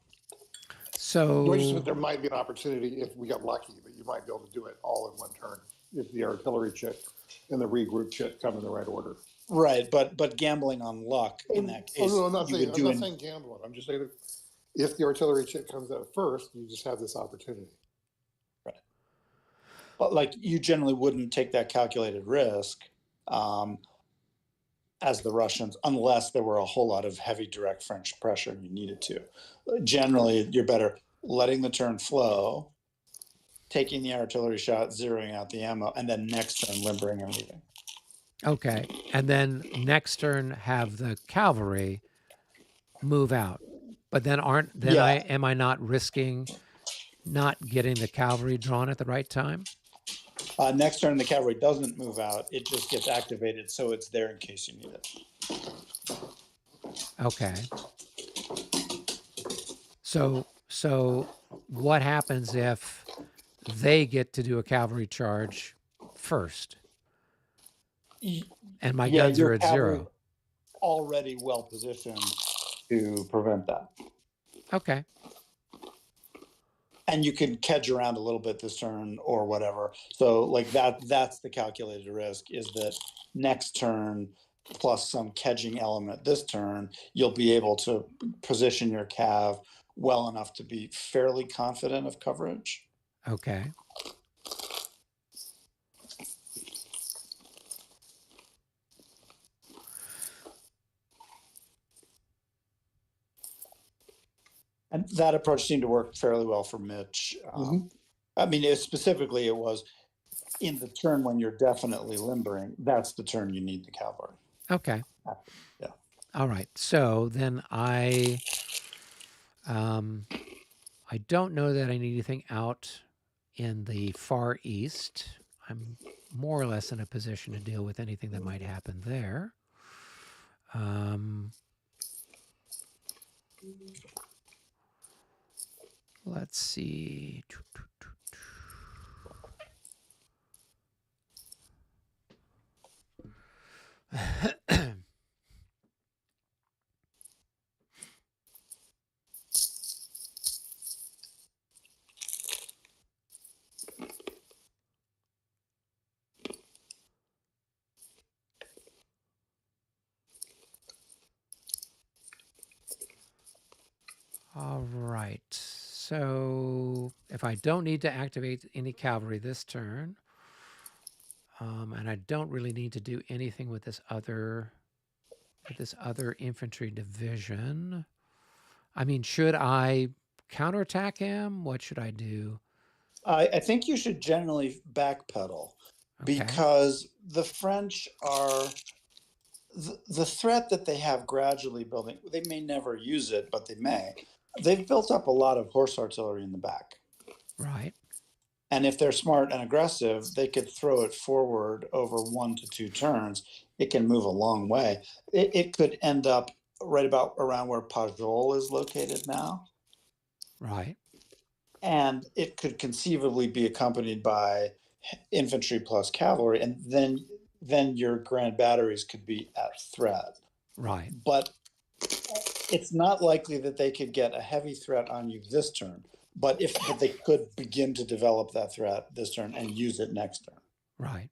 so. There might be an opportunity if we got lucky that you might be able to do it all in one turn if the artillery chit and the regroup chit come in the right order. Right, but gambling on luck in that case. I'm not saying gambling. I'm just saying that if the artillery chit comes out first, you just have this opportunity. Right. But like you generally wouldn't take that calculated risk as the Russians, unless there were a whole lot of heavy direct French pressure and you needed to. Generally, you're better letting the turn flow, taking the artillery shot, zeroing out the ammo, and then next turn limbering and leaving. Okay. And then next turn have the cavalry move out. But then am I not risking not getting the cavalry drawn at the right time? Next turn the cavalry doesn't move out, it just gets activated so it's there in case you need it. Okay. So what happens if they get to do a cavalry charge first, Y- and my yeah, guns your are at cavalry 0. already well positioned to prevent that. Okay. And you can kedge around a little bit this turn or whatever. So like that's the calculated risk, is that next turn plus some kedging element this turn, you'll be able to position your cav well enough to be fairly confident of coverage. Okay. And that approach seemed to work fairly well for Mitch. I mean, specifically, it was in the turn when you're definitely limbering. That's the turn you need the cavalry. Okay. Yeah. All right. So then I don't know that I need anything out in the far east. I'm more or less in a position to deal with anything that might happen there. Let's see. All right. So if I don't need to activate any cavalry this turn, and I don't really need to do anything with this other infantry division. I mean, should I counterattack him? What should I do? I think you should generally backpedal, Okay. because the French are the threat that they have gradually building. They may never use it, but they may. They've built up a lot of horse artillery in the back. Right. And if they're smart and aggressive, they could throw it forward over 1 to 2 turns. It can move a long way. It could end up right about around where Pajol is located now. Right. And it could conceivably be accompanied by infantry plus cavalry. And then your grand batteries could be at threat. Right. But it's not likely that they could get a heavy threat on you this turn. But they could begin to develop that threat this turn and use it next turn. Right.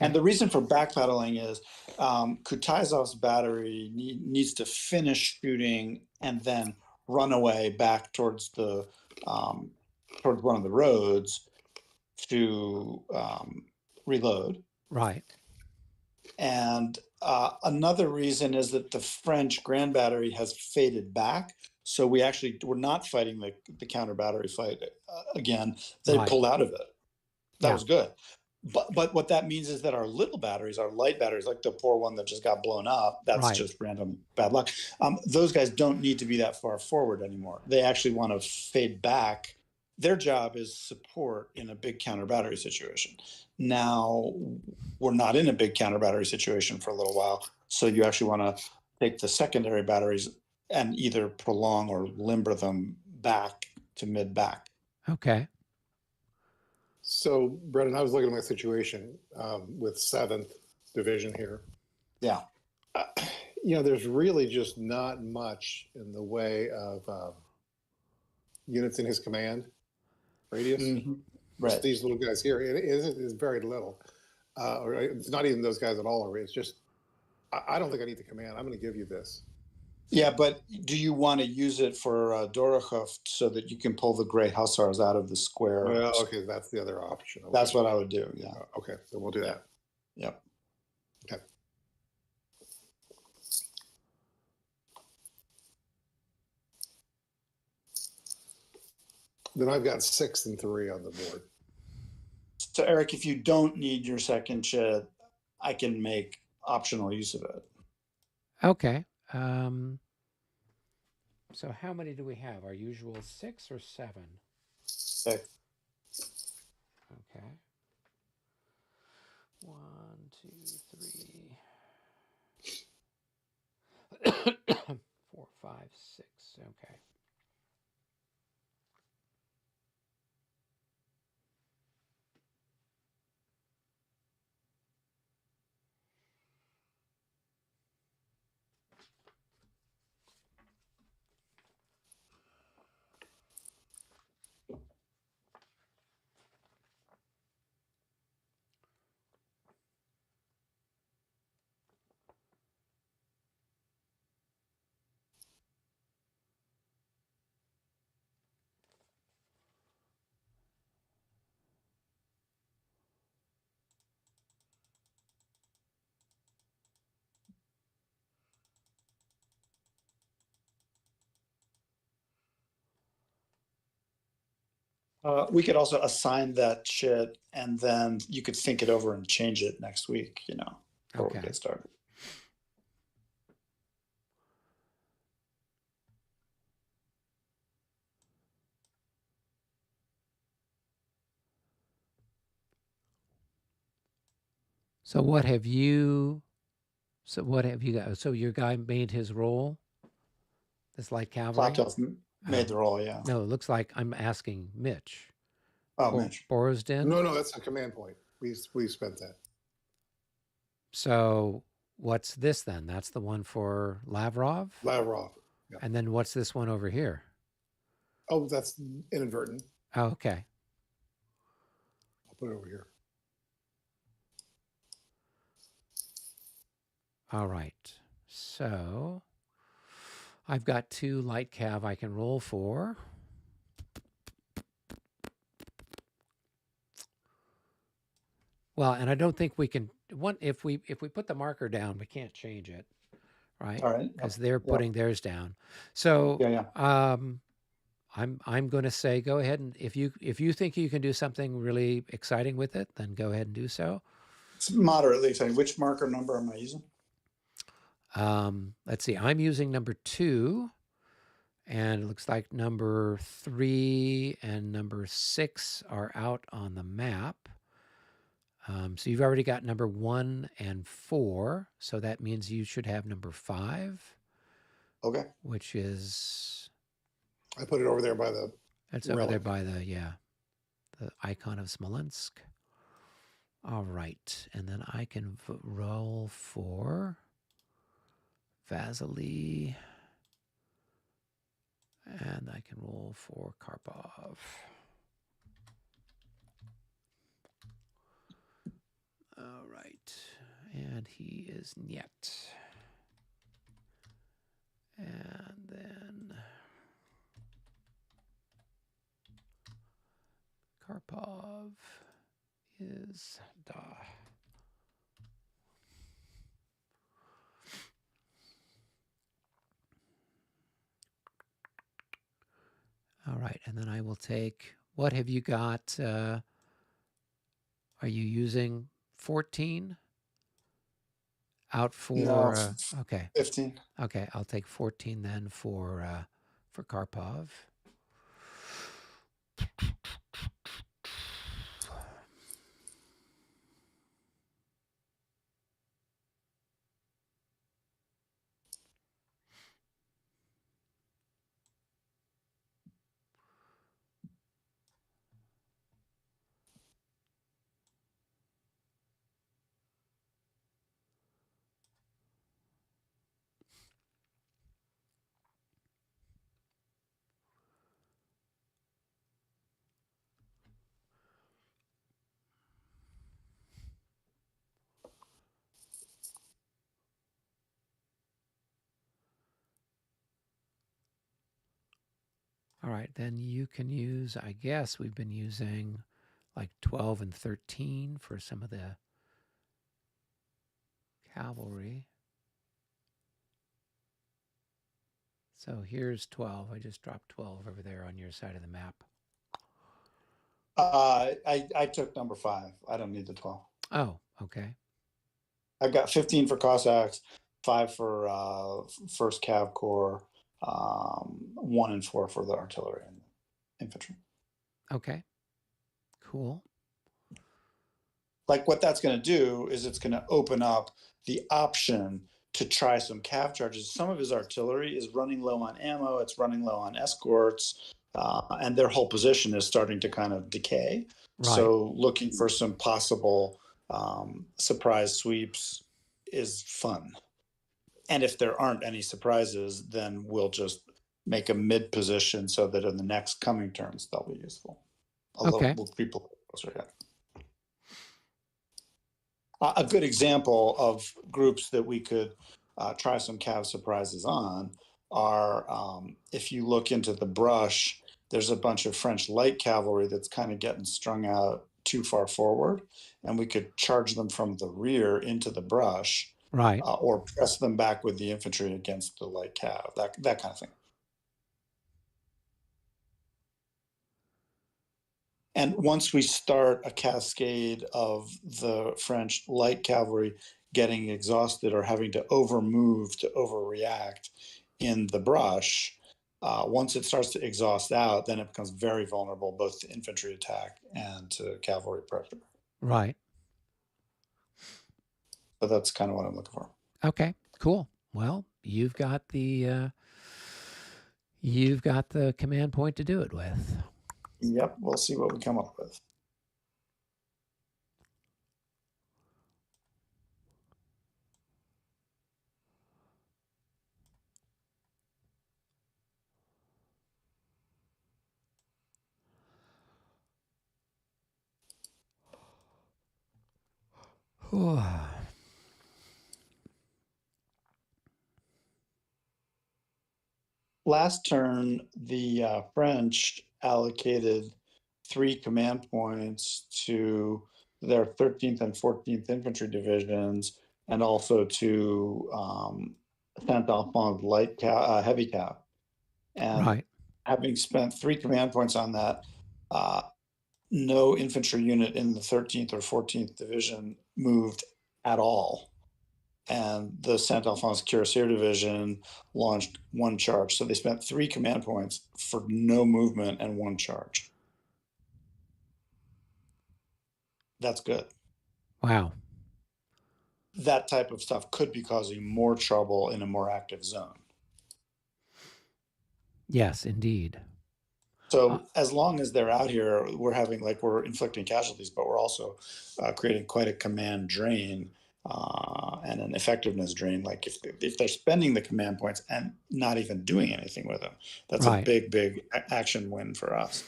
And the reason for backpedaling is Kutayzov's battery needs to finish shooting and then run away back towards the towards one of the roads to reload. Right. And another reason is that the French Grand Battery has faded back. So we're not fighting the counter battery fight again. They Right. pulled out of it. That Yeah. was good. But what that means is that our little batteries, our light batteries, like the poor one that just got blown up, that's Right. just random bad luck. Those guys don't need to be that far forward anymore. They actually want to fade back. Their job is support in a big counter battery situation. Now, we're not in a big counter battery situation for a little while. So you actually want to take the secondary batteries and either prolong or limber them back to mid-back. Okay. So, Brendan, I was looking at my situation with 7th Division here. Yeah. There's really just not much in the way of units in his command radius. Mm-hmm. Right. These little guys here, it is very little. Or it's not even those guys at all. It's just, I don't think I need the command. I'm going to give you this. Yeah, but do you want to use it for Dorokhov so that you can pull the Grey Hussars out of the square? Well, okay, that's the other option. Okay. That's what I would do, yeah. Okay, so we'll do that. Yep. Okay. Then I've got 6 and 3 on the board. So, Eric, if you don't need your second shed, I can make optional use of it. Okay. So how many do we have? Our usual 6 or 7? 6. Okay. 1, 2, 3, 4, 5, 6. Okay. We could also assign that shit, and then you could think it over and change it next week, you know, before we Okay. get started. So what have you got? So your guy made his roll? This light cavalry? Floptails made the roll, yeah. No, it looks like I'm asking Mitch. Oh, Mitch. Borosden? No, that's a command point. We spent that. So what's this then? That's the one for Lavrov? Lavrov. Yeah. And then what's this one over here? Oh, that's inadvertent. Oh, okay. I'll put it over here. All right. So I've got 2 light cav I can roll for. Well, and I don't think we can if we put the marker down, we can't change it, right? All right. Because they're putting theirs down. So I'm going to say go ahead, and if you think you can do something really exciting with it, then go ahead and do so. It's moderately exciting. Which marker number am I using? Let's see. I'm using number 2, and it looks like number 3 and number 6 are out on the map. So you've already got number 1 and 4. So that means you should have number 5. Okay. Which is... I put it over there by the... That's over there by the icon of Smolensk. All right. And then I can roll for Vasily. And I can roll for Karpov. All right. And he is Niet. And then Karpov is Da. All right. And then I will take, what have you got? Are you using 14 out for? No, okay. 15. Okay, I'll take 14 then for Karpov. All right, then you can use, I guess we've been using like 12 and 13 for some of the cavalry. So here's 12. I just dropped 12 over there on your side of the map. I took number 5. I don't need the 12. Oh, okay. I've got 15 for Cossacks, 5 for first Cav Corps, 1 and 4 for the artillery and infantry. Okay. Cool. Like what that's going to do is it's going to open up the option to try some cav charges. Some of his artillery is running low on ammo. It's running low on escorts, and their whole position is starting to kind of decay. Right. So looking for some possible surprise sweeps is fun. And if there aren't any surprises, then we'll just make a mid position so that in the next coming turns, they'll be useful. Although we'll creep a little closer yet. A good example of groups that we could try some cav surprises on are, if you look into the brush, there's a bunch of French light cavalry that's kind of getting strung out too far forward, and we could charge them from the rear into the brush, right? Or press them back with the infantry against the light cav, that kind of thing. And once we start a cascade of the French light cavalry getting exhausted or having to overmove to overreact in the brush, once it starts to exhaust out, then it becomes very vulnerable both to infantry attack and to cavalry pressure. Right. So that's kind of what I'm looking for. Okay, cool. Well, you've got the command point to do it with. Yep, we'll see what we come up with. Last turn, the French allocated 3 command points to their 13th and 14th Infantry Divisions, and also to Saint-Alphonse light heavy cap. And Right. having spent 3 command points on that, no infantry unit in the 13th or 14th Division moved at all. And the Saint-Alphonse Cuirassier Division launched 1 charge. So they spent 3 command points for no movement and 1 charge. That's good. Wow. That type of stuff could be causing more trouble in a more active zone. Yes, indeed. So as long as they're out here, we're inflicting casualties, but we're also creating quite a command drain and an effectiveness drain. Like if they're spending the command points and not even doing anything with them, that's Right. a big action win for us.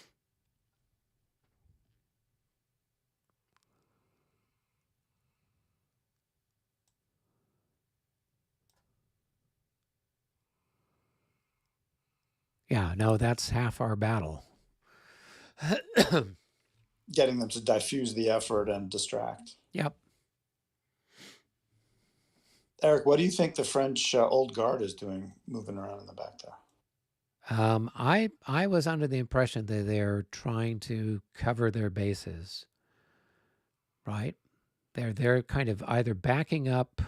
Yeah, no, that's half our battle. Getting them to diffuse the effort and distract. Yep. Eric, what do you think the French Old Guard is doing moving around in the back there? I was under the impression that they're trying to cover their bases. Right? They're kind of either backing up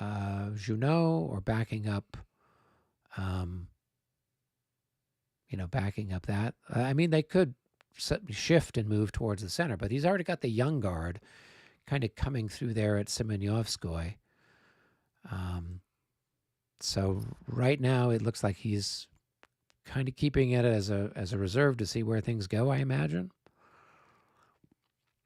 Junot or backing up backing up that. I mean, they could shift and move towards the center, but he's already got the Young Guard kind of coming through there at Semyonovskoye. So right now it looks like he's kind of keeping it as a reserve to see where things go, I imagine.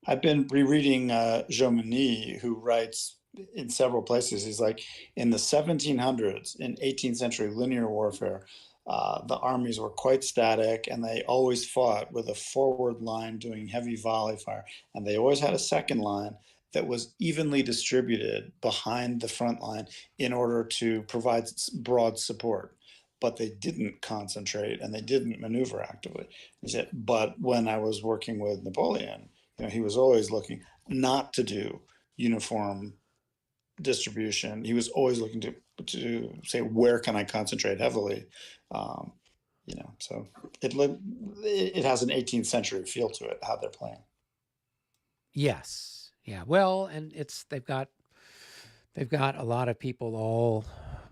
I've been rereading Jomini, who writes in several places. He's like, in the 1700s, in 18th century linear warfare, the armies were quite static, and they always fought with a forward line doing heavy volley fire. And they always had a second line that was evenly distributed behind the front line in order to provide broad support. But they didn't concentrate and they didn't maneuver actively. He said, but when I was working with Napoleon, he was always looking not to do uniform distribution. He was always looking to say, where can I concentrate heavily? So it has an 18th century feel to it, how they're playing. Yes. Yeah. Well, and they've got a lot of people all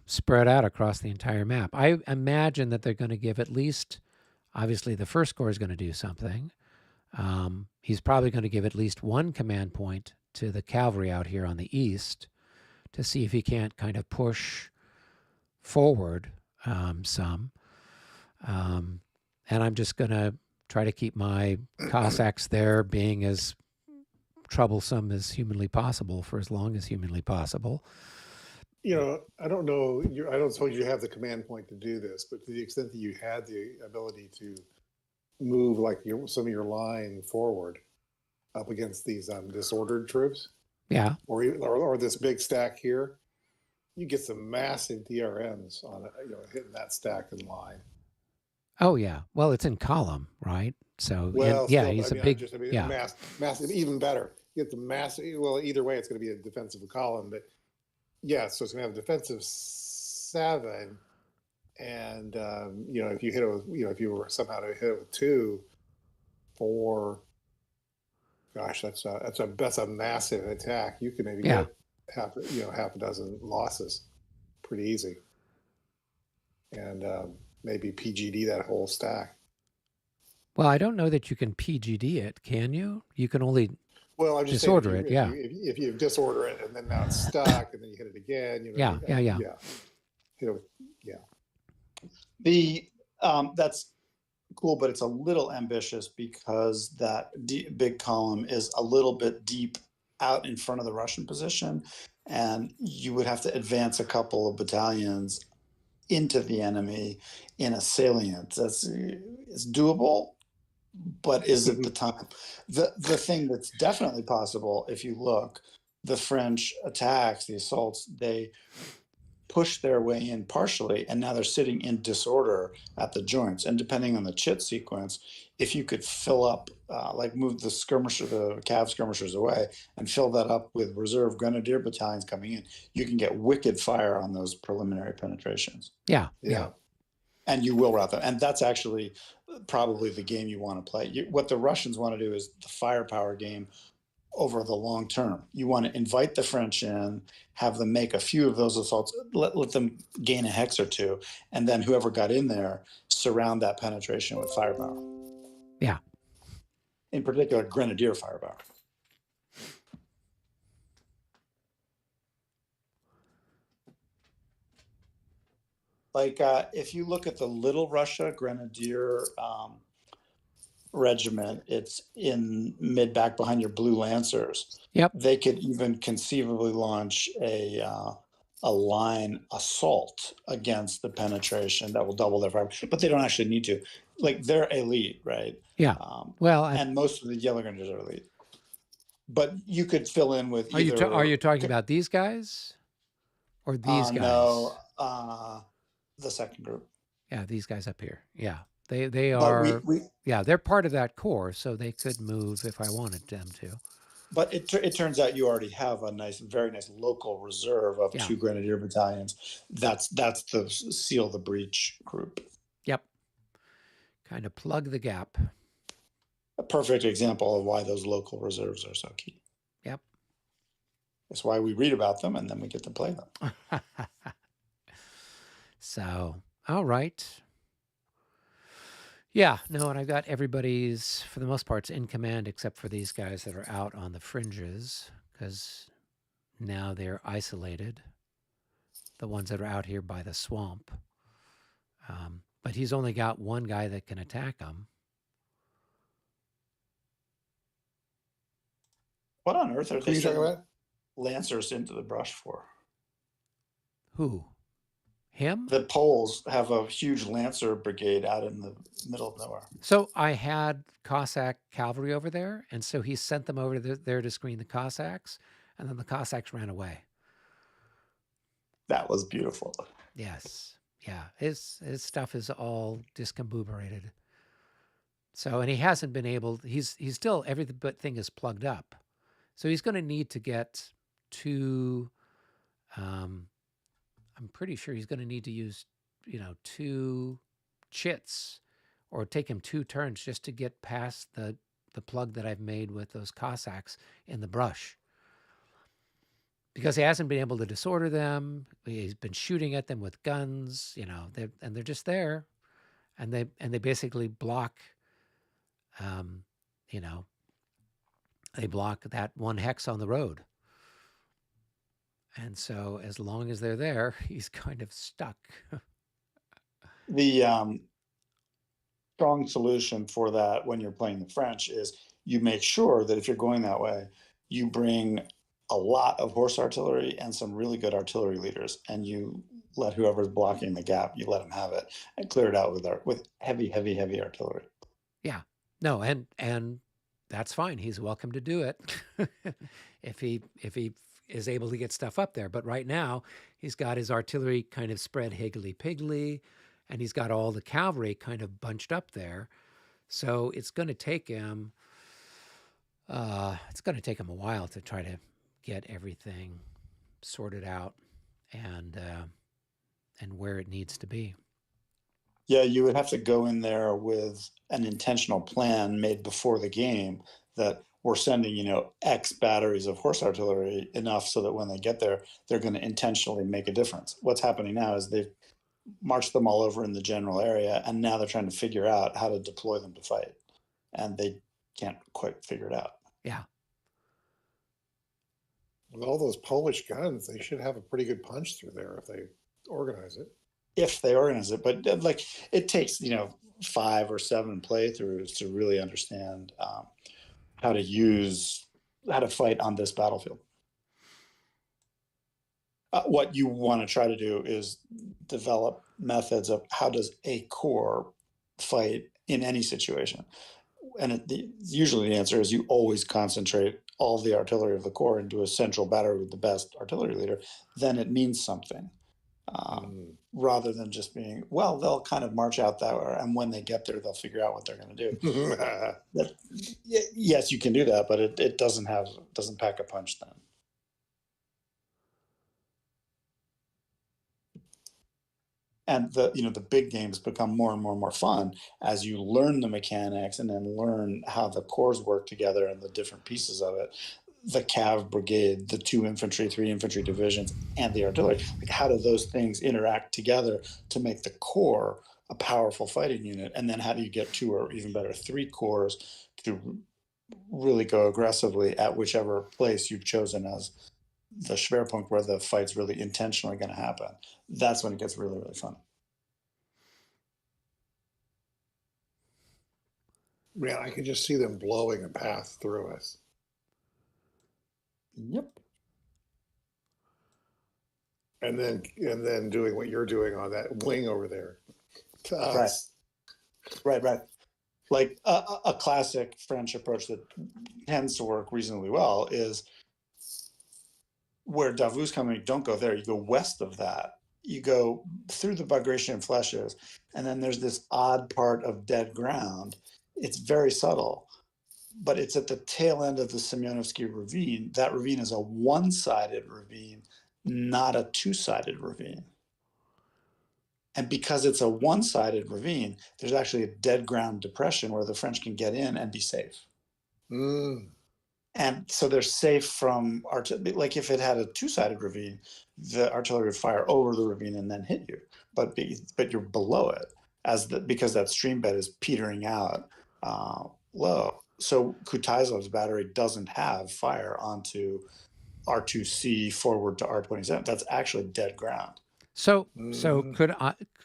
spread out across the entire map. I imagine that they're going to give at least, obviously the first corps is going to do something. He's probably going to give at least 1 command point to the cavalry out here on the east to see if he can't kind of push forward some. And I'm just going to try to keep my Cossacks there being as troublesome as humanly possible for as long as humanly possible. I don't know. I don't suppose you have the command point to do this, but to the extent that you had the ability to move like some of your line forward up against these disordered troops, yeah, or this big stack here, you get some massive DRMs on it, hitting that stack in line. Oh yeah, well it's in column, right? So he's a big massive, even better. You get the massive. Well, either way, it's going to be a defensive column, but yeah, so it's going to have a defensive 7. And if you hit it with, if you were somehow to hit it with 2, 4. Gosh, that's a massive attack. You could maybe Yeah. get half a dozen losses, pretty easy, and maybe PGD that whole stack. Well, I don't know that you can PGD it, can you? You can only Well, I'm just disorder saying it, yeah. if you disorder it and then now it's stuck and then you hit it again, Yeah. Hit it with, The that's cool, but it's a little ambitious because that big column is a little bit deep out in front of the Russian position, and you would have to advance a couple of battalions into the enemy in a salient. It's doable, but is it the time? The thing that's definitely possible, if you look, the French attacks, the assaults, they push their way in partially, and now they're sitting in disorder at the joints. And depending on the chit sequence, if you could fill up, like move the cav skirmishers away and fill that up with reserve grenadier battalions coming in, you can get wicked fire on those preliminary penetrations. Yeah. And you will route them. And that's actually probably the game you want to play. What the Russians want to do is the firepower game over the long term. You want to invite the French in, have them make a few of those assaults, let them gain a hex or two, and then whoever got in there, surround that penetration with firepower. Yeah. In particular, grenadier firepower. Like if you look at the Little Russia Grenadier regiment, it's in mid back behind your blue Lancers. Yep. They could even conceivably launch a line assault against the penetration that will double their fire, but they don't actually need to. Like they're elite, right? Yeah. And most of the Yellow Grenadiers are elite. But you could fill in with are you talking about these guys or these guys? No, the second group. Yeah, these guys up here. Yeah. They are, yeah, they're part of that corps, so they could move if I wanted them to. But it turns out you already have a very nice local reserve of 2 grenadier battalions. That's the seal the breach group. Yep. Kind of plug the gap. A perfect example of why those local reserves are so key. Yep. That's why we read about them and then we get to play them. So, all right. Yeah, no, and I've got everybody's, for the most part, in command except for these guys that are out on the fringes, because now they're isolated, the ones that are out here by the swamp. But he's only got one guy that can attack him. What on earth are they talking about? Lancers into the brush for? Who? Him? The Poles have a huge Lancer brigade out in the middle of nowhere. So I had Cossack cavalry over there, and so he sent them over there to screen the Cossacks, and then the Cossacks ran away. That was beautiful. Yes. Yeah. His stuff is all discombobulated. So, and he hasn't been able, he's still, everything is plugged up. So he's going to need to get 2, I'm pretty sure he's going to need to use, 2 chits, or take him 2 turns just to get past the plug that I've made with those Cossacks in the brush. Because he hasn't been able to disorder them. He's been shooting at them with guns, and they're just there, and they basically block, they block that 1 hex on the road. And so as long as they're there, he's kind of stuck. The strong solution for that when you're playing the French is you make sure that if you're going that way, you bring a lot of horse artillery and some really good artillery leaders, and you let whoever's blocking the gap, you let them have it and clear it out with heavy artillery. Yeah. No, and that's fine. He's welcome to do it if he is able to get stuff up there. But right now, he's got his artillery kind of spread higgledy-piggledy, and he's got all the cavalry kind of bunched up there. So it's going to take him a while to try to get everything sorted out and where it needs to be. Yeah, you would have to go in there with an intentional plan made before the game that we're sending, X batteries of horse artillery enough so that when they get there, they're going to intentionally make a difference. What's happening now is they've marched them all over in the general area, and now they're trying to figure out how to deploy them to fight. And they can't quite figure it out. Yeah. With all those Polish guns, they should have a pretty good punch through there if they organize it. If they organize it, but it takes 5 or 7 playthroughs to really understand how to fight on this battlefield. What you want to try to do is develop methods of how does a corps fight in any situation, and usually the answer is you always concentrate all the artillery of the corps into a central battery with the best artillery leader. Then it means something. Rather than just being, well, they'll kind of march out that way, and when they get there, they'll figure out what they're going to do. Yes, you can do that, but it doesn't pack a punch then. And the big games become more and more and more fun as you learn the mechanics and then learn how the corps work together and the different pieces of it. The Cav brigade, the 2 infantry, 3 infantry divisions, and the artillery. How do those things interact together to make the corps a powerful fighting unit? And then how do you get 2 or even better 3 corps to really go aggressively at whichever place you've chosen as the Schwerpunkt where the fight's really intentionally going to happen? That's when it gets really, really fun. Man, I can just see them blowing a path through us. Yep. And then doing what you're doing on that wing over there. To us. Right. Like a classic French approach that tends to work reasonably well is where Davout's coming, don't go there. You go west of that. You go through the Bagratian flèches, and then there's this odd part of dead ground. It's very subtle, but it's at the tail end of the Semyonovsky ravine. That ravine is a one-sided ravine, not a two-sided ravine. And because it's a one-sided ravine, there's actually a dead ground depression where the French can get in and be safe. And so they're safe from artillery. Like if it had a two-sided ravine, the artillery would fire over the ravine and then hit you. But you're below it because that stream bed is petering out low. So Kutaizov's battery doesn't have fire onto R2C forward to R27. That's actually dead ground. So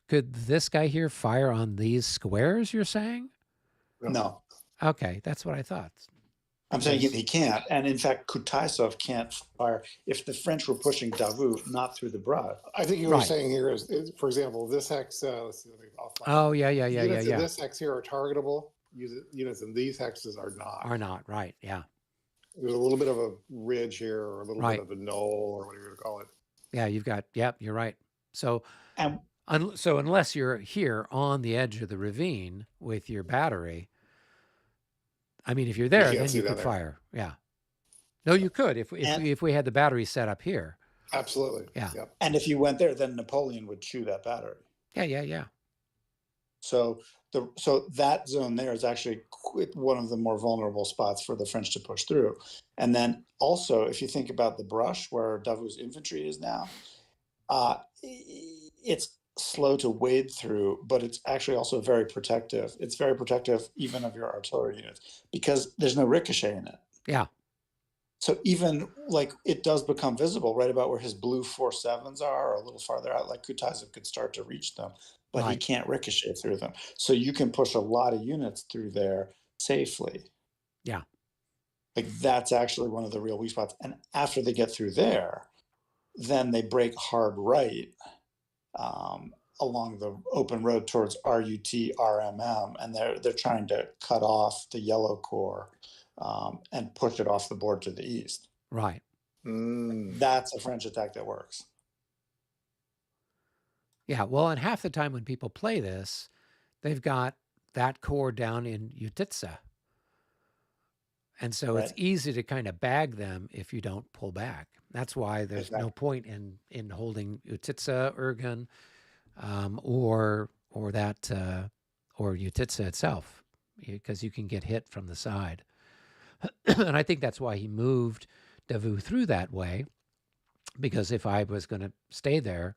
could this guy here fire on these squares, you're saying? No. Okay, that's what I thought. I'm saying he can't. And in fact, Kutaisov can't fire if the French were pushing Davout not through the Broad. I think you were saying here is, for example, this hex. Let's see, units in this hex here are targetable. Units in these hexes are not. Are not, right, yeah. There's a little bit of a ridge here or a little bit of a knoll or whatever you call it. Yeah, you're right. So, so unless you're here on the edge of the ravine with your battery, I mean, if you're there, then you could fire. Yeah. No, you could if we had the battery set up here. Absolutely. Yeah. Yep. And if you went there, then Napoleon would chew that battery. Yeah. So that zone there is actually one of the more vulnerable spots for the French to push through. And then also, if you think about the brush where Davout's infantry is now, it's slow to wade through, but it's actually also very protective. It's very protective even of your artillery units because there's no ricochet in it. Yeah. So even like it does become visible right about where his blue 4.7s are or a little farther out, like Kutaizov could start to reach them, but he can't ricochet through them. So you can push a lot of units through there safely. Yeah. Like that's actually one of the real weak spots. And after they get through there, then they break hard right along the open road towards RUT, RMM, and they're trying to cut off the Yellow Corps and push it off the board to the east. Right. That's a French attack that works. Yeah, well, and half the time when people play this, they've got that corps down in Utitsa. And so it's easy to kind of bag them if you don't pull back. That's why there's no point in holding Utitsa, Urgan, or or that or Utitsa itself, because you can get hit from the side. And I think that's why he moved Davu through that way, because if I was going to stay there,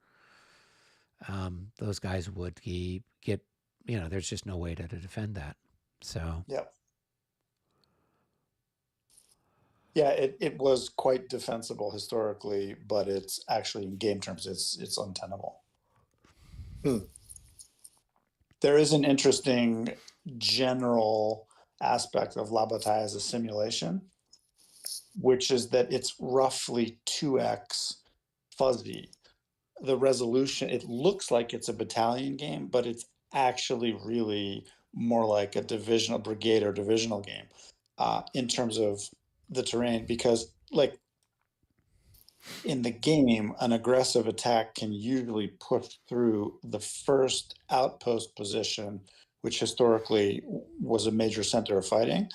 those guys would get, there's just no way to defend that. So Yep. Yeah, it was quite defensible historically, but it's actually in game terms, it's untenable. There is an interesting general aspect of La Bataille as a simulation, which is that it's roughly 2x fuzzy. The resolution, it looks like it's a battalion game, but it's actually really more like a divisional brigade or divisional game in terms of the terrain, because like in the game, an aggressive attack can usually push through the first outpost position, which historically was a major center of fighting,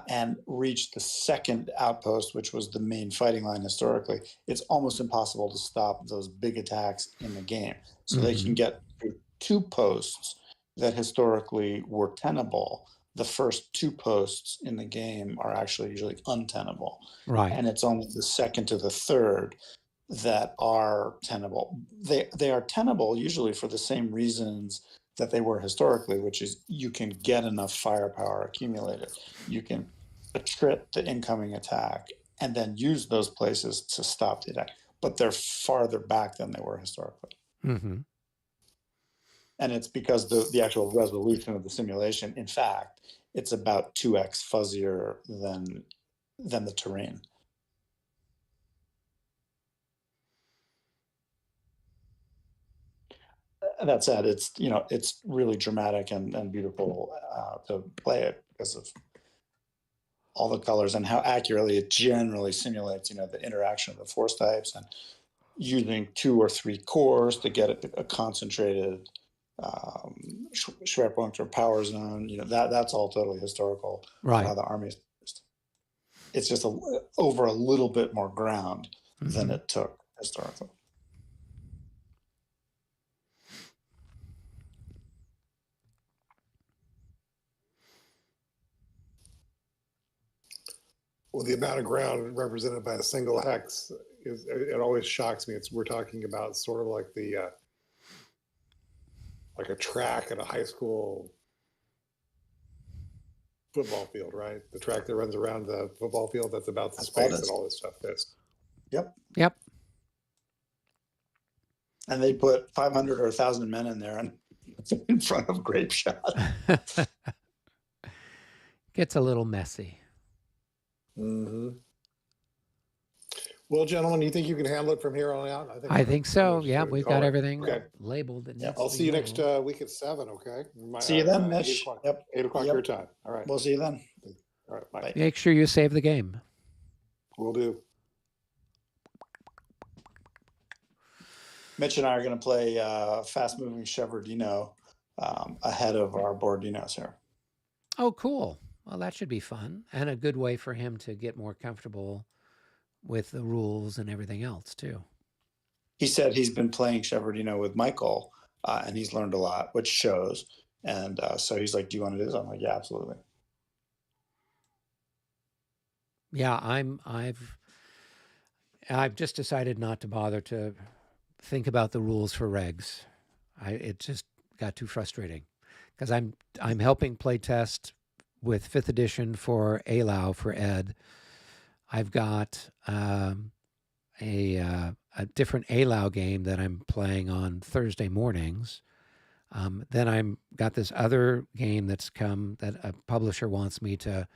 and reach the second outpost, which was the main fighting line historically. It's almost impossible to stop those big attacks in the game. So they can get through 2 posts that historically were tenable. The first 2 posts in the game are actually usually untenable. right. And it's only the second to the third that are tenable. They are tenable usually for the same reasons that they were historically, which is you can get enough firepower accumulated. You can attrit the incoming attack and then use those places to stop the attack. But they're farther back than they were historically. And it's because the actual resolution of the simulation, in fact, it's about 2x fuzzier than the terrain. That said, it's really dramatic and beautiful to play it because of all the colors and how accurately it generally simulates, the interaction of the force types, and using 2 or 3 cores to get a concentrated Schwerpunkt or power zone. That's all totally historical. Right. How the army is used. It's just over a little bit more ground than it took historically. Well, the amount of ground represented by a single hex it always shocks me. We're talking about sort of like like a track at a high school football field, right? The track that runs around the football field, that's about the space that all this stuff is. Yep. And they put 500 or 1,000 men in there and in front of grape shot. Gets a little messy. Well, gentlemen, you think you can handle it from here on out? I think so. Yeah, we've got everything labeled. I'll see you next week at 7. Okay. See you then, Mitch. 8 o'clock, 8 o'clock your time. All right. We'll see you then. All right. Bye. Make sure you save the game. Will do. Mitch and I are going to play fast-moving Cheverdino ahead of our Bordinos here. Oh, cool. Well, that should be fun, and a good way for him to get more comfortable with the rules and everything else, too. He said he's been playing Cheverdino with Michael, and he's learned a lot, which shows. And so he's like, do you want to do this? I'm like, yeah, absolutely. Yeah, I've just decided not to bother to think about the rules for regs. It just got too frustrating, because I'm helping play test with 5th edition for ALAU for Ed. I've got a different ALAU game that I'm playing on Thursday mornings. Then I'm got this other game that's come that a publisher wants me to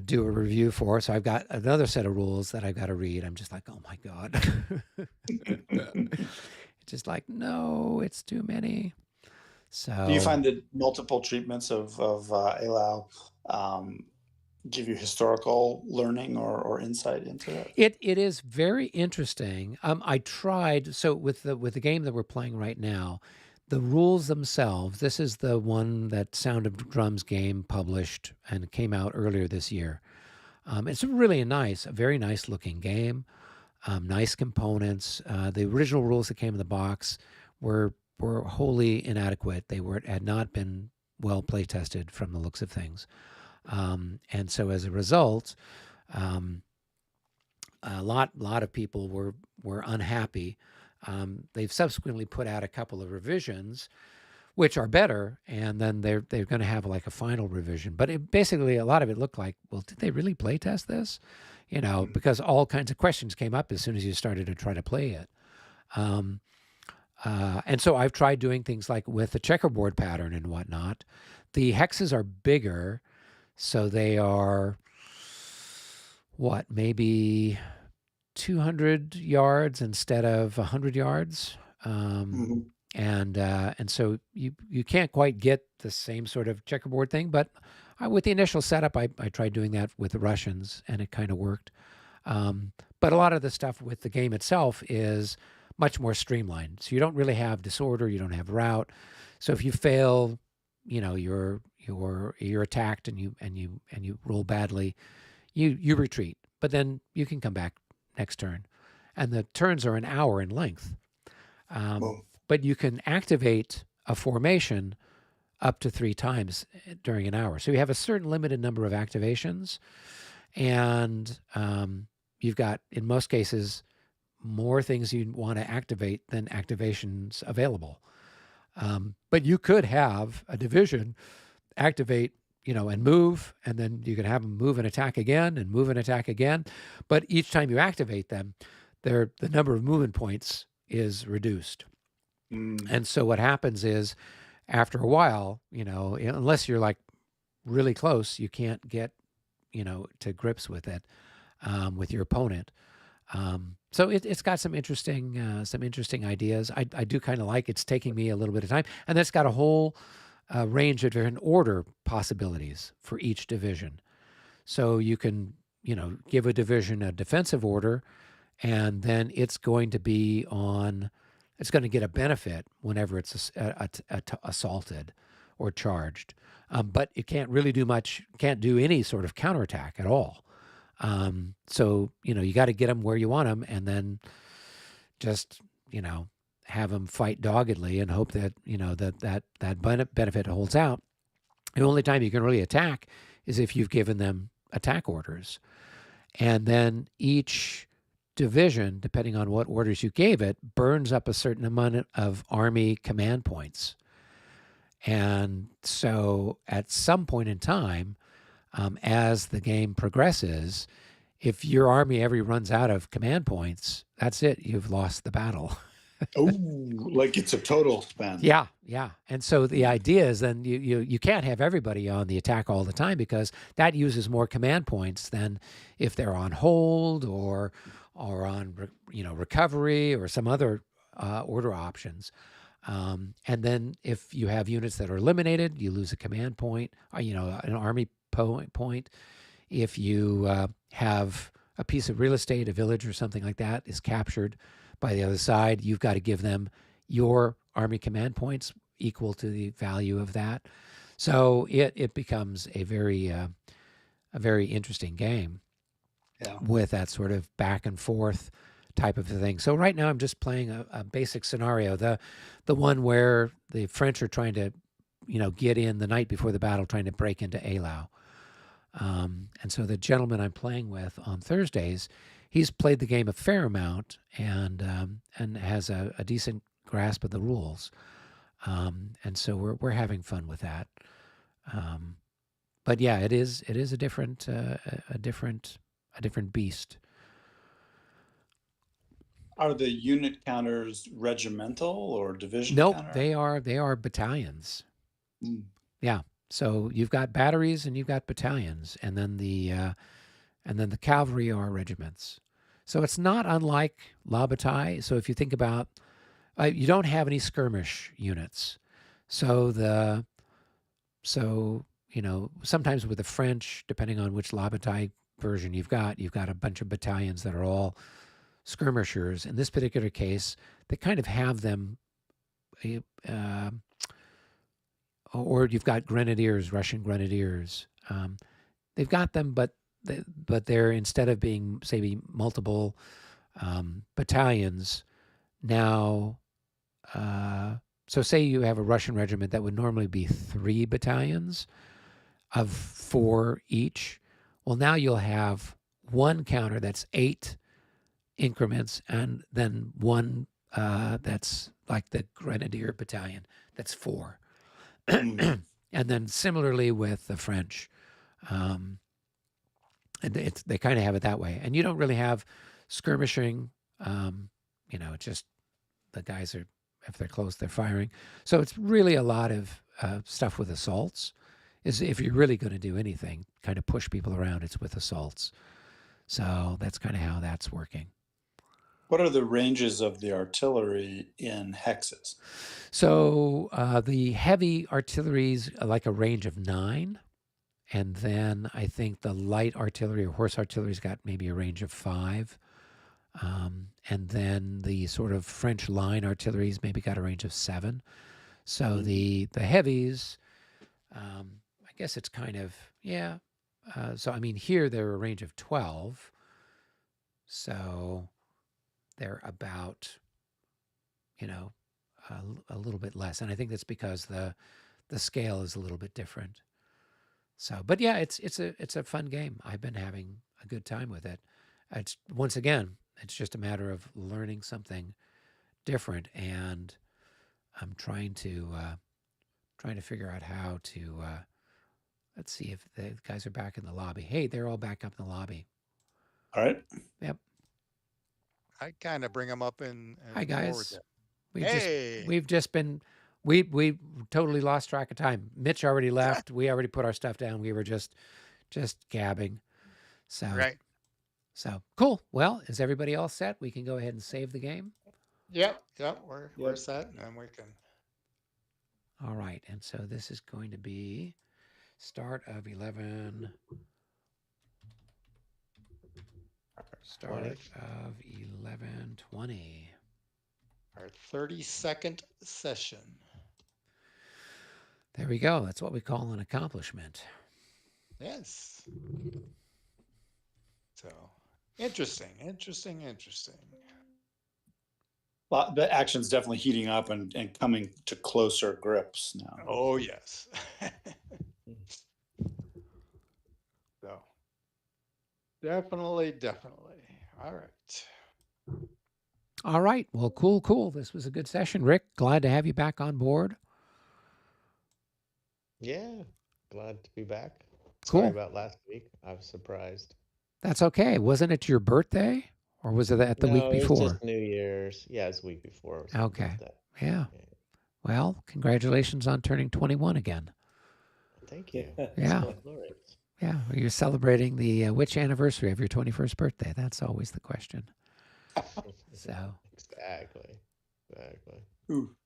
do a review for. So I've got another set of rules that I've got to read. I'm just like, oh my God. It's just like, no, it's too many. So do you find that multiple treatments of ALAU give you historical learning or insight into it? It is very interesting. I tried, so with the game that we're playing right now, the rules themselves, this is the one that Sound of Drums game published and came out earlier this year. It's really a very nice looking game, nice components. The original rules that came in the box were were wholly inadequate. They had not been well play tested from the looks of things, and so as a result, a lot of people were unhappy. They've subsequently put out a couple of revisions, which are better, and then they're going to have like a final revision. But basically, a lot of it looked like, well, did they really play test this? You know, because all kinds of questions came up as soon as you started to try to play it. And so I've tried doing things like with the checkerboard pattern and whatnot. The hexes are bigger, so they are maybe 200 yards instead of 100 yards. And so you can't quite get the same sort of checkerboard thing, but with the initial setup, I tried doing that with the Russians, and it kind of worked. But a lot of the stuff with the game itself is much more streamlined. So you don't really have disorder, you don't have rout. So if you fail, you know, you're attacked and you roll badly, you retreat. But then you can come back next turn, and the turns are an hour in length. But you can activate a formation up to 3 times during an hour. So you have a certain limited number of activations, and you've got, in most cases, more things you want to activate than activations available. But you could have a division activate, you know, and move, and then you can have them move and attack again and move and attack again. But each time you activate them, the number of movement points is reduced. And so what happens is, after a while, you know, unless you're like really close, you can't get, you know, to grips with it, with your opponent. So it's got some interesting ideas. I do kind of like it's taking me a little bit of time, and it's got a whole range of different order possibilities for each division. So you can, you know, give a division a defensive order, and then it's going to get a benefit whenever it's assaulted or charged. But it can't really do much, can't do any sort of counterattack at all. So, you know, you got to get them where you want them, and then just, you know, have them fight doggedly and hope that, you know, that benefit holds out. The only time you can really attack is if you've given them attack orders. And then each division, depending on what orders you gave it, burns up a certain amount of army command points. And so at some point in time, as the game progresses, if your army ever runs out of command points, that's it. You've lost the battle. Oh, like it's a total spend. Yeah. And so the idea is then you can't have everybody on the attack all the time, because that uses more command points than if they're on hold or on recovery or some other order options. And then if you have units that are eliminated, you lose a command point, or, you know, an army point. If you have a piece of real estate, a village or something like that is captured by the other side, you've got to give them your army command points equal to the value of that. So it becomes a very interesting game. Yeah. With that sort of back and forth type of thing. So right now I'm just playing a basic scenario, the one where the French are trying to, you know, get in the night before the battle, trying to break into Eylau. And so the gentleman I'm playing with on Thursdays, he's played the game a fair amount and has a decent grasp of the rules. And so we're having fun with that. But yeah, it is a different beast. Are the unit counters regimental or division? Nope, counter? they are battalions. Yeah, so you've got batteries and you've got battalions, and then the cavalry are regiments. So it's not unlike La Bataille. So if you think about, you don't have any skirmish units. So you know, sometimes with the French, depending on which La Bataille version you've got a bunch of battalions that are all skirmishers. In this particular case, they kind of have them, or you've got grenadiers, Russian grenadiers. They've got them, but they're, instead of being, say, multiple battalions, now so say you have a Russian regiment that would normally be 3 battalions of 4 each. Well, now you'll have one counter that's 8 increments, and then one that's like the Grenadier Battalion, that's 4. And then similarly with the French, and they kind of have it that way. And you don't really have skirmishing. It's just the guys are, if they're close, they're firing. So it's really a lot of stuff with assaults. Is if you're really going to do anything, kind of push people around, it's with assaults. So that's kind of how that's working. What are the ranges of the artillery in hexes? So the heavy artillery's like a range of 9. And then I think the light artillery or horse artillery's got maybe a range of 5. And then the sort of French line artillery's maybe got a range of 7. So the heavies, I guess it's kind of, yeah. So, I mean, here they're a range of 12. So they're about, a little bit less. And I think that's because the scale is a little bit different. So, but yeah, it's a fun game. I've been having a good time with it. It's once again, it's just a matter of learning something different, and I'm trying to figure out how to. Let's see if the guys are back in the lobby. Hey, they're all back up in the lobby. All right. Yep. I kind of bring them up and Hi forward guys. them. We've just been we totally lost track of time. Mitch already left. We already put our stuff down. We were just gabbing. So Right. So cool. Well, is everybody all set? We can go ahead and save the game. Yep. We're Yep. set, and we can. All right. And so this is going to be start of 11. Start 20. of 11:20. Our 32nd session. There we go. That's what we call an accomplishment. Yes. So interesting. Well, the action's definitely heating up and coming to closer grips now. Oh yes. So definitely. All right. All right. Well, cool. This was a good session. Rick, glad to have you back on board. Yeah, glad to be back. Cool. Sorry about last week. I was surprised. That's okay. Wasn't it your birthday, or was it at the week No, it was before? just New Year's. Yeah, it was the week before. It was my Okay. birthday. Yeah. Well, congratulations on turning 21 again. Thank you. Yeah. So glorious. Yeah. You're celebrating the which anniversary of your 21st birthday? That's always the question. So Exactly. Ooh.